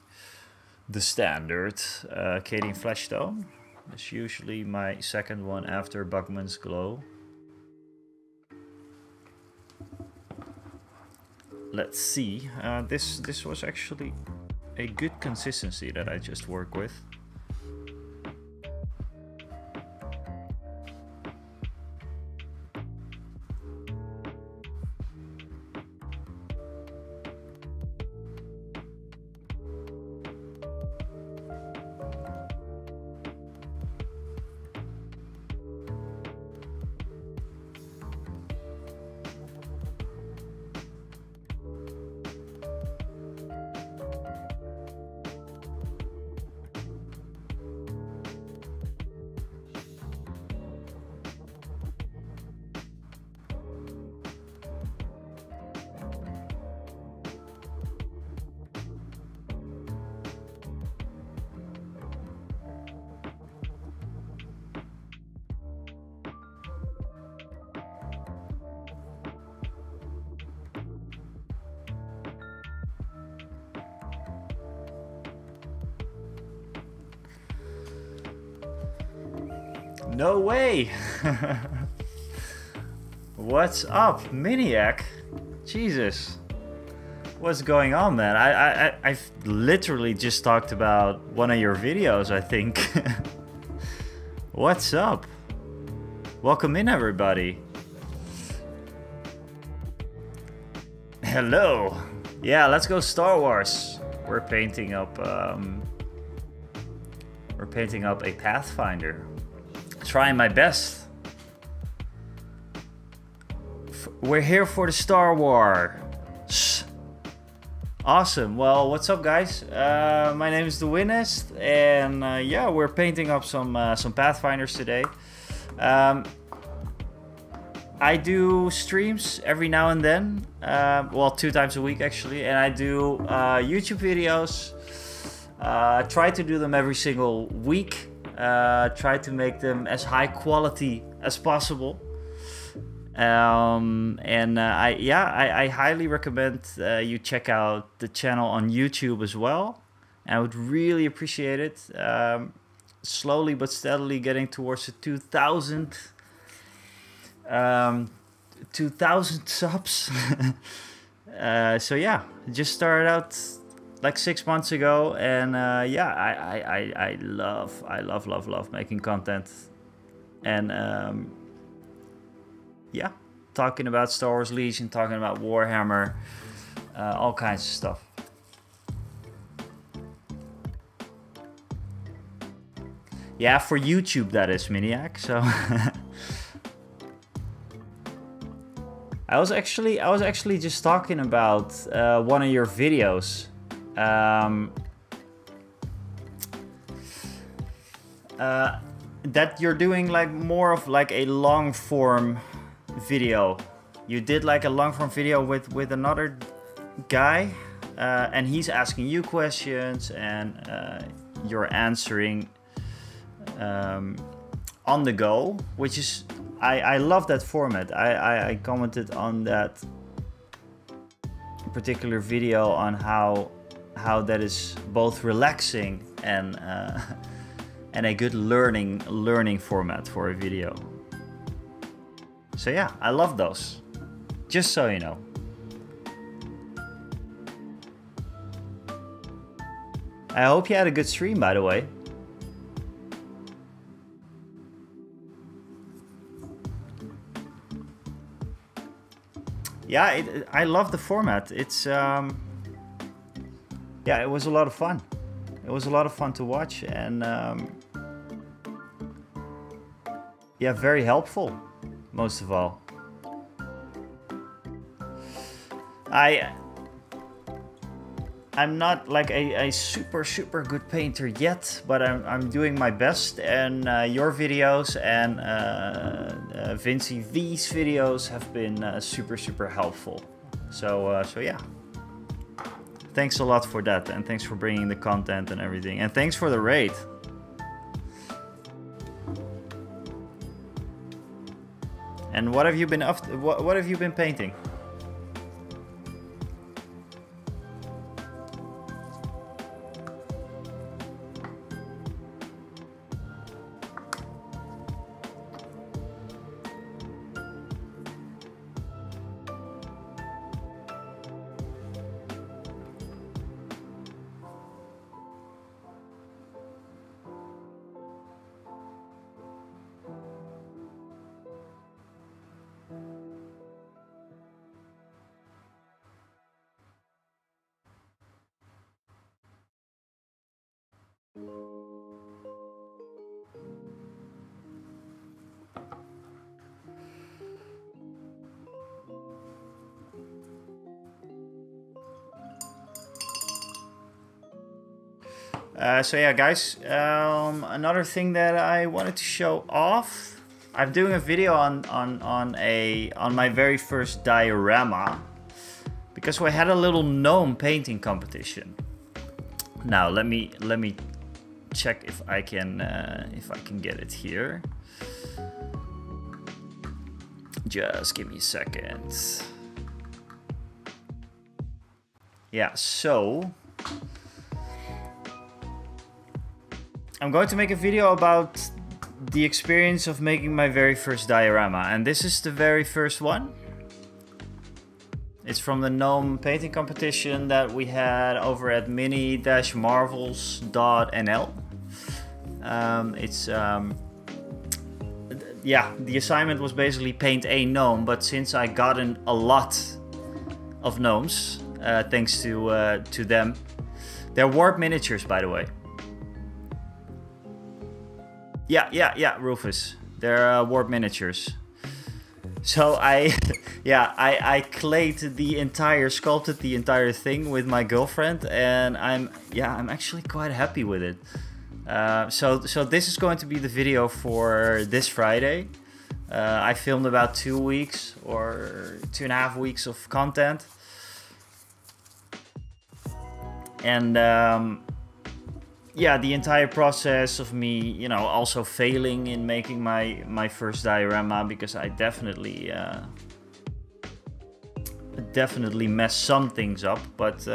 the standard Cadian Flesh Tone. It's usually my second one after Bugman's Glow. Let's see. This was actually a good consistency that I just worked with. No way! What's up, Miniac? Jesus. What's going on, man? I've literally just talked about one of your videos, I think. What's up? Welcome in, everybody. Hello. Yeah, let's go Star Wars. We're painting up a Pathfinder. Trying my best. We're here for the Star Wars. Awesome. Well, what's up, guys? My name is The Winnest, and yeah, we're painting up some Pathfinders today. I do streams every now and then. Well, 2 times a week actually, and I do YouTube videos. Try to do them every single week. Try to make them as high quality as possible. I highly recommend you check out the channel on YouTube as well. I would really appreciate it. Slowly but steadily getting towards the 2,000 subs. So yeah, just started out like 6 months ago, and yeah, I love making content, and yeah, talking about Star Wars Legion, talking about Warhammer, all kinds of stuff. Yeah, for YouTube that is, Miniac. So I was actually just talking about one of your videos. That you're doing like more of like a long form video. You did like a long form video with another guy, and he's asking you questions, and you're answering on the go, which is I love that format. I commented on that particular video on how that is both relaxing and a good learning format for a video. So yeah, I love those. Just so you know. I hope you had a good stream, by the way. Yeah, I love the format. It's yeah, it was a lot of fun. It was a lot of fun to watch, and yeah, very helpful, most of all. I'm not like a super good painter yet, but I'm doing my best, and your videos and Vinci V's videos have been super helpful. So yeah, thanks a lot for that, and thanks for bringing the content and everything, and thanks for the raid. And what have you been up to? What have you been painting? So yeah, guys, another thing that I wanted to show off. I'm doing a video on my very first diorama because we had a little gnome painting competition. Now let me check if I can get it here. Just give me a second. Yeah, so I'm going to make a video about the experience of making my very first diorama, and this is the very first one. It's from the gnome painting competition that we had over at mini-marvels.nl. Yeah, the assignment was basically paint a gnome, but since I gotten a lot of gnomes, thanks to them. They're warp miniatures, by the way. Yeah, Rufus. They're warp miniatures. So I sculpted the entire thing with my girlfriend, and I'm actually quite happy with it. So this is going to be the video for this Friday. I filmed about 2 weeks or 2.5 weeks of content, and yeah, the entire process of me, you know, also failing in making my first diorama, because I definitely messed some things up, but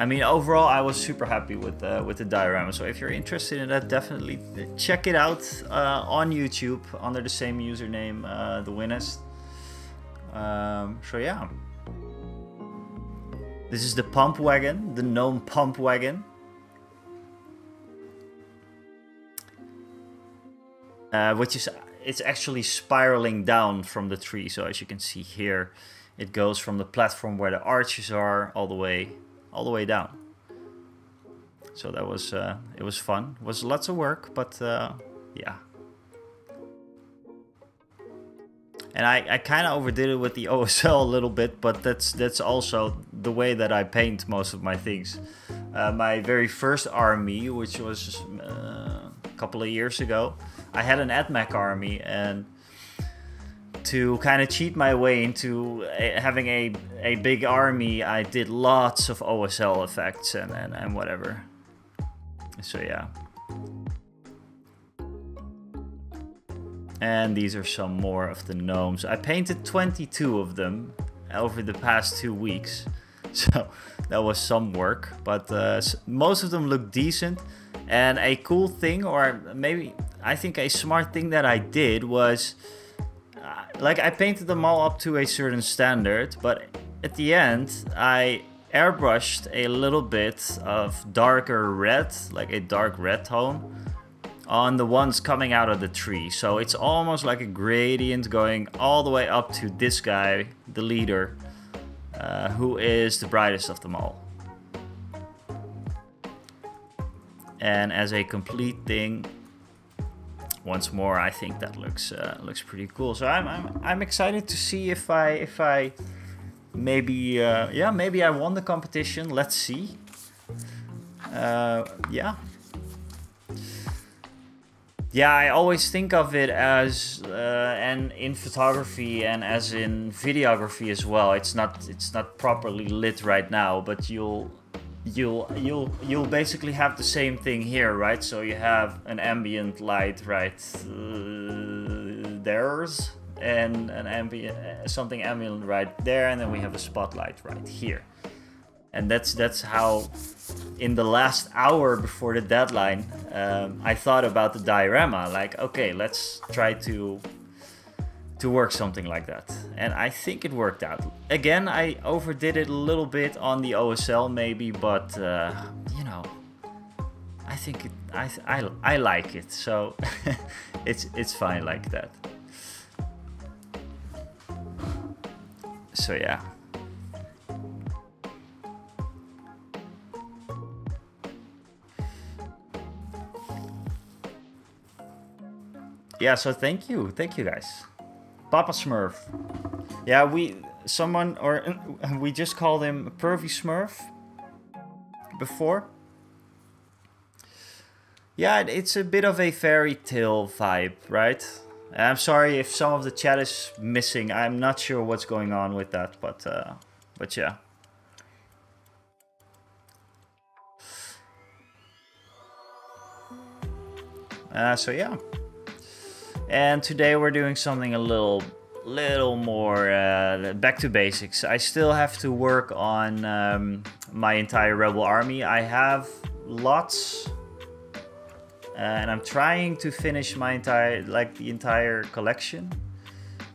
I mean, overall, I was super happy with the diorama. So if you're interested in that, definitely check it out on YouTube under the same username, The Winnest. So yeah. This is the pump wagon, the gnome pump wagon. It's actually spiraling down from the tree. So as you can see here, it goes from the platform where the arches are all the way down. So that was it was fun. It was lots of work, but yeah. And I kind of overdid it with the OSL a little bit, but that's also the way that I paint most of my things. My very first army, which was a couple of years ago, I had an AdMech army, and to kind of cheat my way into having a big army, I did lots of OSL effects and whatever. So yeah. And these are some more of the gnomes. I painted 22 of them over the past 2 weeks. So that was some work, but most of them look decent. And a cool thing, or maybe I think a smart thing that I did was, like, I painted them all up to a certain standard, but at the end I airbrushed a little bit of darker red, like a dark red tone, on the ones coming out of the tree. So it's almost like a gradient going all the way up to this guy, the leader, who is the brightest of them all. And as a complete thing, once more, I think that looks pretty cool. So I'm excited to see if I maybe maybe I won the competition. Let's see. Yeah, I always think of it as, and in photography and as in videography as well. It's not properly lit right now, but you'll basically have the same thing here, right? So you have an ambient light right there's, and something ambient right there, and then we have a spotlight right here. And that's how, in the last hour before the deadline, I thought about the diorama. Like, okay, let's try to work something like that. And I think it worked out. Again, I overdid it a little bit on the OSL maybe, but you know, I think I like it. So it's fine like that. So yeah. Yeah, so thank you guys. Papa Smurf. Yeah, we just called him Pervy Smurf before. Yeah, it's a bit of a fairy tale vibe, right? I'm sorry if some of the chat is missing. I'm not sure what's going on with that, but yeah. So yeah. And today we're doing something a little more back to basics. I still have to work on my entire rebel army. I have lots, and I'm trying to finish my the entire collection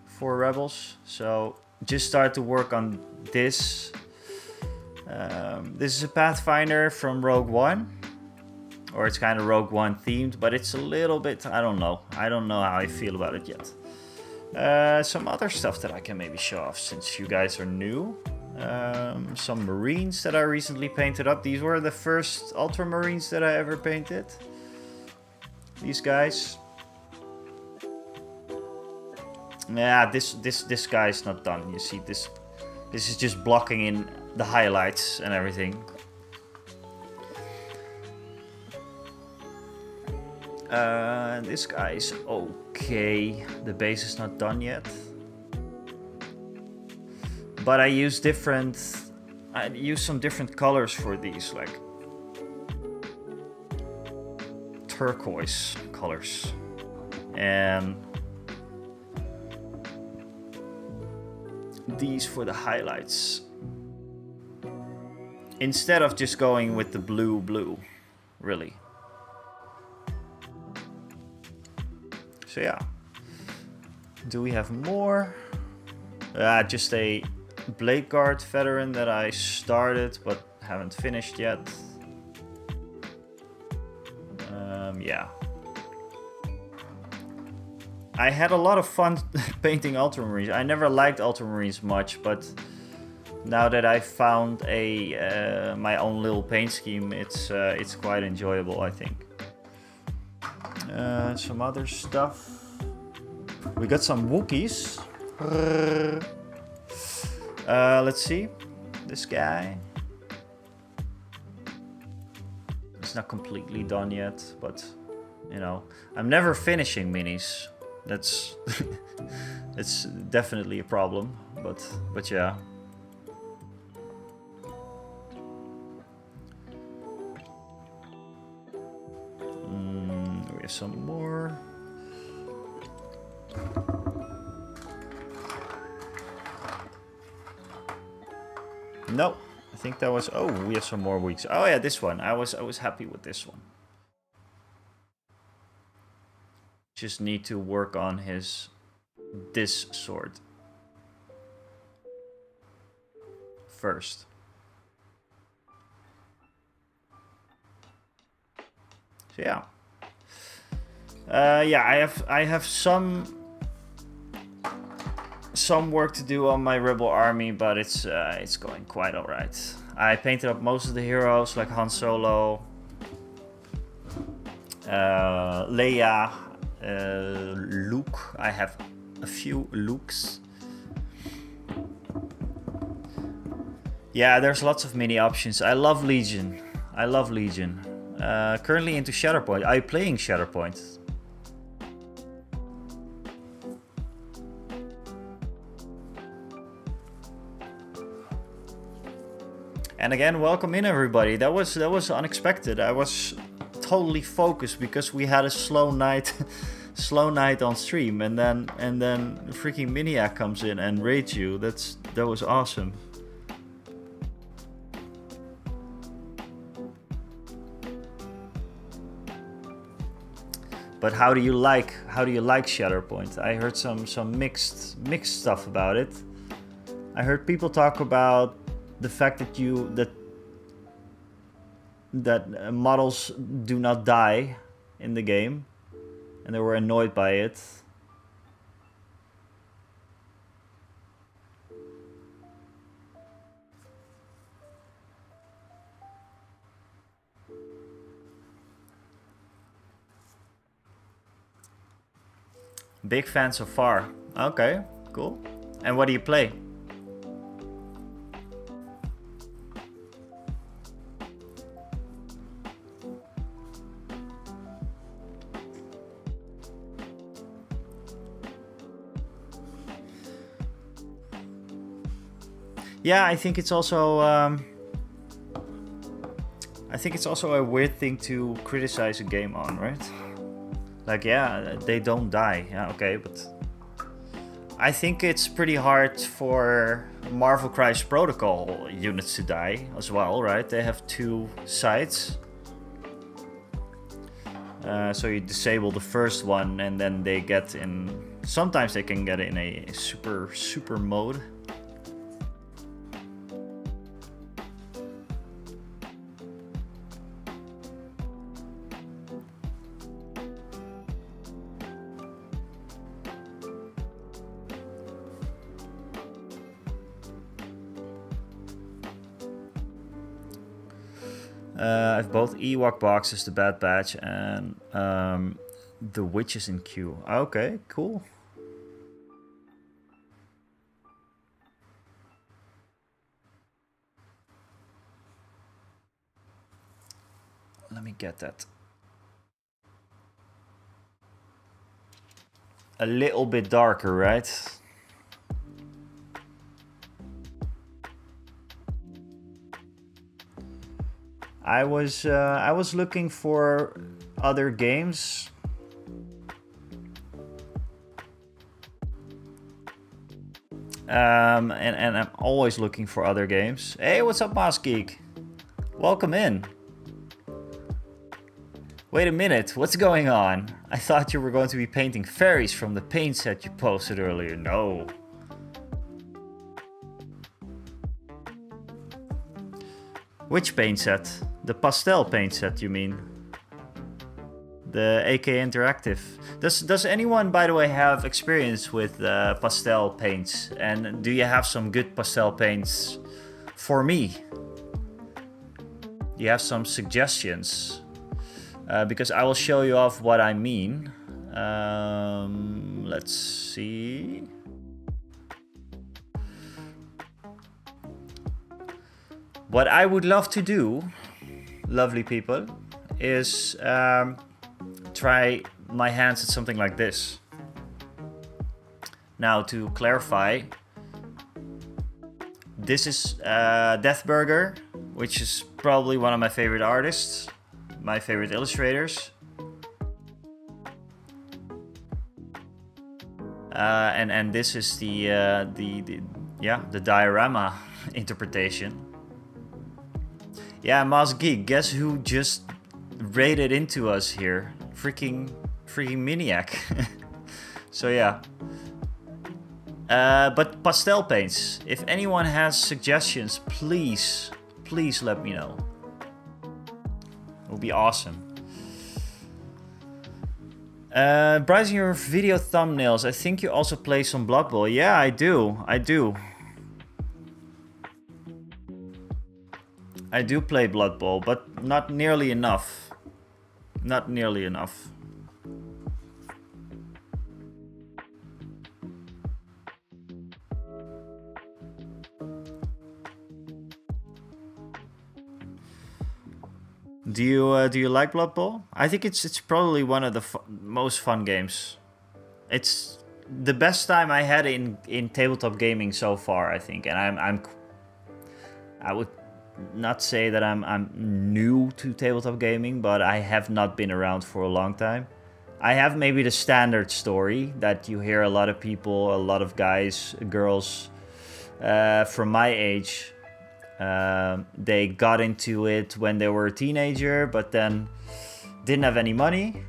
for rebels. So just start to work on this. This is a Pathfinder from Rogue One. Or it's kind of Rogue One themed, but it's a little bit, I don't know how I feel about it yet. Some other stuff that I can maybe show off since you guys are new. Some Marines that I recently painted up. These were the first Ultramarines that I ever painted. These guys. Yeah, this guy's not done. You see, this is just blocking in the highlights and everything. This guy's okay. The base is not done yet. But I use some different colors for these, like turquoise colors. And these for the highlights. Instead of just going with the blue, really. So yeah, do we have more? Just a Blade Guard veteran that I started but haven't finished yet. Yeah. I had a lot of fun painting Ultramarines. I never liked Ultramarines much, but now that I found my own little paint scheme, it's quite enjoyable, I think. Some other stuff. We got some Wookiees. Let's see. This guy. It's not completely done yet, but you know, I'm never finishing minis. That's it's definitely a problem, but yeah. We have some more. No, I think that was. Oh, we have some more weeks. Oh yeah, this one. I was happy with this one. Just need to work on this sword first. So yeah. Yeah, I have some work to do on my rebel army, but it's going quite alright. I painted up most of the heroes like Han Solo, Leia, Luke. I have a few Lukes. Yeah, there's lots of mini options. I love Legion. Currently into Shatterpoint. I'm playing Shatterpoint. And again, welcome in everybody. That was unexpected. I was totally focused because we had a slow night on stream, and then freaking Miniac comes in and raids you. That was awesome. But how do you like Shatterpoint? I heard some mixed stuff about it. I heard people talk about the fact that models do not die in the game, and they were annoyed by it. Big fan so far. Okay, cool. And what do you play? Yeah, I think it's also a weird thing to criticize a game on, right? Like, yeah, they don't die. Yeah, okay, but I think it's pretty hard for Marvel Crisis Protocol units to die as well, right? They have 2 sides. So you disable the first one and then they get in... Sometimes they can get in a super mode. I have both Ewok boxes, the Bad Batch, and the Witches in queue. Okay, cool. Let me get that. A little bit darker, right? I was looking for other games. And I'm always looking for other games. Hey, what's up, Mouse Geek? Welcome in. Wait a minute, what's going on? I thought you were going to be painting fairies from the paint set you posted earlier. No. Which paint set? The pastel paint set, you mean? The AK Interactive. Does anyone, by the way, have experience with pastel paints? And do you have some good pastel paints for me? Do you have some suggestions? Because I will show you off what I mean. Let's see. What I would love to do, lovely people, is try my hands at something like this. Now, to clarify, this is Death Burger, which is probably one of my favorite artists, my favorite illustrators. And this is the diorama interpretation. Yeah, Mouse Geek, guess who just raided into us here? Freaking maniac. So yeah. But pastel paints. If anyone has suggestions, please let me know. It would be awesome. Browsing your video thumbnails, I think you also play some Blood Bowl. Yeah, I do. I do play Blood Bowl, but not nearly enough. Not nearly enough. Do you like Blood Bowl? I think it's probably one of the most fun games. It's the best time I had in tabletop gaming so far, I think, and I would not say that I'm new to tabletop gaming, but I have not been around for a long time. I have maybe the standard story that you hear a lot of people, a lot of guys, girls from my age. They got into it when they were a teenager, but then didn't have any money.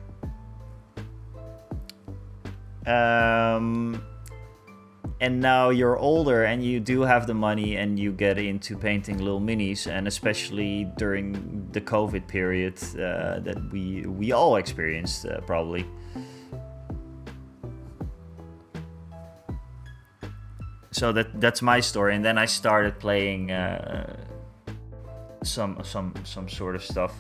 And now you're older and you do have the money and you get into painting little minis, and especially during the COVID period that we all experienced probably. So that's my story, and then I started playing some sort of stuff.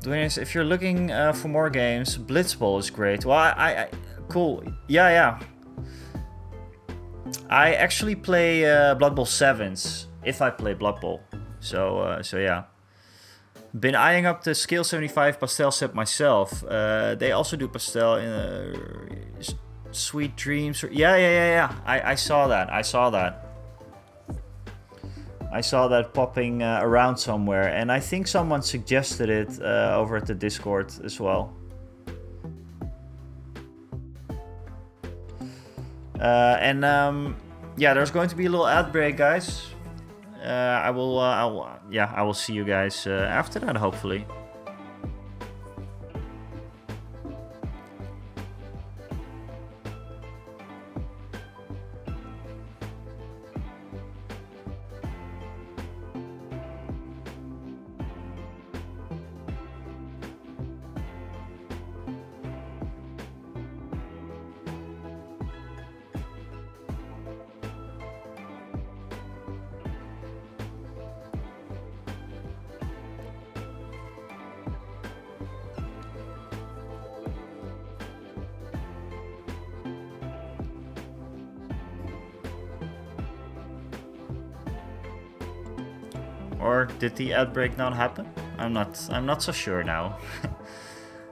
Dwayne, if you're looking for more games, Blitzball is great. Well, I cool. Yeah. I actually play Blood Bowl 7s if I play Blood Bowl. So yeah. Been eyeing up the Scale 75 pastel set myself. They also do pastel in Sweet Dreams. Yeah. I saw that. I saw that popping around somewhere, and I think someone suggested it over at the Discord as well. Yeah, there's going to be a little ad break, guys. I will see you guys after that, hopefully. Or did the ad break not happen? I'm not so sure now.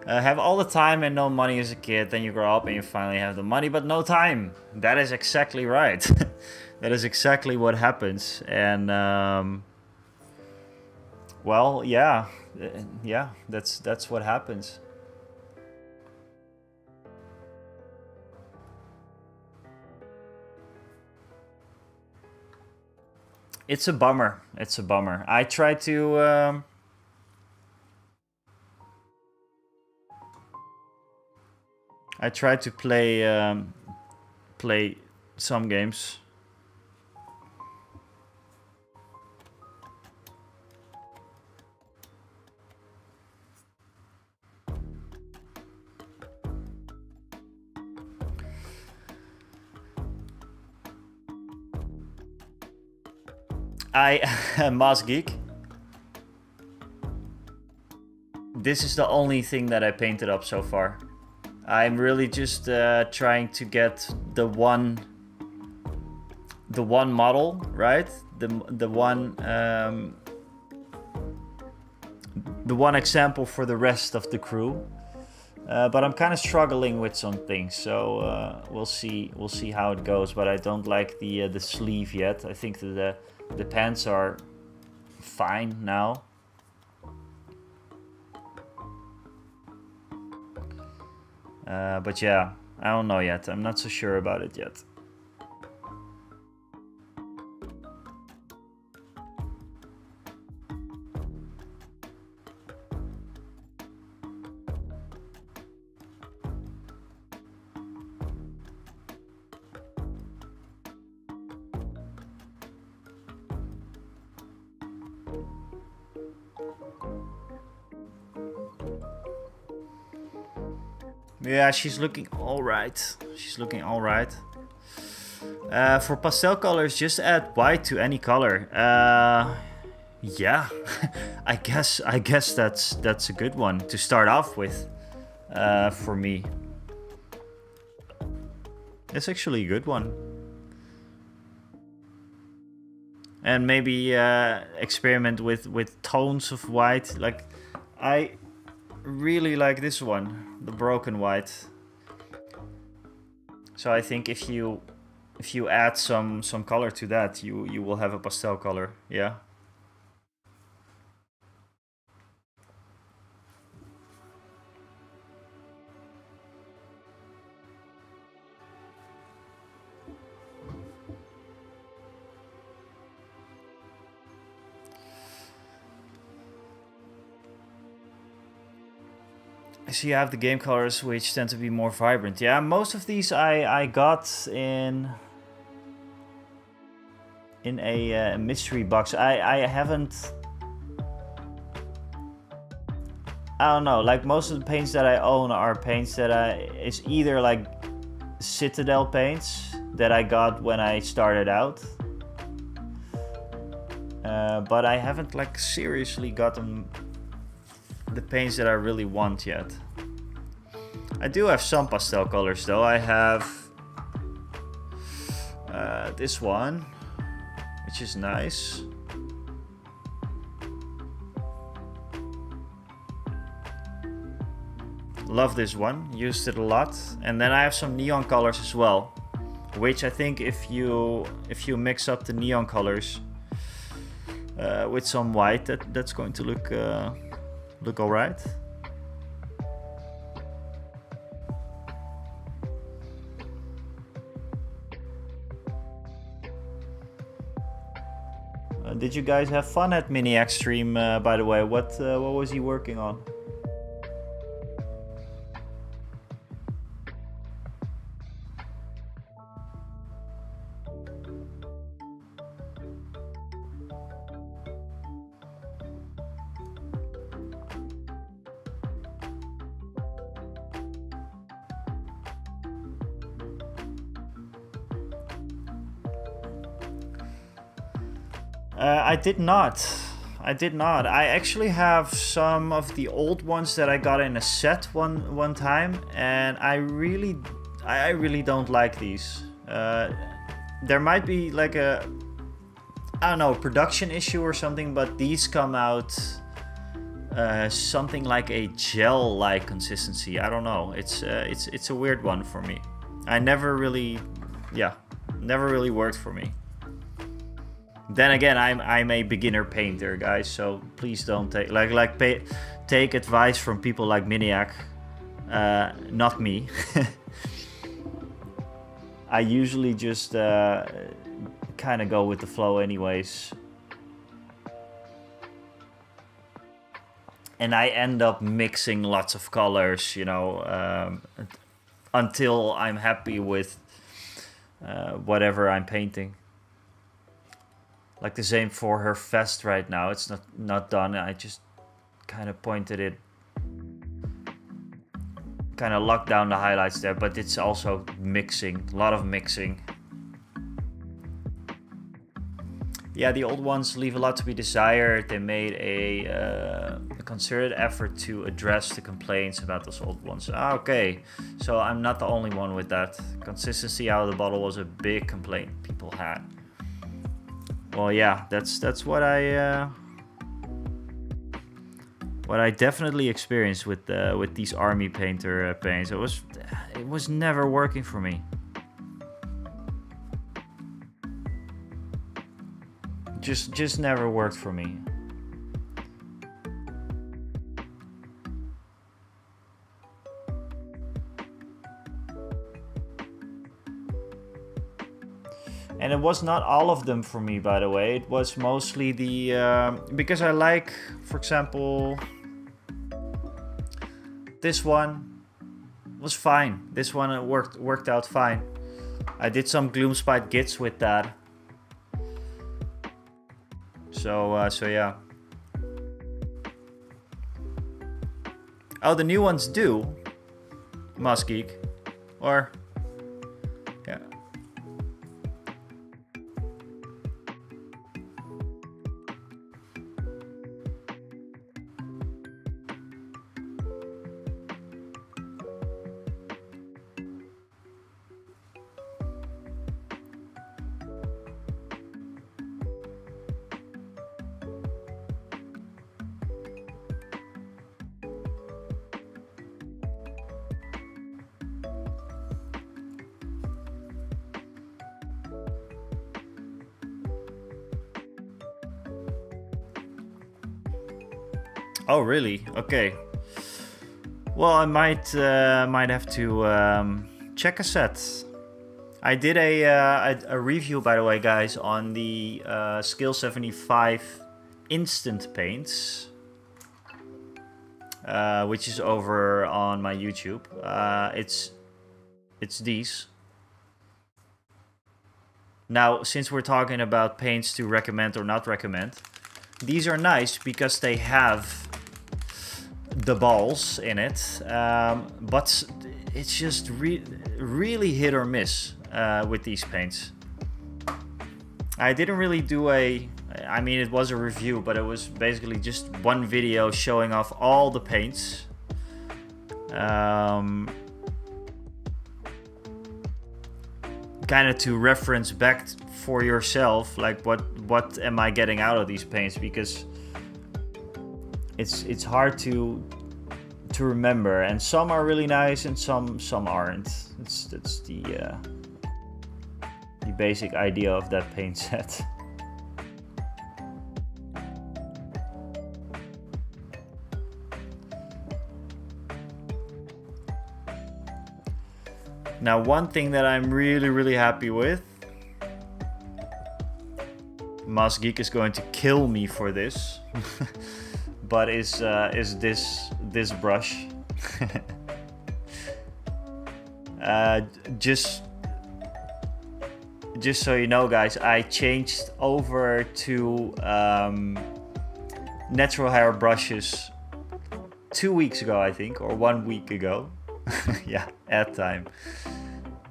Have all the time and no money as a kid, then you grow up and you finally have the money but no time. That is exactly right. That is exactly what happens. And well, yeah, that's what happens. It's a bummer. It's a bummer. I try to play some games. Moss Geek. This is the only thing that I painted up so far. I'm really just trying to get the one model, right? The one example for the rest of the crew. But I'm kind of struggling with some things, so we'll see how it goes. But I don't like the sleeve yet. I think that the pants are fine now. But yeah, I don't know yet. I'm not so sure about it yet. Yeah, she's looking alright. She's looking alright. For pastel colors, just add white to any color. Yeah, I guess that's a good one to start off with. For me, it's actually a good one. And maybe experiment with tones of white. Like, I really like this one, the broken white. So I think if you add some color to that, you will have a pastel color. Yeah. So you have the game colors, which tend to be more vibrant. Yeah, most of these I got in a mystery box. I haven't... I don't know, like most of the paints that I own are paints that it's either like Citadel paints that I got when I started out. But I haven't like seriously gotten the paints that I really want yet. I do have some pastel colors though. I have this one, which is nice. Love this one, used it a lot. And then I have some neon colors as well, which I think if you mix up the neon colors with some white, that's going to look all right. Did you guys have fun at Mini Extreme, by the way? What was he working on? I did not. I actually have some of the old ones that I got in a set one time, and I really don't like these. There might be like a, I don't know, production issue or something, but these come out something like a gel-like consistency. I don't know. It's a weird one for me. Never really worked for me. Then again, I'm a beginner painter, guys, so please don't take advice from people like Miniac, not me. I usually just kind of go with the flow anyways. And I end up mixing lots of colors, you know, until I'm happy with whatever I'm painting. Like the same for her vest right now. It's not done. I just kind of pointed it, kind of locked down the highlights there, but it's also mixing, a lot of mixing. Yeah, the old ones leave a lot to be desired. They made a concerted effort to address the complaints about those old ones. Ah, okay, so I'm not the only one with that. Consistency out of the bottle was a big complaint people had. Well, yeah, that's what I definitely experienced with these army painter paints. It was never working for me. Just never worked for me. And it was not all of them for me, by the way. It was mostly the... because I like, for example... This one was fine. This one worked out fine. I did some Gloomspite Gits with that. So yeah. Oh, the new ones do? Musgeek. Or... yeah. Oh, really? Okay. Well, I might have to check a set. I did a review, by the way, guys, on the Scale 75 Instant Paints, which is over on my YouTube. It's these. Now, since we're talking about paints to recommend or not recommend, these are nice because they have the balls in it, but it's just really hit or miss with these paints. I didn't really do I mean, it was a review, but it was basically just one video showing off all the paints. Kind of to reference back for yourself, like what am I getting out of these paints, because it's hard to remember, and some are really nice and some aren't. That's the basic idea of that paint set. Now, one thing that I'm really happy with, Mas Geek is going to kill me for this, but is this brush. Just so you know, guys, I changed over to natural hair brushes 2 weeks ago, I think, or 1 week ago. Yeah, ad time.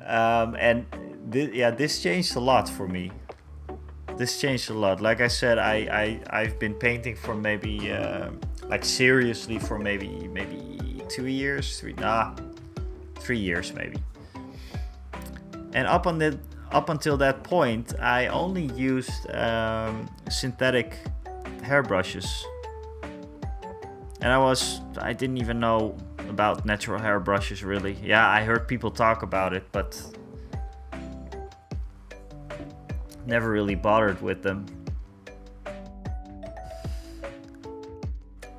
And this changed a lot for me. This changed a lot. Like I said, I've been painting for maybe like seriously for maybe 2 years, 3 years maybe. And up until that point, I only used synthetic hairbrushes, and I didn't even know about natural hair brushes, really. Yeah, I heard people talk about it, but never really bothered with them.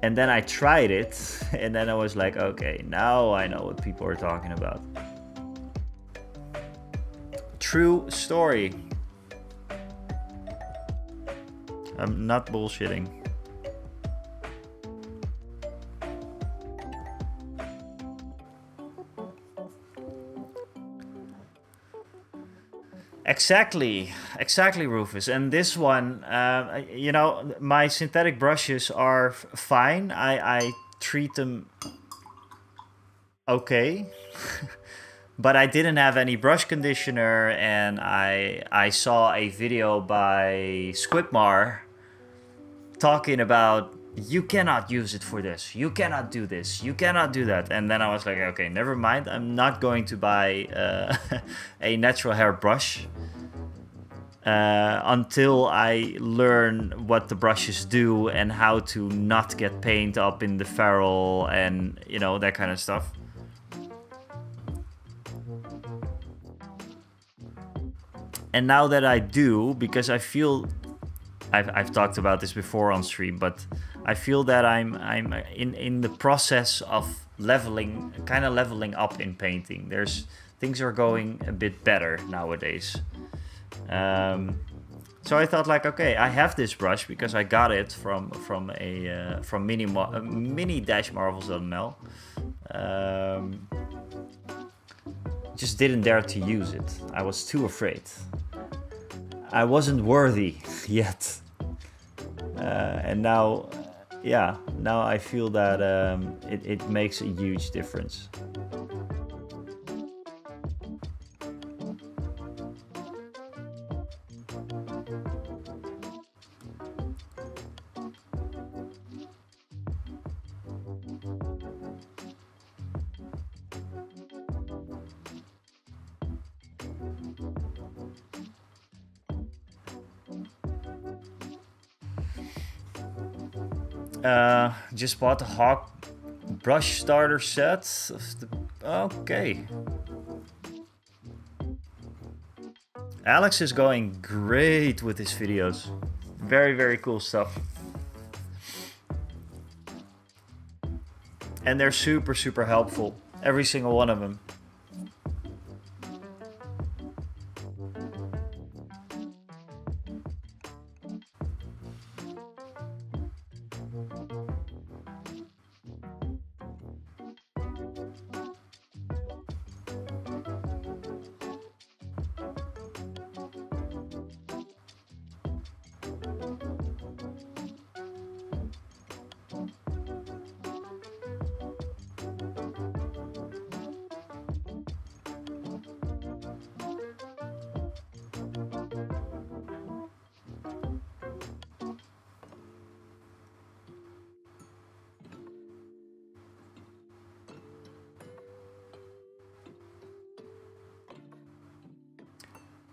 And then I tried it, and then I was like, okay, now I know what people are talking about. True story. I'm not bullshitting. Exactly, Rufus. And this one, you know, my synthetic brushes are fine. I treat them okay. But I didn't have any brush conditioner, and I saw a video by Squidmar talking about, you cannot use it for this, you cannot do this, you cannot do that. And then I was like, okay, never mind. I'm not going to buy a natural hair brush until I learn what the brushes do and how to not get paint up in the ferrule and, you know, that kind of stuff. And now that I do, because I feel, I've talked about this before on stream, but I feel that I'm in the process of leveling up in painting. Things are going a bit better nowadays. So I thought, like, okay, I have this brush because I got it from mini-marvels.nl. Just didn't dare to use it. I was too afraid. I wasn't worthy yet. And now, yeah, now I feel that it makes a huge difference. Just bought the Hawk brush starter set. Okay. Alex is going great with his videos. Very cool stuff. And they're super helpful. Every single one of them.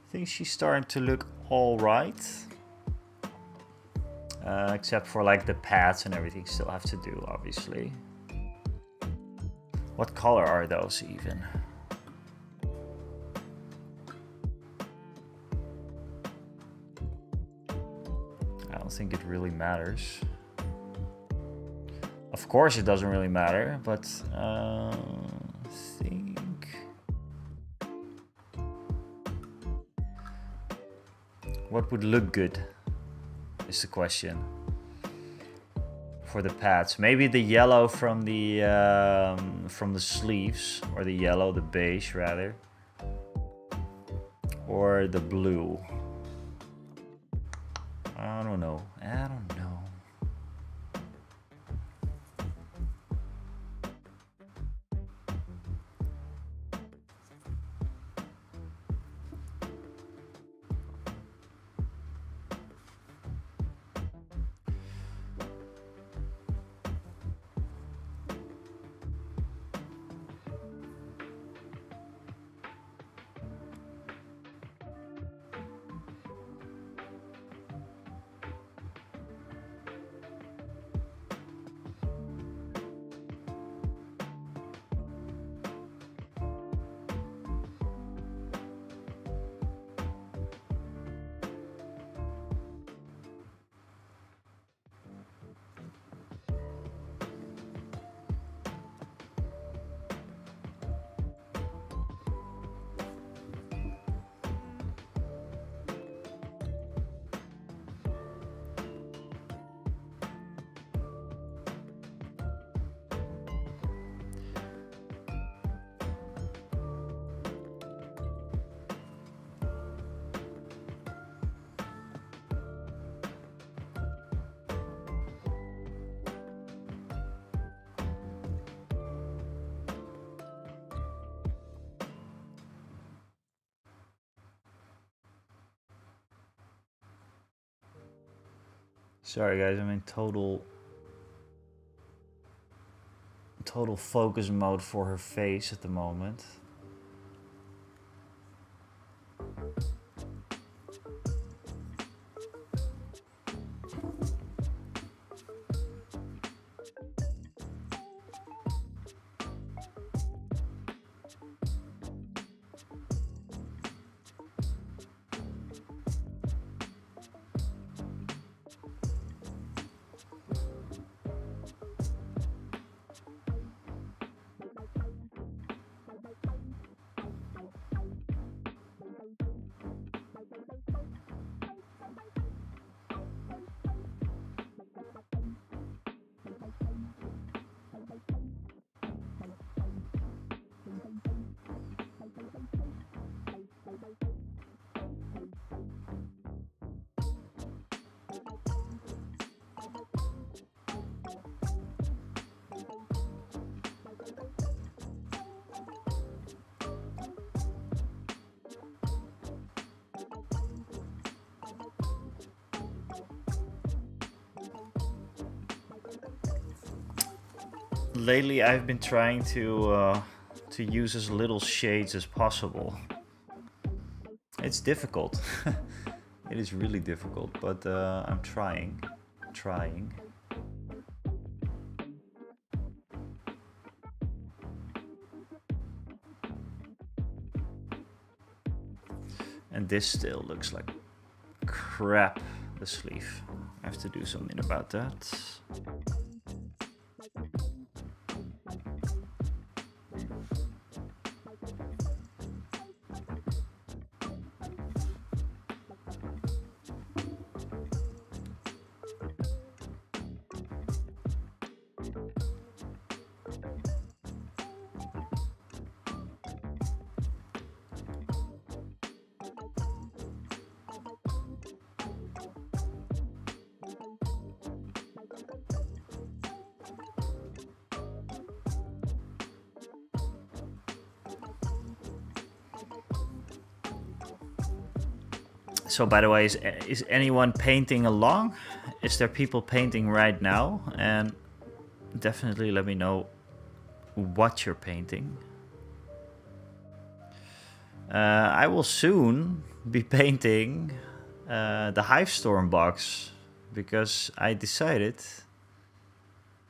I think she's starting to look all right. Except for like the pads and everything still have to do, obviously. What color are those even? I don't think it really matters. Of course it doesn't really matter, but I think... What would look good is the question for the pads. Maybe the yellow from the sleeves, or the yellow, the beige rather, or the blue. I don't know. Sorry guys, I'm in total focus mode for her face at the moment. Lately I've been trying to use as little shades as possible. It's difficult. It is really difficult, but I'm trying. And this still looks like crap, the sleeve. I have to do something about that. So by the way, is anyone painting along? Is there people painting right now? And definitely let me know what you're painting. I will soon be painting the Hivestorm box because I decided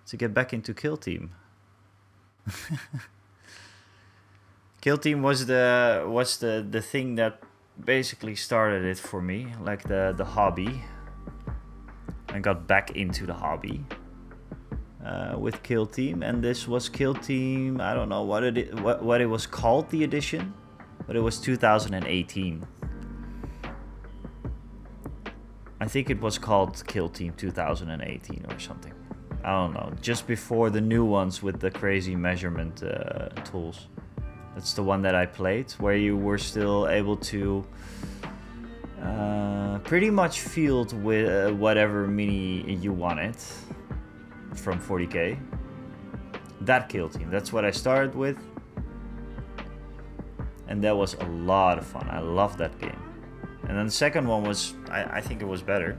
to get back into Kill Team. Kill Team was the thing that basically started it for me, like the hobby. I got back into the hobby with Kill Team, and this was Kill Team. I don't know what it was called, the edition, but it was 2018. I think it was called Kill Team 2018 or something. I don't know. Just before the new ones with the crazy measurement tools. That's the one that I played, where you were still able to pretty much field with whatever mini you wanted from 40k. That Kill Team, that's what I started with. And that was a lot of fun. I loved that game. And then the second one was, I think it was better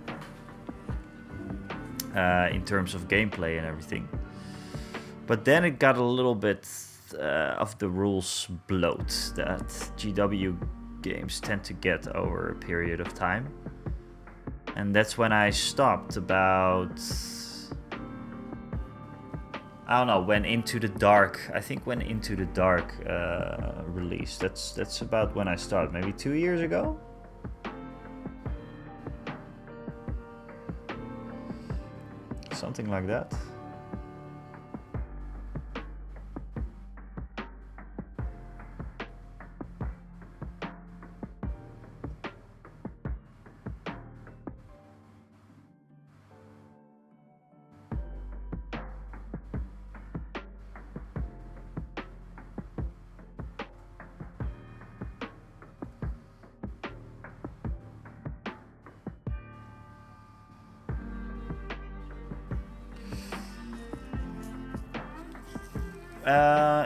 in terms of gameplay and everything. But then it got a little bit of the rules bloat that GW games tend to get over a period of time. And that's when I stopped about, I don't know, when Into the Dark, I think when Into the Dark released. That's about when I started, maybe 2 years ago. Something like that.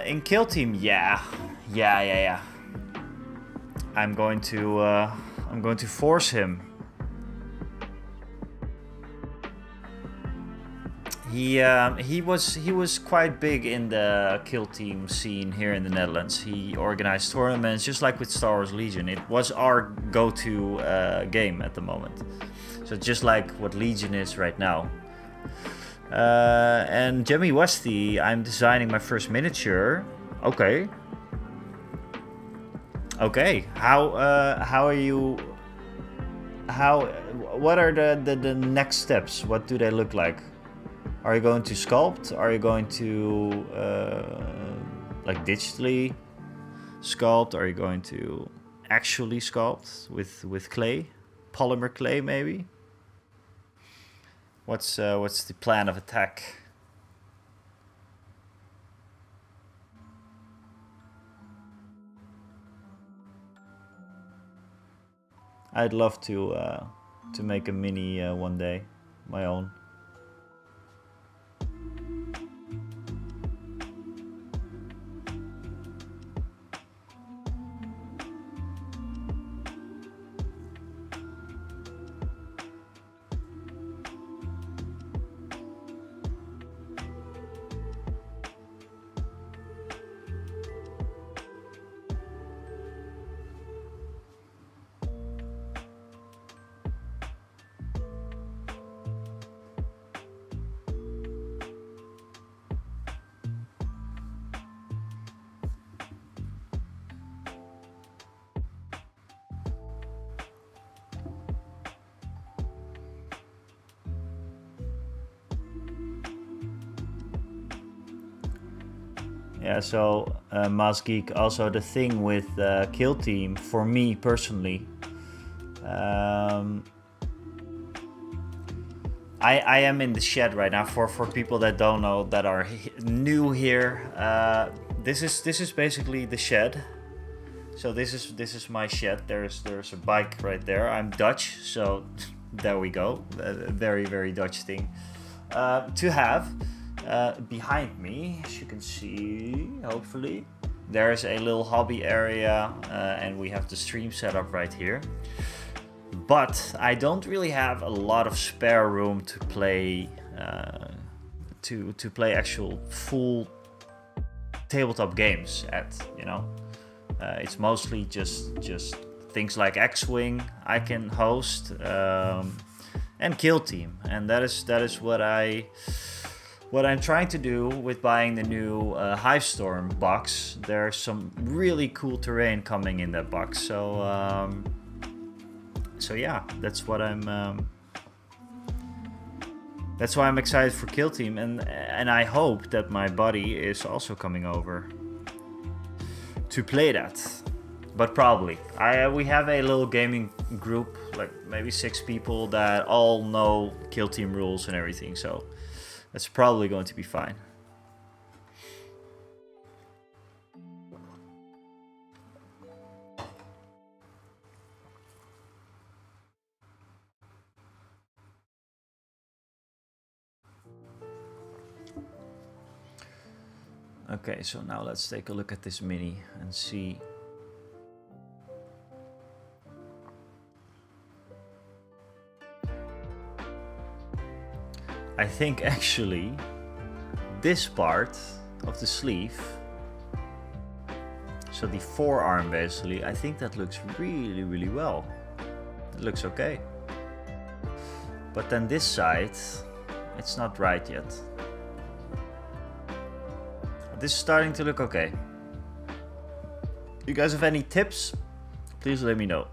In Kill Team, yeah. I'm going to force him. He was quite big in the Kill Team scene here in the Netherlands. He organized tournaments, just like with Star Wars Legion. It was our go-to game at the moment. So just like what Legion is right now. And Jemmy Westy, I'm designing my first miniature. Okay. How are you? What are the next steps? What do they look like? Are you going to sculpt? Are you going to like digitally sculpt? Are you going to actually sculpt with clay, polymer clay maybe? What's the plan of attack? I'd love to make a mini one day, my own. Yeah, so Mas Geek, also the thing with Kill Team, for me personally, I am in the shed right now. For people that don't know, that are new here, this is basically the shed. So this is my shed. There's a bike right there. I'm Dutch, so there we go. A very, very Dutch thing to have. Behind me, as you can see, hopefully, there's a little hobby area, and we have the stream set up right here. But I don't really have a lot of spare room to play to play actual full tabletop games at, you know. It's mostly just things like X-Wing I can host, and Kill Team, and that is what I'm trying to do with buying the new Hivestorm box. There's some really cool terrain coming in that box, so yeah, that's what that's why I'm excited for Kill Team, and I hope that my buddy is also coming over to play that. But probably. We have a little gaming group, like maybe 6 people that all know Kill Team rules and everything, so that's probably going to be fine. Okay, so now let's take a look at this mini and see. I think actually this part of the sleeve, so the forearm basically, I think that looks really well. It looks okay. But then this side, it's not right yet. This is starting to look okay. You guys have any tips? Please let me know.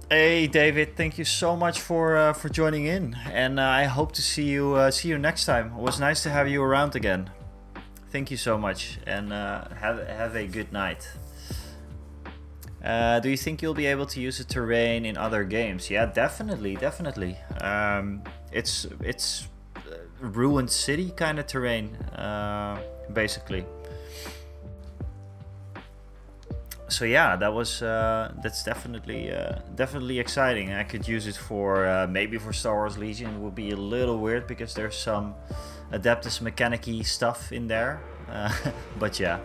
Hey David, thank you so much for joining in, and I hope to see you next time. It was nice to have you around again. Thank you so much, and have a good night. Do you think you'll be able to use the terrain in other games? Yeah, definitely. It's ruined city kind of terrain, basically. So yeah, that's definitely exciting. I could use it for maybe for Star Wars Legion. It would be a little weird because there's some Adeptus Mechanica stuff in there, but yeah.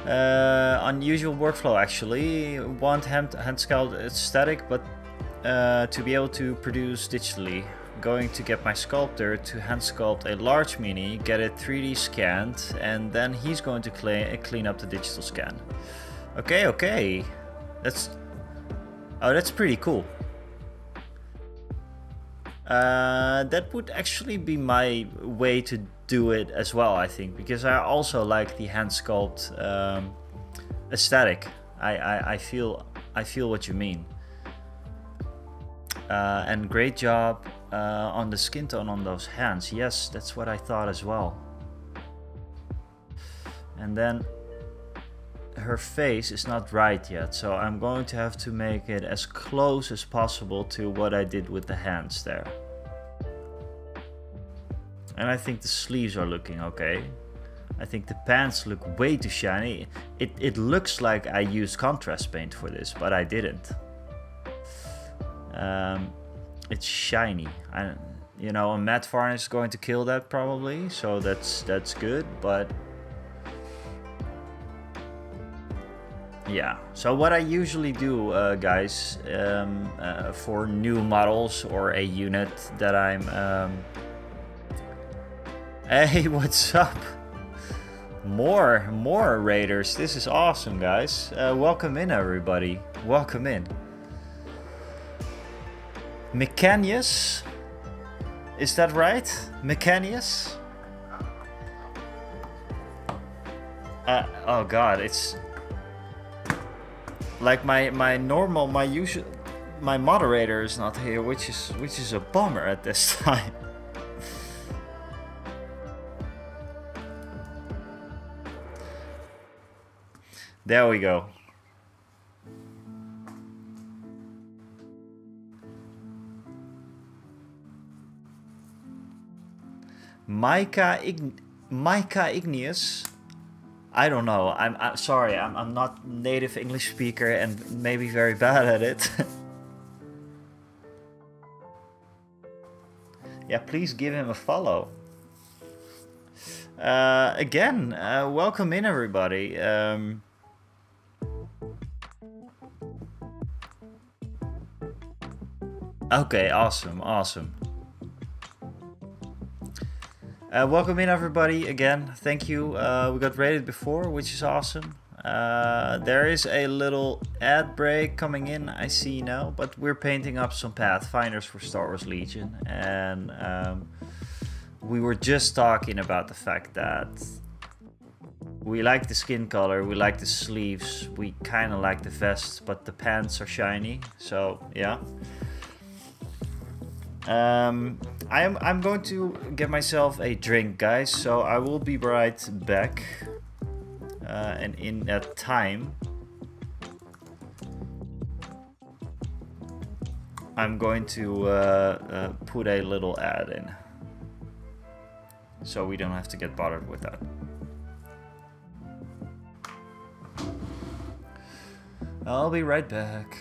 Unusual workflow actually. Want hand sculpt aesthetic, but to be able to produce digitally. Going to get my sculptor to hand sculpt a large mini, get it 3D scanned, and then he's going to clean up the digital scan. Okay. That's pretty cool. That would actually be my way to do it as well, I think, because I also like the hand sculpt aesthetic. I feel what you mean. And great job on the skin tone on those hands. Yes, that's what I thought as well. And then her face is not right yet, so I'm going to have to make it as close as possible to what I did with the hands there. And I think the sleeves are looking okay. I think the pants look way too shiny. It looks like I used contrast paint for this, but I didn't. It's shiny. You know, a matte varnish is going to kill that probably, so that's good, but yeah. So what I usually do, guys, for new models or a unit that I'm hey, what's up? More raiders. This is awesome, guys. Welcome in, everybody. Welcome in. Mechanius? Is that right? Mechanius? Oh god, it's like my moderator is not here, which is a bummer at this time. There we go. Micah Igneous? I don't know. I'm sorry. I'm not native English speaker and maybe very bad at it. Yeah, please give him a follow. Again, welcome in, everybody. Okay, awesome. Welcome in everybody again. Thank you. We got rated before, which is awesome. There is a little ad break coming in, I see now, but we're painting up some Pathfinders for Star Wars Legion, and we were just talking about the fact that we like the skin color, we like the sleeves, we kind of like the vest, but the pants are shiny, so yeah. I'm going to get myself a drink, guys, so I will be right back. And in that time, I'm going to put a little ad in, so we don't have to get bothered with that. I'll be right back.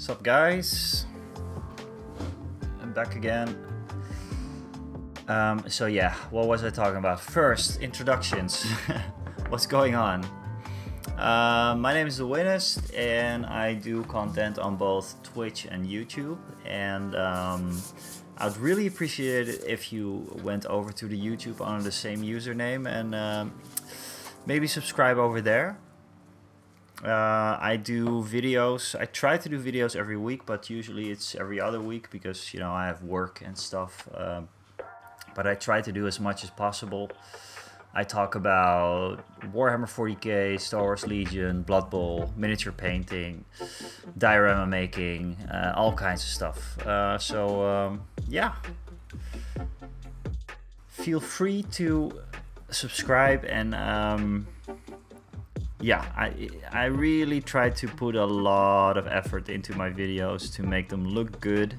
What's up, guys? I'm back again. So yeah, what was I talking about? First, introductions. What's going on? My name is The Winnest, and I do content on both Twitch and YouTube. And I'd really appreciate it if you went over to the YouTube under the same username and maybe subscribe over there. I do videos. I try to do videos every week, but usually it's every other week because, you know, I have work and stuff. But I try to do as much as possible. I talk about Warhammer 40k, Star Wars Legion, Blood Bowl, miniature painting, diorama making, all kinds of stuff. Yeah. Feel free to subscribe and yeah, I really try to put a lot of effort into my videos to make them look good.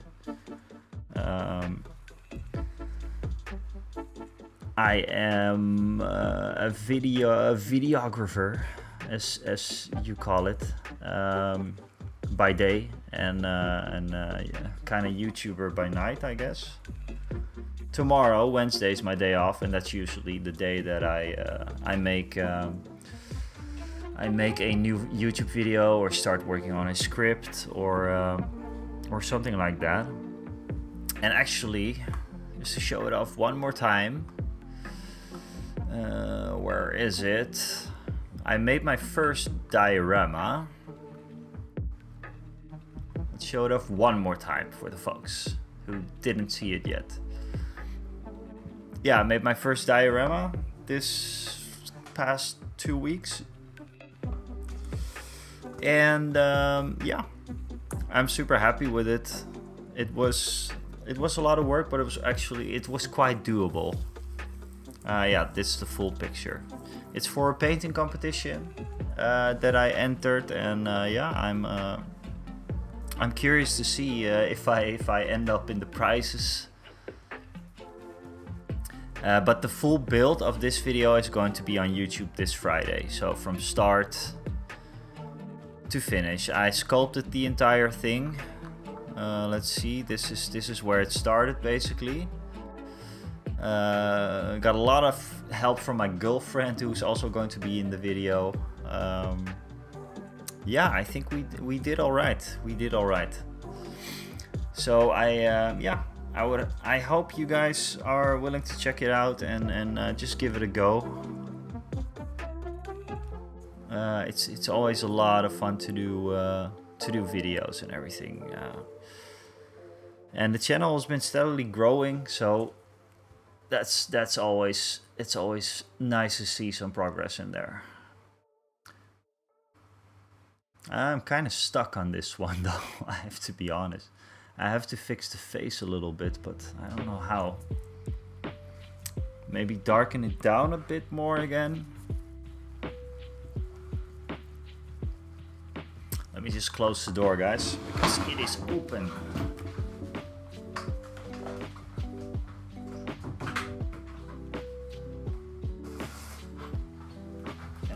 I am a videographer, as you call it, by day, and yeah, kind of YouTuber by night, I guess. Tomorrow, Wednesday, is my day off, and that's usually the day that I make a new YouTube video or start working on a script or something like that. And actually, just to show it off one more time, where is it? I made my first diorama. Let's show it off one more time for the folks who didn't see it yet. Yeah, I made my first diorama this past 2 weeks. And yeah, I'm super happy with it. It was a lot of work, but it was quite doable. Yeah, this is the full picture. It's for a painting competition that I entered, and yeah, I'm curious to see if I end up in the prizes. But the full build of this video is going to be on YouTube this Friday. So from start to finish, I sculpted the entire thing. Let's see. This is where it started, basically. Got a lot of help from my girlfriend, who's also going to be in the video. Yeah, I think we did all right. We did all right. So yeah, I hope you guys are willing to check it out and just give it a go. It's always a lot of fun to do videos and everything. And the channel has been steadily growing, so it's always nice to see some progress in there. I'm kind of stuck on this one though, I have to be honest. I have to fix the face a little bit, but I don't know how. Maybe darken it down a bit more again. Let me just close the door, guys, because it is open.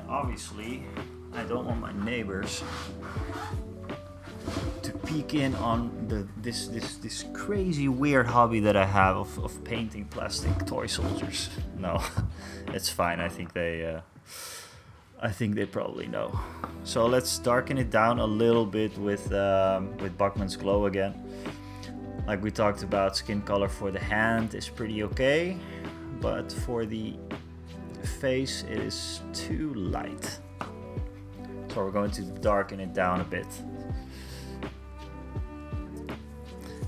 Obviously, I don't want my neighbors to peek in on this crazy weird hobby that I have of painting plastic toy soldiers. No, it's fine. I think they probably know. So let's darken it down a little bit with Bachmann's Glow again. Like we talked about, skin color for the hand is pretty okay, but for the face it is too light, so we're going to darken it down a bit,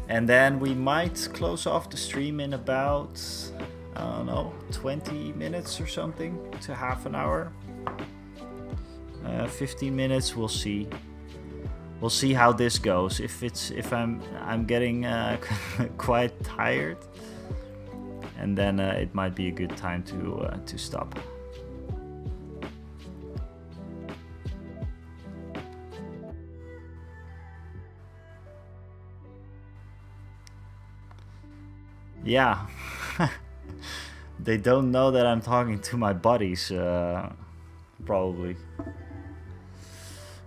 and then we might close off the stream in about, I don't know, 20 minutes or something to half an hour, 15 minutes. We'll see how this goes. If I'm getting quite tired, and then it might be a good time to stop. Yeah, they don't know that I'm talking to my buddies, probably.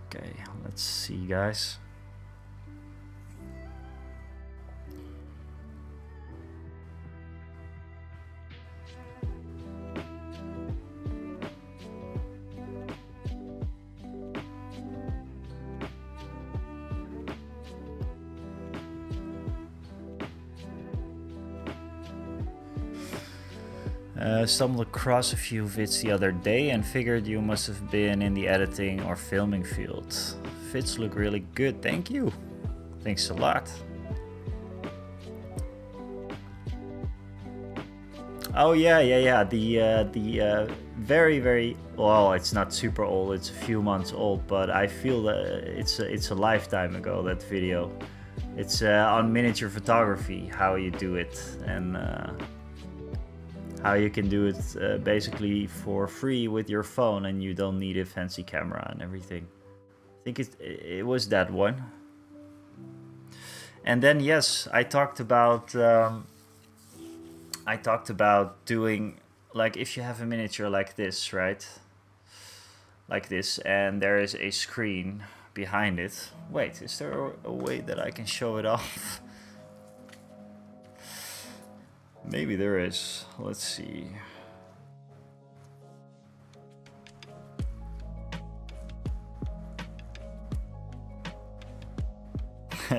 Okay, let's see, guys. Stumbled across a few vids the other day and figured you must have been in the editing or filming field. Vids look really good, thank you. Thanks a lot. Oh yeah. The very well, it's not super old. It's a few months old, but I feel that it's a lifetime ago, that video. It's on miniature photography, how you do it, and how you can do it basically for free with your phone, and you don't need a fancy camera and everything. I think it was that one. And then yes, I talked about doing, like, if you have a miniature like this, right? Like this, and there is a screen behind it. Wait, is there a way that I can show it off? Maybe there is. Let's see.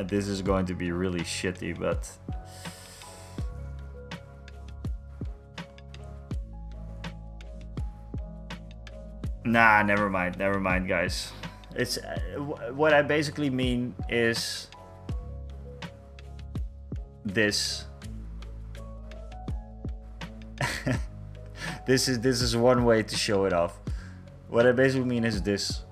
This is going to be really shitty, but nah, never mind, guys. It's what I basically mean is this. This is one way to show it off. What I basically mean is this.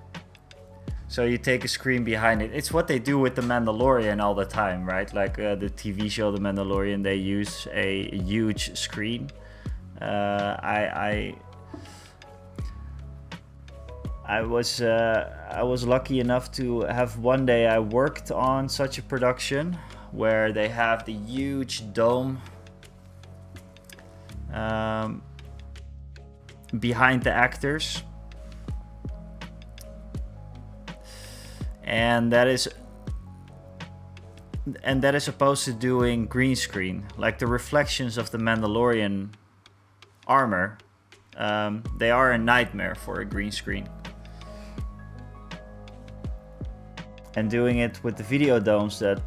So you take a screen behind it. It's what they do with The Mandalorian all the time, right? Like the TV show The Mandalorian, they use a huge screen. I was lucky enough to have one day I worked on such a production where they have the huge dome behind the actors, and that is opposed to doing green screen, like the reflections of the Mandalorian armor. They are a nightmare for a green screen. And doing it with the video domes that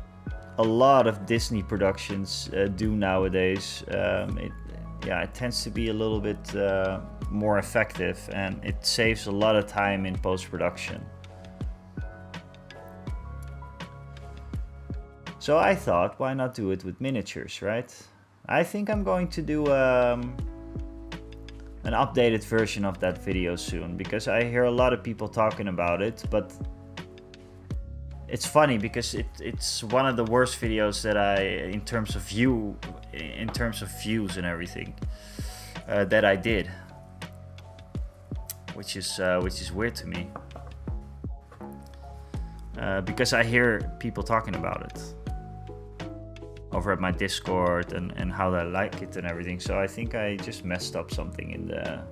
a lot of Disney productions do nowadays, it tends to be a little bit more effective, and it saves a lot of time in post-production. So I thought, why not do it with miniatures, right? I think I'm going to do an updated version of that video soon, because I hear a lot of people talking about it, but it's funny because it's one of the worst videos that in terms of views and everything, that I did, which is weird to me, because I hear people talking about it over at my Discord and how they like it and everything. So I think I just messed up something in the,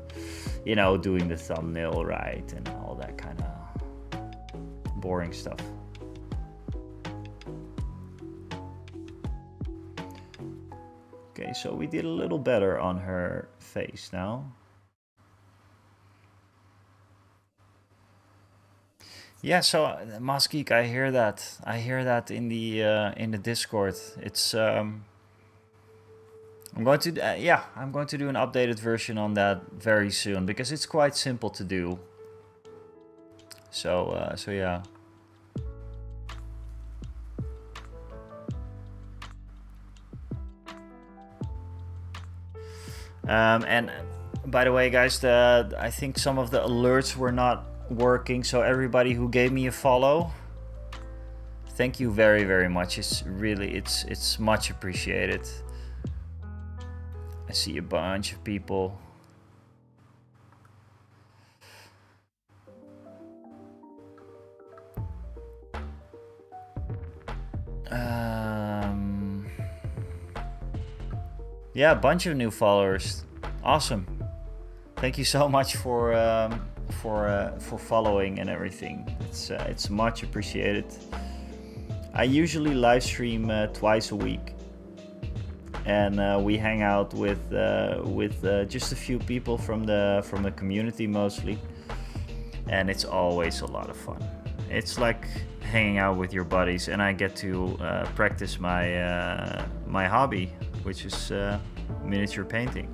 doing the thumbnail right and all that kind of boring stuff. Okay, so we did a little better on her face now. Yeah, so Mas Geek, I hear that. I hear that in the Discord. It's I'm going to do an updated version on that very soon, because it's quite simple to do. So yeah. And by the way, guys, I think some of the alerts were not working, so everybody who gave me a follow, thank you very, very much. It's much appreciated. I see a bunch of people. Yeah, a bunch of new followers. Awesome. Thank you so much for following and everything. It's much appreciated. I usually live stream twice a week, and we hang out with just a few people from the community mostly, and it's always a lot of fun. It's like hanging out with your buddies, and I get to practice my my hobby, which is miniature painting.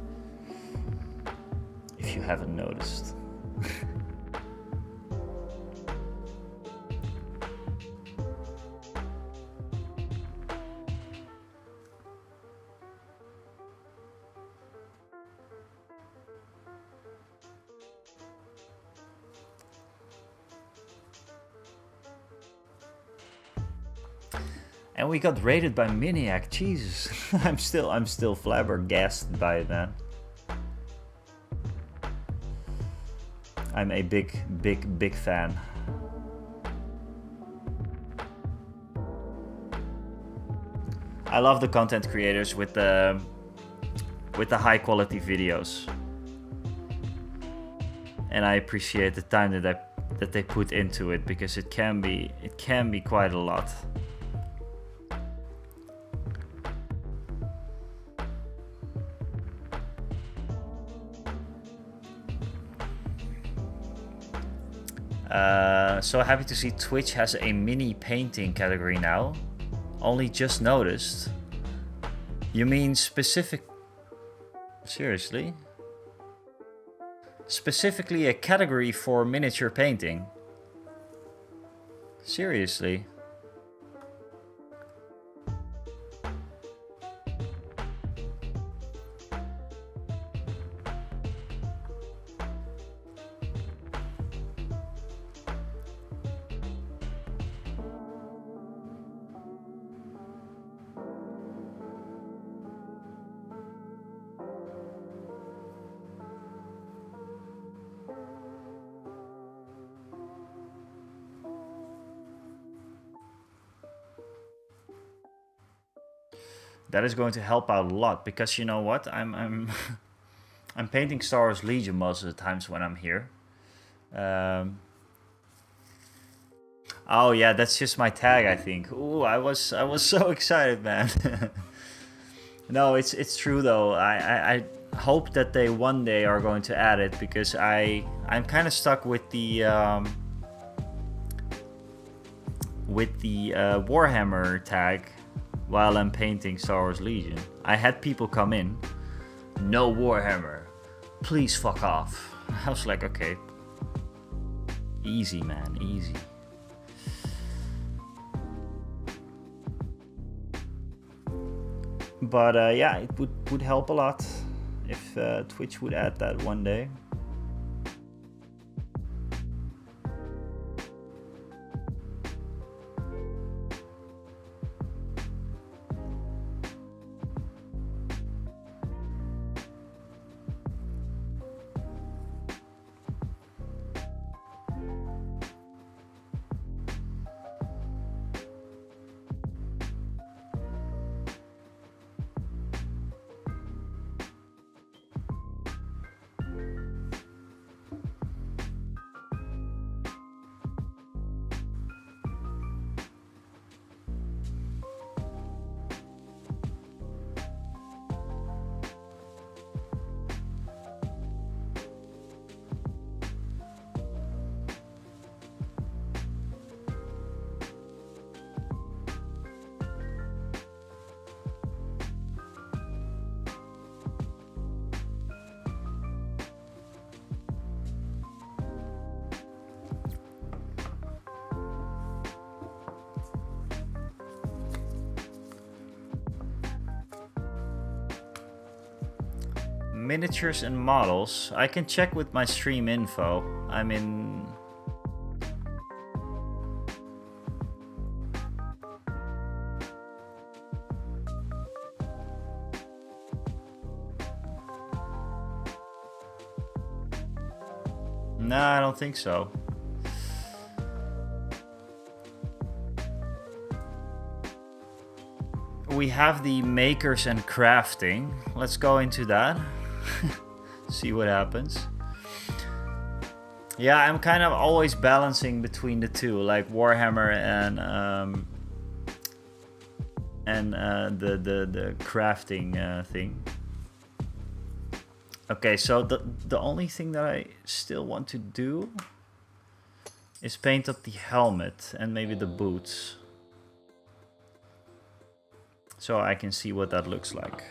if you haven't noticed. And we got raided by Miniac. Jesus, I'm still flabbergasted by it, man. I'm a big fan. I love the content creators with the high quality videos, and I appreciate the time that they put into it, because it can be quite a lot. So happy to see Twitch has a mini painting category now. Only just noticed. You mean specific... Seriously? Specifically a category for miniature painting? Seriously? That is going to help out a lot, because you know what, I'm I'm painting Star Wars Legion most of the times when I'm here. Oh yeah, that's just my tag, I think. Ooh, I was so excited, man. No, it's true though. I hope that they one day are going to add it, because I'm kind of stuck with the Warhammer tag. While I'm painting Star Wars Legion, I had people come in, no Warhammer, please fuck off. I was like, okay, easy man, easy. But yeah, it would help a lot if Twitch would add that one day. Miniatures and models. I can check with my stream info. I'm in... No, I don't think so. We have the makers and crafting. Let's go into that. See what happens. Yeah, I'm kind of always balancing between the two, like Warhammer and the crafting thing. Okay, so the only thing that I still want to do is paint up the helmet and maybe the boots, so I can see what that looks like.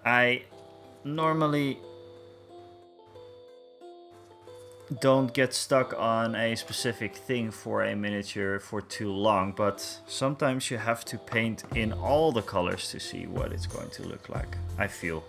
I normally don't get stuck on a specific thing for a miniature for too long, but sometimes you have to paint in all the colors to see what it's going to look like, I feel.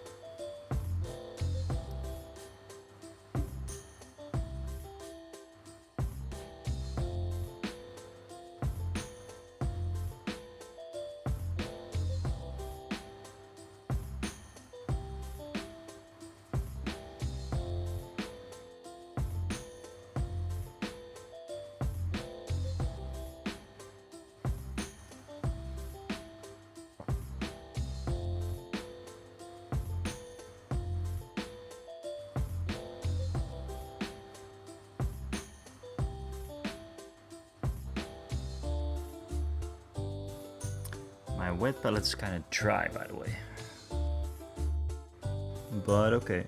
My wet palette's kind of dry, by the way. But okay.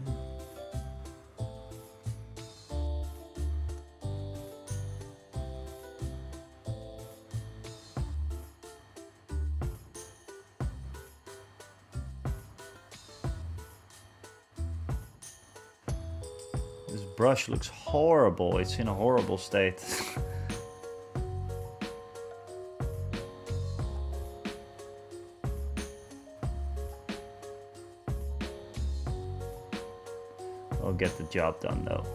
This brush looks horrible. It's in a horrible state. I'll get the job done though.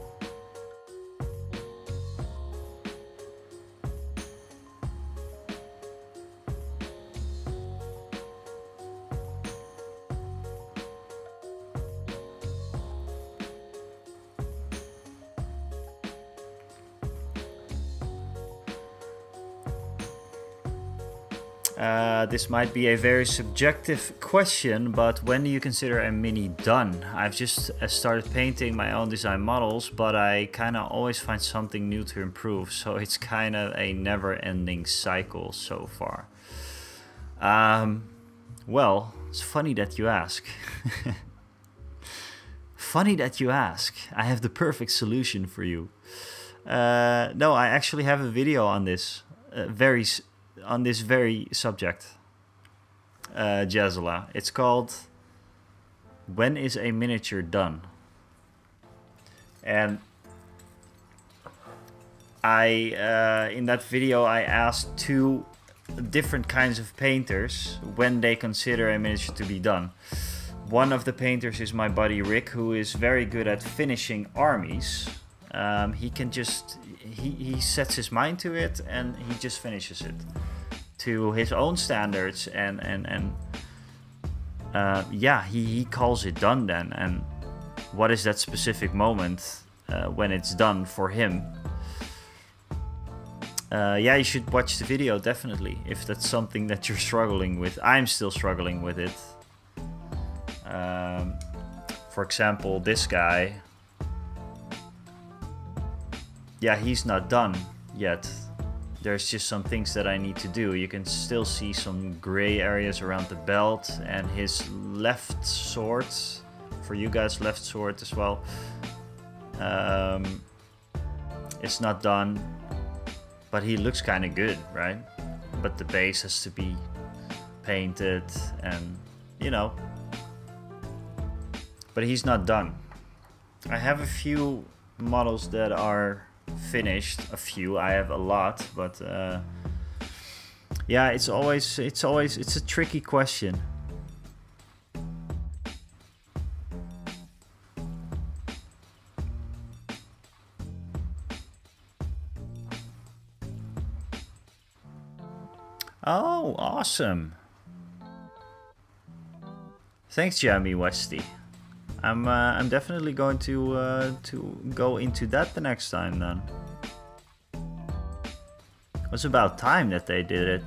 This might be a very subjective question, but when do you consider a mini done? I've just started painting my own design models, but I kind of always find something new to improve, so it's kind of a never-ending cycle so far. Well, it's funny that you ask. Funny that you ask. I have the perfect solution for you. No, I actually have a video on this, on this very subject, Jazela. It's called "When is a Miniature Done?" And in that video I asked 2 different kinds of painters when they consider a miniature to be done. One of the painters is my buddy Rick, who is very good at finishing armies. He can just he sets his mind to it and he just finishes it to his own standards, and yeah, he calls it done then. And what is that specific moment when it's done for him? Yeah, you should watch the video definitely if that's something that you're struggling with. I'm still struggling with it. For example, this guy, yeah, he's not done yet. There's just some things that I need to do. You can still see some gray areas around the belt, and his left sword, for you guys, left sword as well. It's not done, but he looks kind of good, right? But the base has to be painted, and you know. But he's not done. I have a few models that are finished. A few. I have a lot, but yeah, it's a tricky question. Oh, awesome. Thanks, Jeremy Westy. I'm definitely going to go into that the next time then. It was about time that they did it.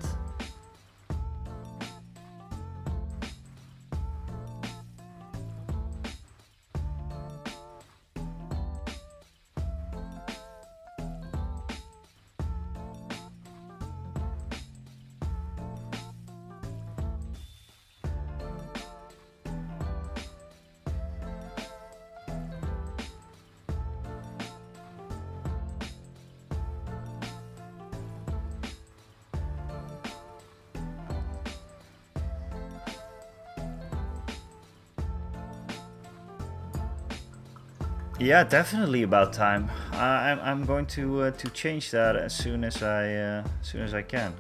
Yeah, definitely about time. I'm going to change that as soon as I can.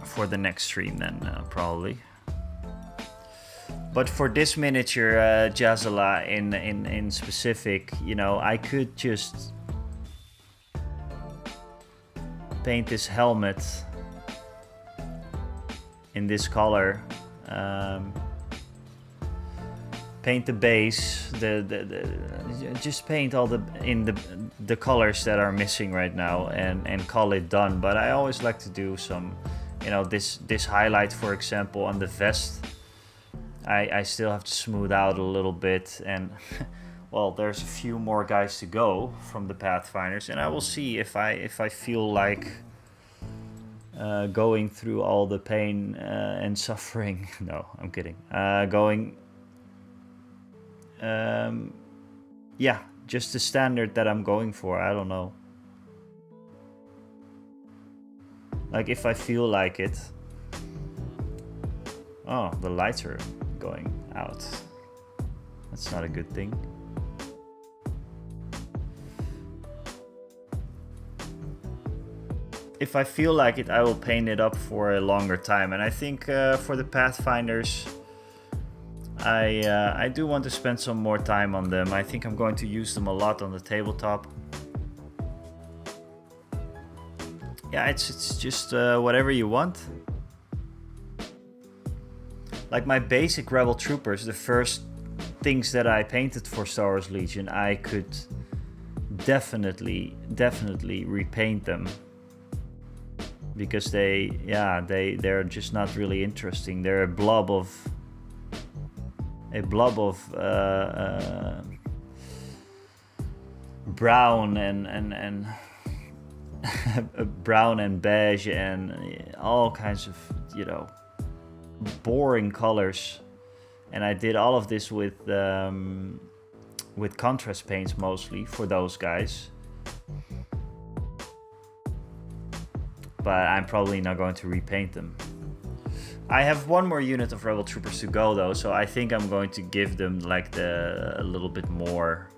For the next stream, then probably. But for this miniature Jazala in specific, you know, I could just paint this helmet in this color, paint the base, just paint all the colors that are missing right now, and call it done. But I always like to do some, you know, this highlight, for example, on the vest. I still have to smooth out a little bit, and well, there's a few more guys to go from the Pathfinders, and I will see if I feel like going through all the pain and suffering. No, I'm kidding. Yeah, just the standard that I'm going for. I don't know. Like if I feel like it. Oh, the lights are going out. That's not a good thing. If I feel like it, I will paint it up for a longer time. And I think for the Pathfinders, I do want to spend some more time on them. I think I'm going to use them a lot on the tabletop. Yeah, it's just whatever you want. Like my basic Rebel Troopers, the first things that I painted for Star Wars Legion, I could definitely repaint them. Because they're just not really interesting. They're a blob of brown and brown and beige and all kinds of, you know, boring colors. And I did all of this with contrast paints mostly for those guys. But I'm probably not going to repaint them. I have one more unit of Rebel Troopers to go though, so I think I'm going to give them like a little bit more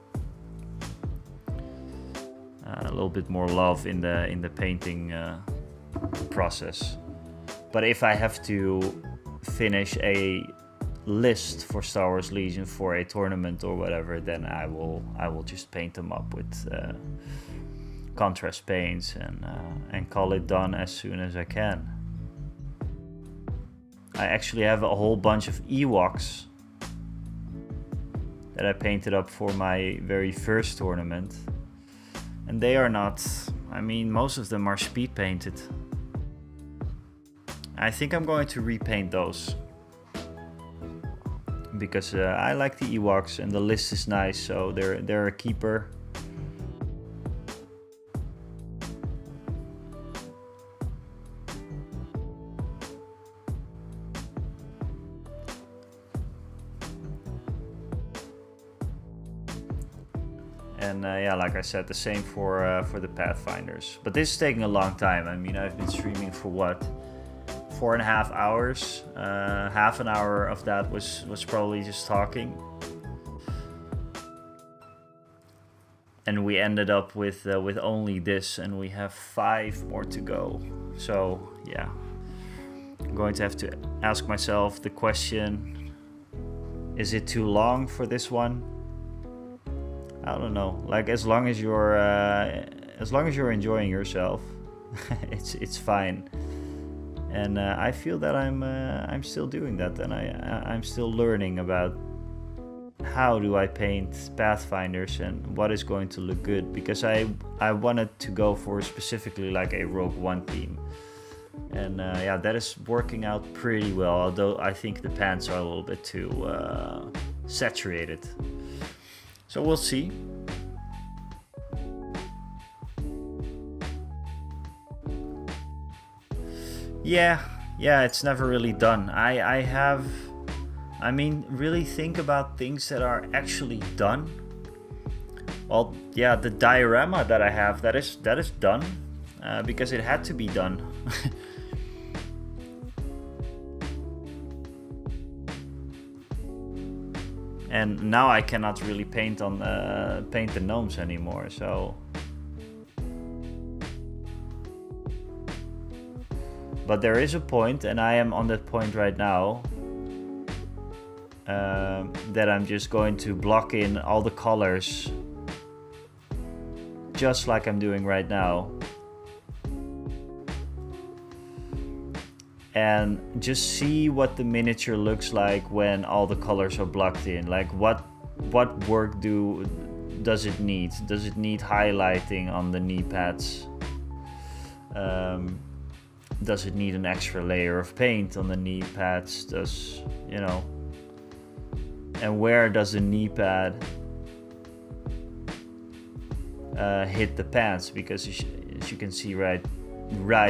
love in the painting process. But if I have to finish a list for Star Wars Legion for a tournament or whatever, then I will just paint them up with contrast paints and call it done as soon as I can. I actually have a whole bunch of Ewoks that I painted up for my very first tournament, and they are not, I mean, most of them are speed painted. I think I'm going to repaint those because I like the Ewoks and the list is nice, so they're a keeper. And yeah, like I said, the same for the Pathfinders. But this is taking a long time. I mean, I've been streaming for what, 4.5 hours. Half an hour of that was probably just talking. And we ended up with only this, and we have 5 more to go. So yeah, I'm going to have to ask myself the question: is it too long for this one? I don't know. Like as long as you're enjoying yourself, it's fine. And I feel that I'm still doing that, and I'm still learning about how do I paint Pathfinders and what is going to look good, because I wanted to go for specifically like a Rogue One theme, and yeah, that is working out pretty well. Although I think the pants are a little bit too saturated. So we'll see. Yeah, it's never really done. I mean, really think about things that are actually done. Well, yeah, the diorama that I have, that is done, because it had to be done. And now I cannot really paint on paint the gnomes anymore, so. But there is a point, and I am on that point right now, that I'm just going to block in all the colors, just like I'm doing right now. And just see what the miniature looks like when all the colors are blocked in. Like what work does it need? Does it need highlighting on the knee pads? Does it need an extra layer of paint on the knee pads? Does, you know, and where does the knee pad hit the pants? Because as you can see right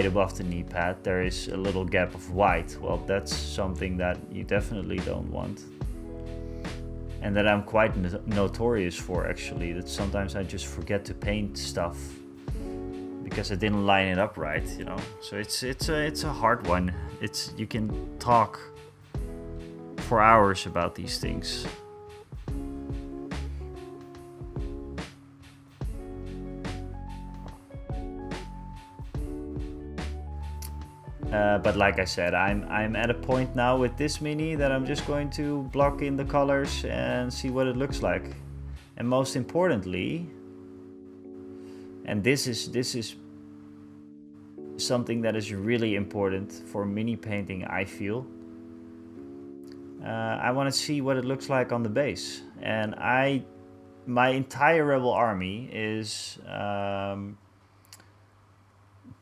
above the knee pad there is a little gap of white. Well, that's something that you definitely don't want, and that I'm quite notorious for, actually, that sometimes I just forget to paint stuff because I didn't line it up right, you know. So it's a hard one. You can talk for hours about these things. But like I said, I'm at a point now with this mini that I'm just going to block in the colors and see what it looks like. And most importantly, and this is something that is really important for mini painting, I feel. I want to see what it looks like on the base. And my entire rebel army is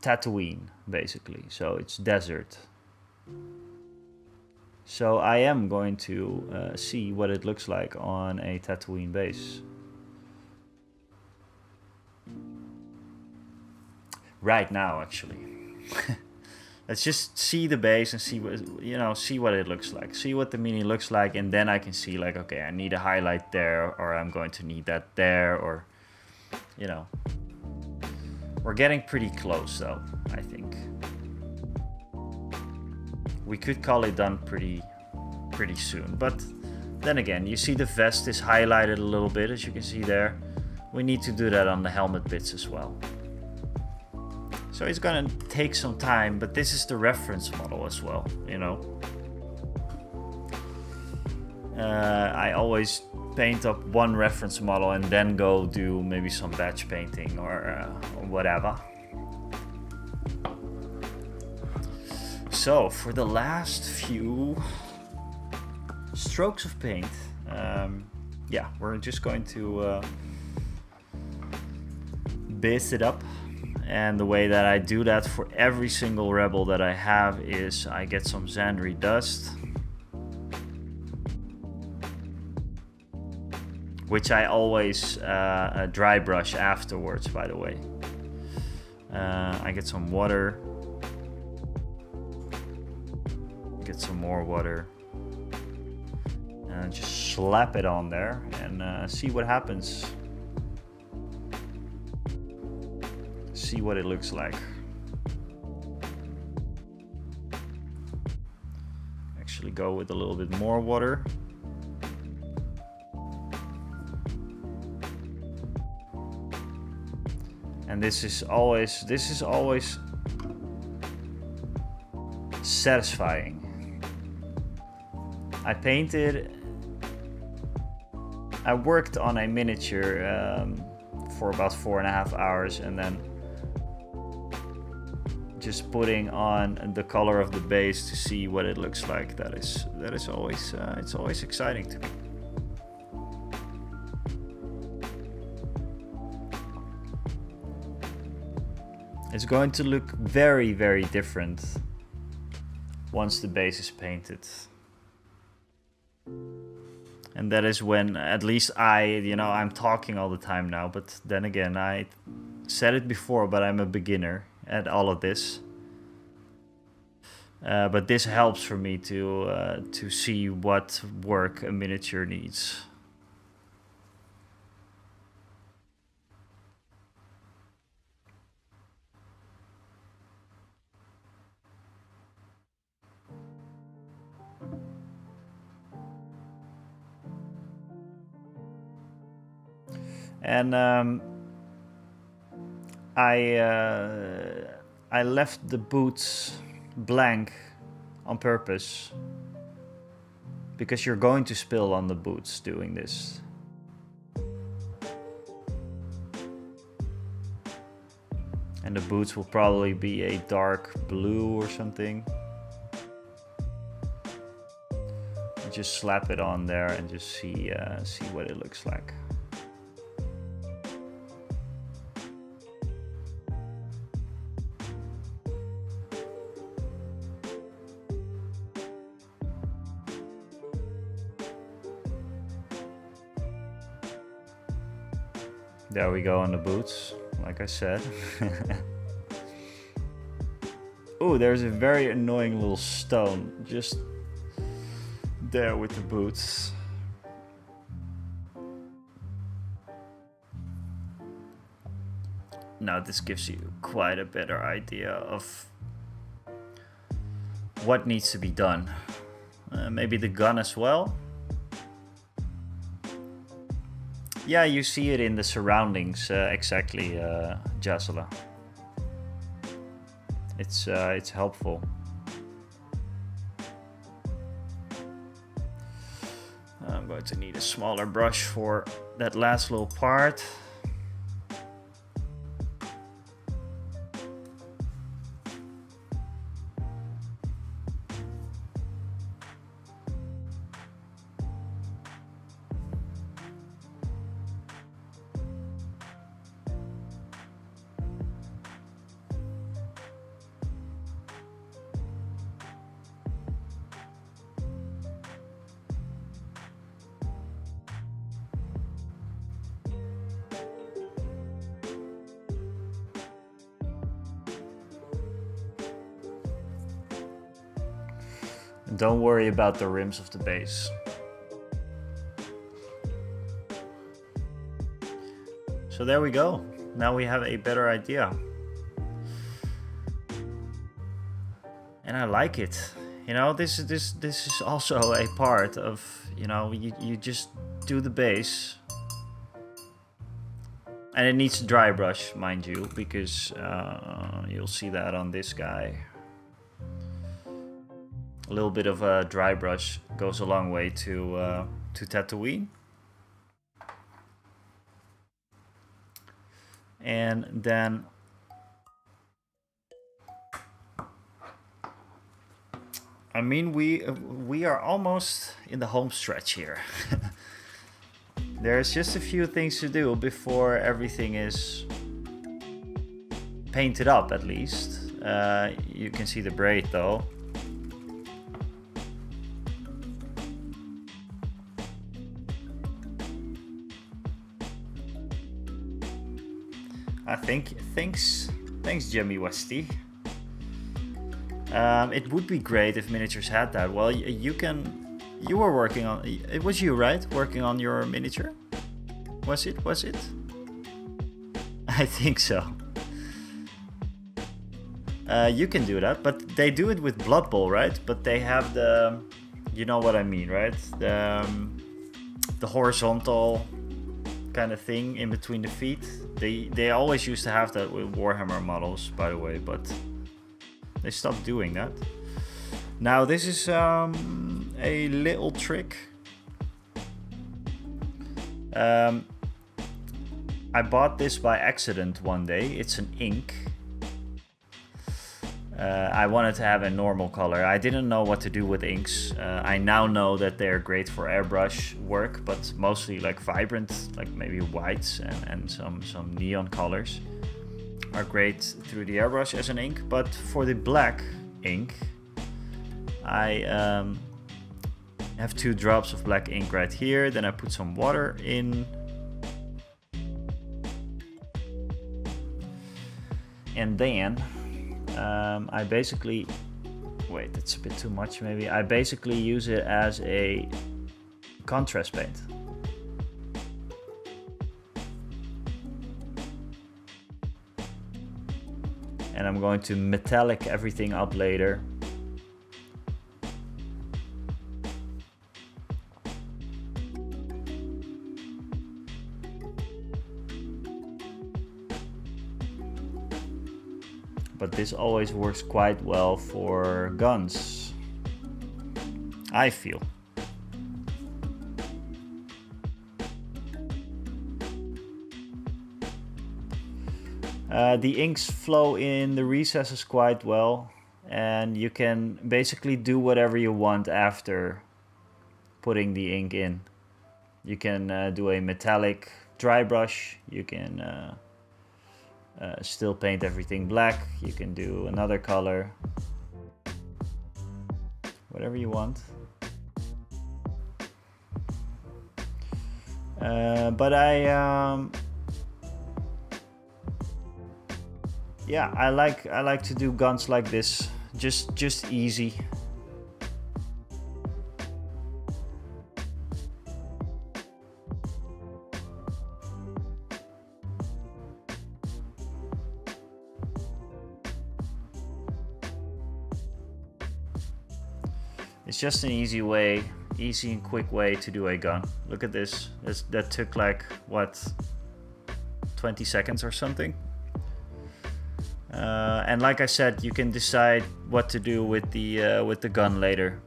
Tatooine, basically, so it's desert. So I am going to see what it looks like on a Tatooine base. Right now, actually. Let's just see the base and see what it looks like. See what the mini looks like, and then I can see, like, okay, I need a highlight there, or I'm going to need that there, or, you know. We're getting pretty close, though, I think. We could call it done pretty soon. But then again, you see the vest is highlighted a little bit, as you can see there. We need to do that on the helmet bits as well. So it's gonna take some time, but this is the reference model as well, you know. I always paint up one reference model and then go do maybe some batch painting or whatever. So for the last few strokes of paint, yeah, we're just going to base it up. And the way that I do that for every single rebel that I have is I get some Xandri dust, which I always dry brush afterwards, by the way. I get some water, get some more water, and just slap it on there and see what happens. See what it looks like. Actually go with a little bit more water. And this is always satisfying. I worked on a miniature for about 4.5 hours, and then just putting on the color of the base to see what it looks like. That is always it's always exciting to me. It's going to look very, very different once the base is painted. And that is when, at least I'm talking all the time now, but then again, I said it before, but I'm a beginner at all of this. But this helps for me to see what work a miniature needs. And I left the boots blank on purpose because you're going to spill on the boots doing this. And the boots will probably be a dark blue or something. Just slap it on there and just see what it looks like. There we go on the boots, like I said. Oh, there's a very annoying little stone just there with the boots. Now this gives you quite a better idea of what needs to be done. Maybe the gun as well. Yeah, you see it in the surroundings exactly, Jasala. It's helpful. I'm going to need a smaller brush for that last little part. Don't worry about the rims of the base. So there we go. Now we have a better idea. And I like it. You know, this is also a part of, you know, you just do the base. And it needs a dry brush, mind you, because you'll see that on this guy. A little bit of a dry brush goes a long way to Tatooine. And then I mean we are almost in the home stretch here. There's just a few things to do before everything is painted up, at least. You can see the braid though. I think, thanks Jimmy Westy. It would be great if miniatures had that. Well, you were working on, it was you, right? Working on your miniature? Was it? I think so. You can do that, but they do it with Blood Bowl, right? But they have the, you know what I mean, right? The horizontal kind of thing in between the feet. They always used to have that with Warhammer models, by the way, but they stopped doing that. Now this is a little trick. I bought this by accident one day. It's an ink. I wanted to have a normal color. I didn't know what to do with inks. I now know that they're great for airbrush work, but mostly like vibrant, like maybe whites and some neon colors are great through the airbrush as an ink. But for the black ink, I have 2 drops of black ink right here. Then I put some water in. And then I basically, wait, that's a bit too much maybe. I basically use it as a contrast paint. And I'm going to metallic everything up later. but this always works quite well for guns, I feel. The inks flow in the recesses quite well, and you can basically do whatever you want after putting the ink in. You can do a metallic dry brush, you can still paint everything black, you can do another color, whatever you want. But yeah, I like to do guns like this, just easy. It's just an easy and quick way to do a gun. Look at this. That took like, what, 20 seconds or something? And like I said, you can decide what to do with the gun later.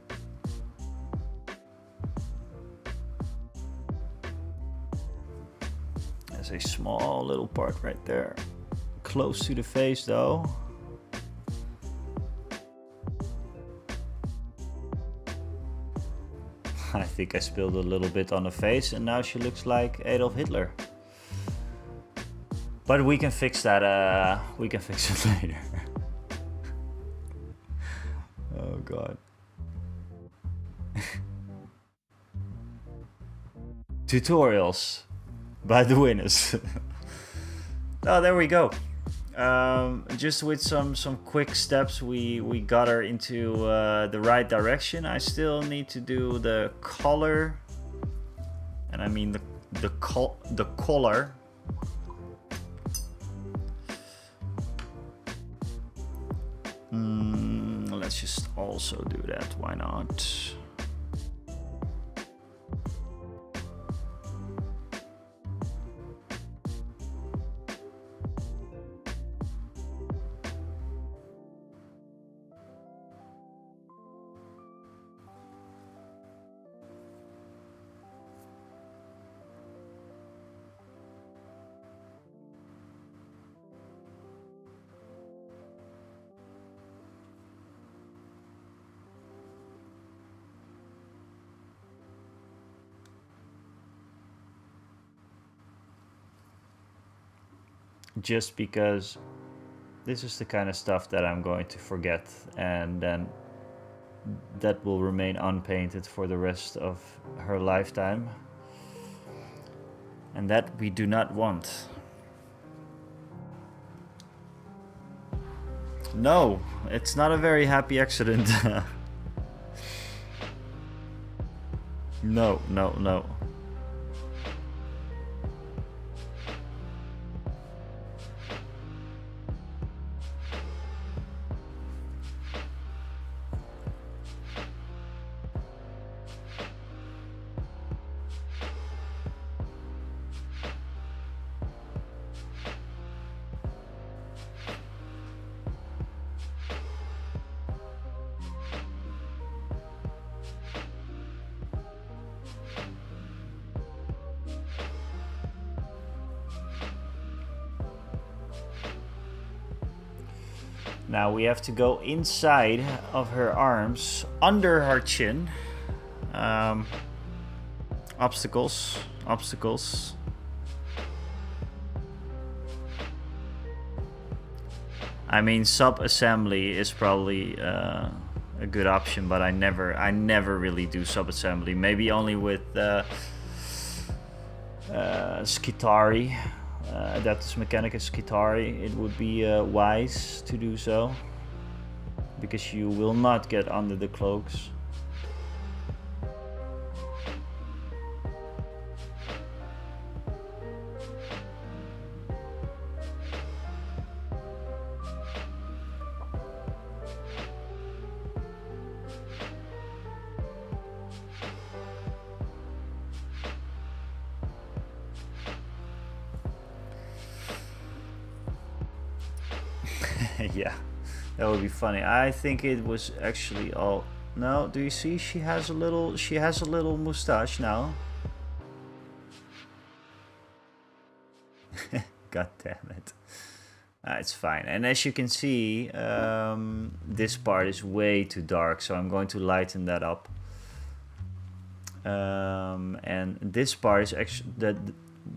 There's a small little part right there. Close to the face though. I think I spilled a little bit on the face and now she looks like Adolf Hitler. But we can fix that, we can fix it later. Oh god. Tutorials by the winners. Oh, there we go. Just with some quick steps, we got her into the right direction. I still need to do the color, and I mean the color. Let's just also do that. Why not? Just because this is the kind of stuff that I'm going to forget, and then that will remain unpainted for the rest of her lifetime, and that we do not want. No, it's not a very happy accident. No. Now we have to go inside of her arms, under her chin. Obstacles. I mean, sub-assembly is probably a good option, but I never really do sub-assembly. Maybe only with Skitari. Adaptus Mechanicus Skitari, it would be wise to do so, because you will not get under the cloaks. Yeah, That would be funny. I think it was actually all. No, do you see? She has a little mustache now. God damn it. It's fine. And as you can see, this part is way too dark, so I'm going to lighten that up. And this part is actually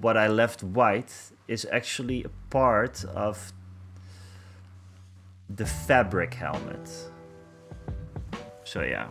what I left white is actually a part of the fabric helmet. So yeah.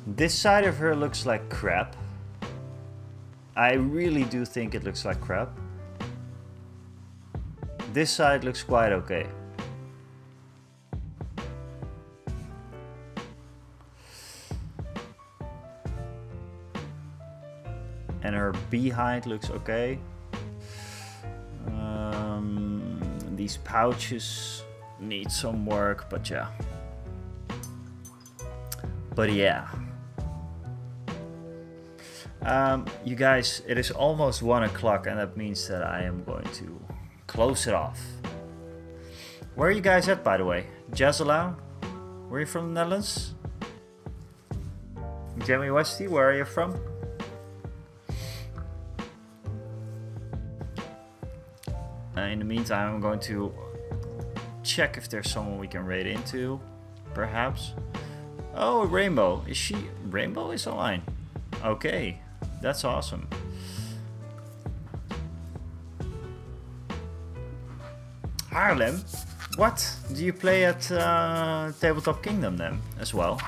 This side of her looks like crap. I really do think it looks like crap. This side looks quite okay. And her behind looks okay. These pouches need some work, but yeah. But yeah. You guys, it is almost 1 o'clock, and that means that I am going to close it off. Where are you guys at, by the way? Jazzalau? Where are you from, the Netherlands? Jamie Westy, where are you from? In the meantime, I'm going to check if there's someone we can raid into, perhaps. Oh, Rainbow. Is she... Rainbow is online. Okay, that's awesome. Haarlem? What? Do you play at Tabletop Kingdom then, as well?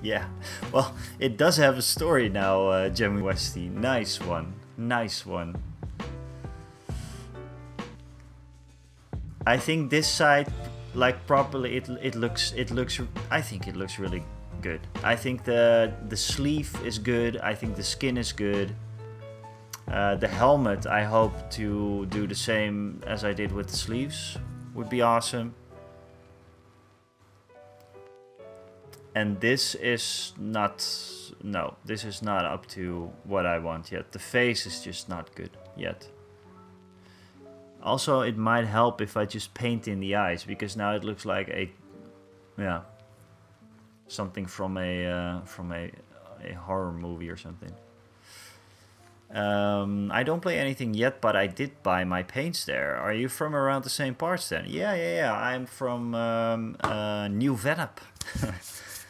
Yeah, well, it does have a story now, Jamie Westy. Nice one, nice one. I think this side, like properly, it looks. I think it looks really good. I think the sleeve is good. I think the skin is good. The helmet, I hope to do the same as I did with the sleeves. Would be awesome. And this is not... No, this is not up to what I want yet. The face is just not good yet. Also, it might help if I just paint in the eyes, because now it looks like a... Yeah. Something from a horror movie or something. I don't play anything yet, but I did buy my paints there. Are you from around the same parts then? Yeah. I'm from New Vennep.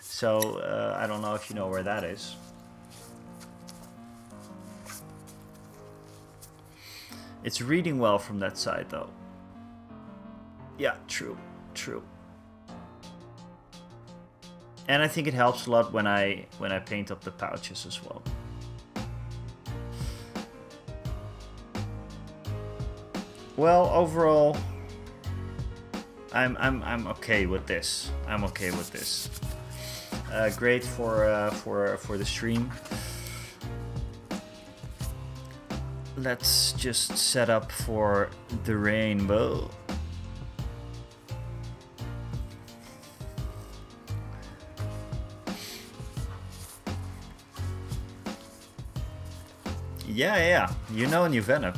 So, I don't know if you know where that is. It's reading well from that side though. Yeah, true. And I think it helps a lot when I paint up the pouches as well. Well, overall, I'm okay with this. I'm okay with this. Great for the stream. Let's just set up for the rainbow. Yeah. You know New Vennep.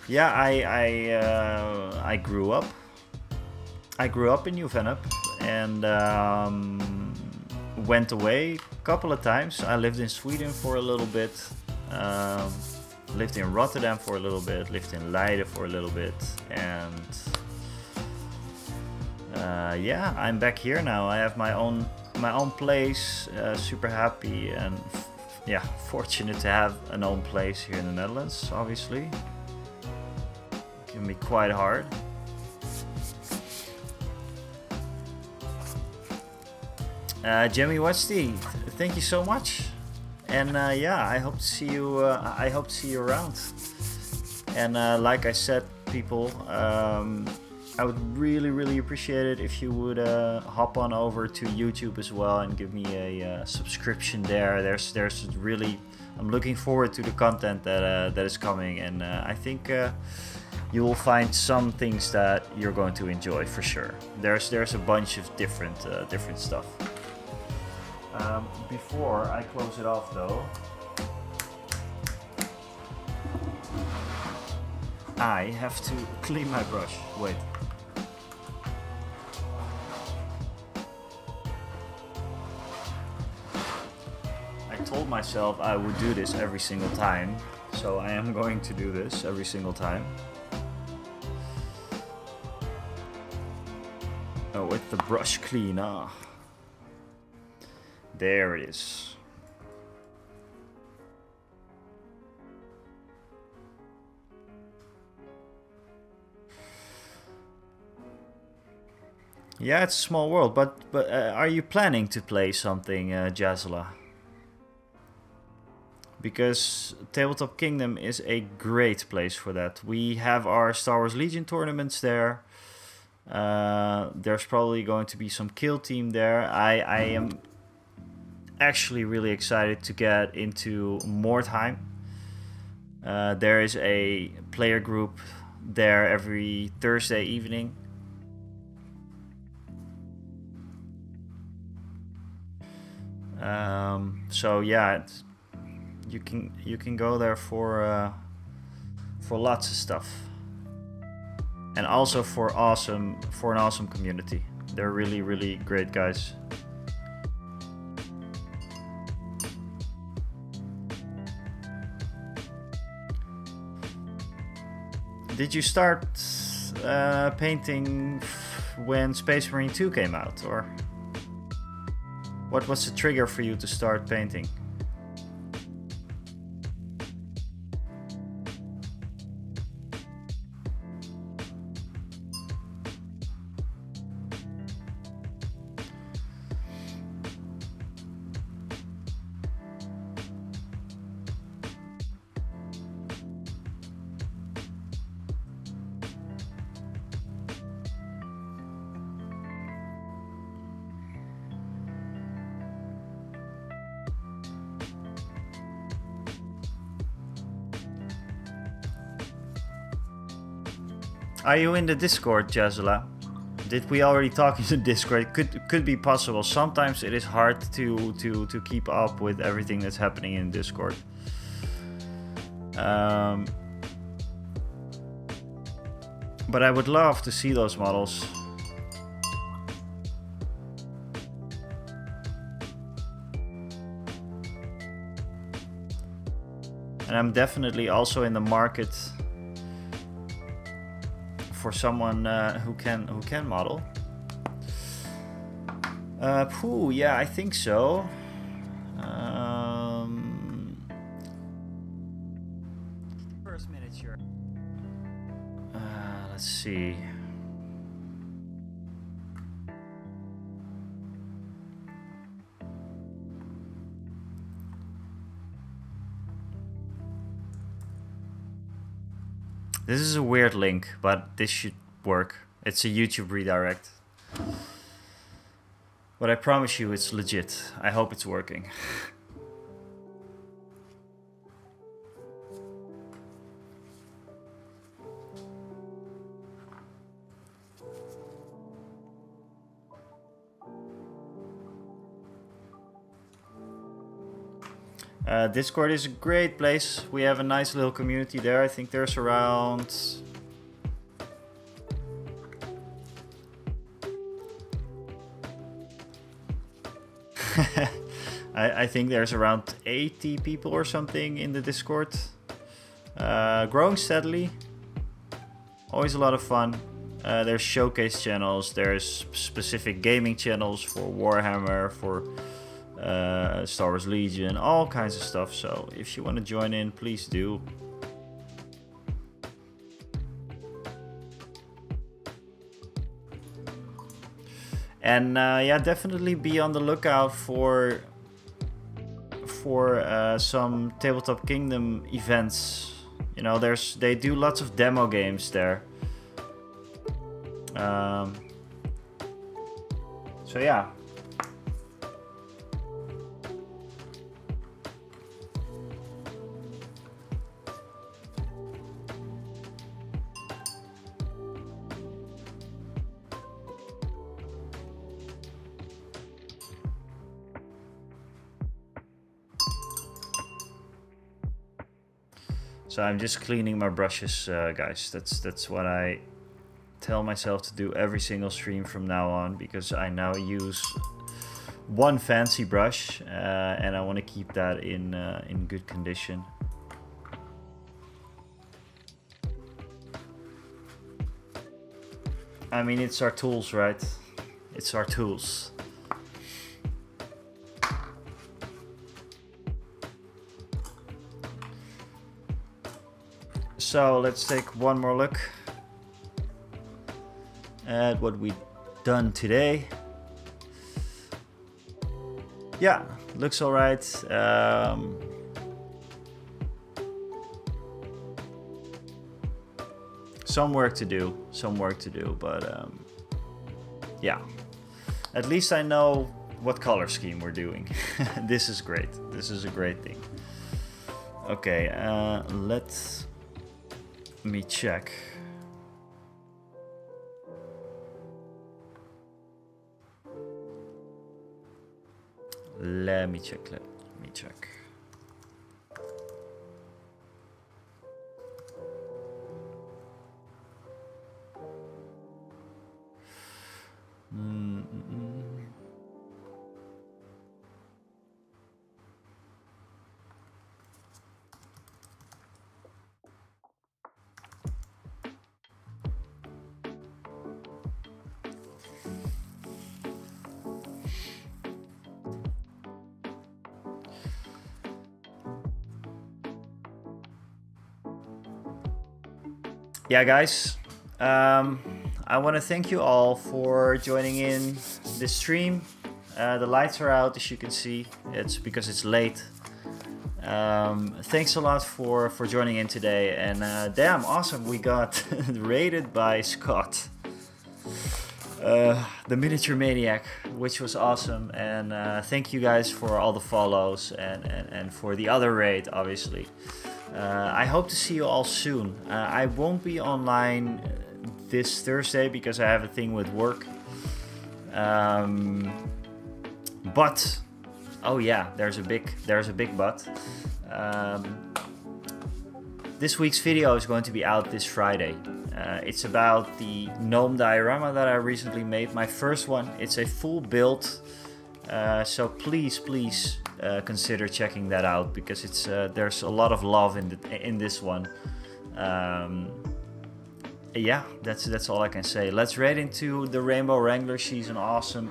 Yeah, I grew up. I grew up in New Vennep, and went away a couple of times. I lived in Sweden for a little bit, lived in Rotterdam for a little bit, lived in Leiden for a little bit, and yeah, I'm back here now. I have my own place. Super happy and yeah, fortunate to have an own place here in the Netherlands. Obviously, it can be quite hard. Jimmy Westy, thank you so much, and yeah, I hope to see you. I hope to see you around. And like I said, people, I would really appreciate it if you would hop on over to YouTube as well and give me a subscription there. There's really, I'm looking forward to the content that is coming, and I think you will find some things that you're going to enjoy for sure. There's a bunch of different stuff. Before I close it off though, I have to clean my brush. Wait. I told myself I would do this every single time, so I am going to do this every single time. Oh, with the brush cleaner. There it is. Yeah, it's a small world, but are you planning to play something, Jazla? Because Tabletop Kingdom is a great place for that. We have our Star Wars Legion tournaments there. There's probably going to be some kill team there. I am actually really excited to get into Mordheim. There is a player group there every Thursday evening. So yeah, you can go there for lots of stuff, and also for an awesome community. They're really great guys. Did you start painting when Space Marine 2 came out, or what was the trigger for you to start painting? Are you in the Discord, Jazla? Did we already talk in the Discord? Could be possible. Sometimes it is hard to keep up with everything that's happening in Discord. But I would love to see those models. And I'm definitely also in the market for someone who can model. Yeah, I think so. First miniature. Let's see. This is a weird link, but this should work. It's a YouTube redirect. But I promise you it's legit. I hope it's working. Discord is a great place. We have a nice little community there. I think there's around... I think there's around 80 people or something in the Discord. Growing steadily. Always a lot of fun. There's showcase channels, there's specific gaming channels for Warhammer, for Star Wars Legion, all kinds of stuff. So if you want to join in, please do. And yeah, definitely be on the lookout for some Tabletop Kingdom events. You know, they do lots of demo games there. So yeah. So I'm just cleaning my brushes, guys. That's what I tell myself to do every single stream from now on, because I now use one fancy brush and I want to keep that in good condition. I mean, it's our tools, right? It's our tools. So let's take one more look at what we've done today. Yeah, looks all right. Some work to do, but yeah. At least I know what color scheme we're doing. This is great. This is a great thing. Okay, let me check. Let me check. Yeah, guys, I want to thank you all for joining in this stream. The lights are out, as you can see. It's because it's late. Thanks a lot for joining in today. And damn, awesome, we got raided by Scott, the Miniature Maniac, which was awesome. And thank you guys for all the follows and for the other raid, obviously. I hope to see you all soon. I won't be online this Thursday because I have a thing with work. But oh yeah, there's a big but. This week's video is going to be out this Friday. It's about the gnome diorama that I recently made, my first one. It's a full build, so please consider checking that out, because it's there's a lot of love in this one. Yeah, that's all I can say. Let's raid into the Rainbow Wrangler. She's an awesome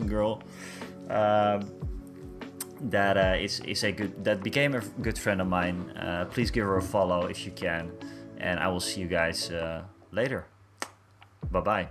girl. That became a good friend of mine. Please give her a follow if you can, and I will see you guys later. Bye bye.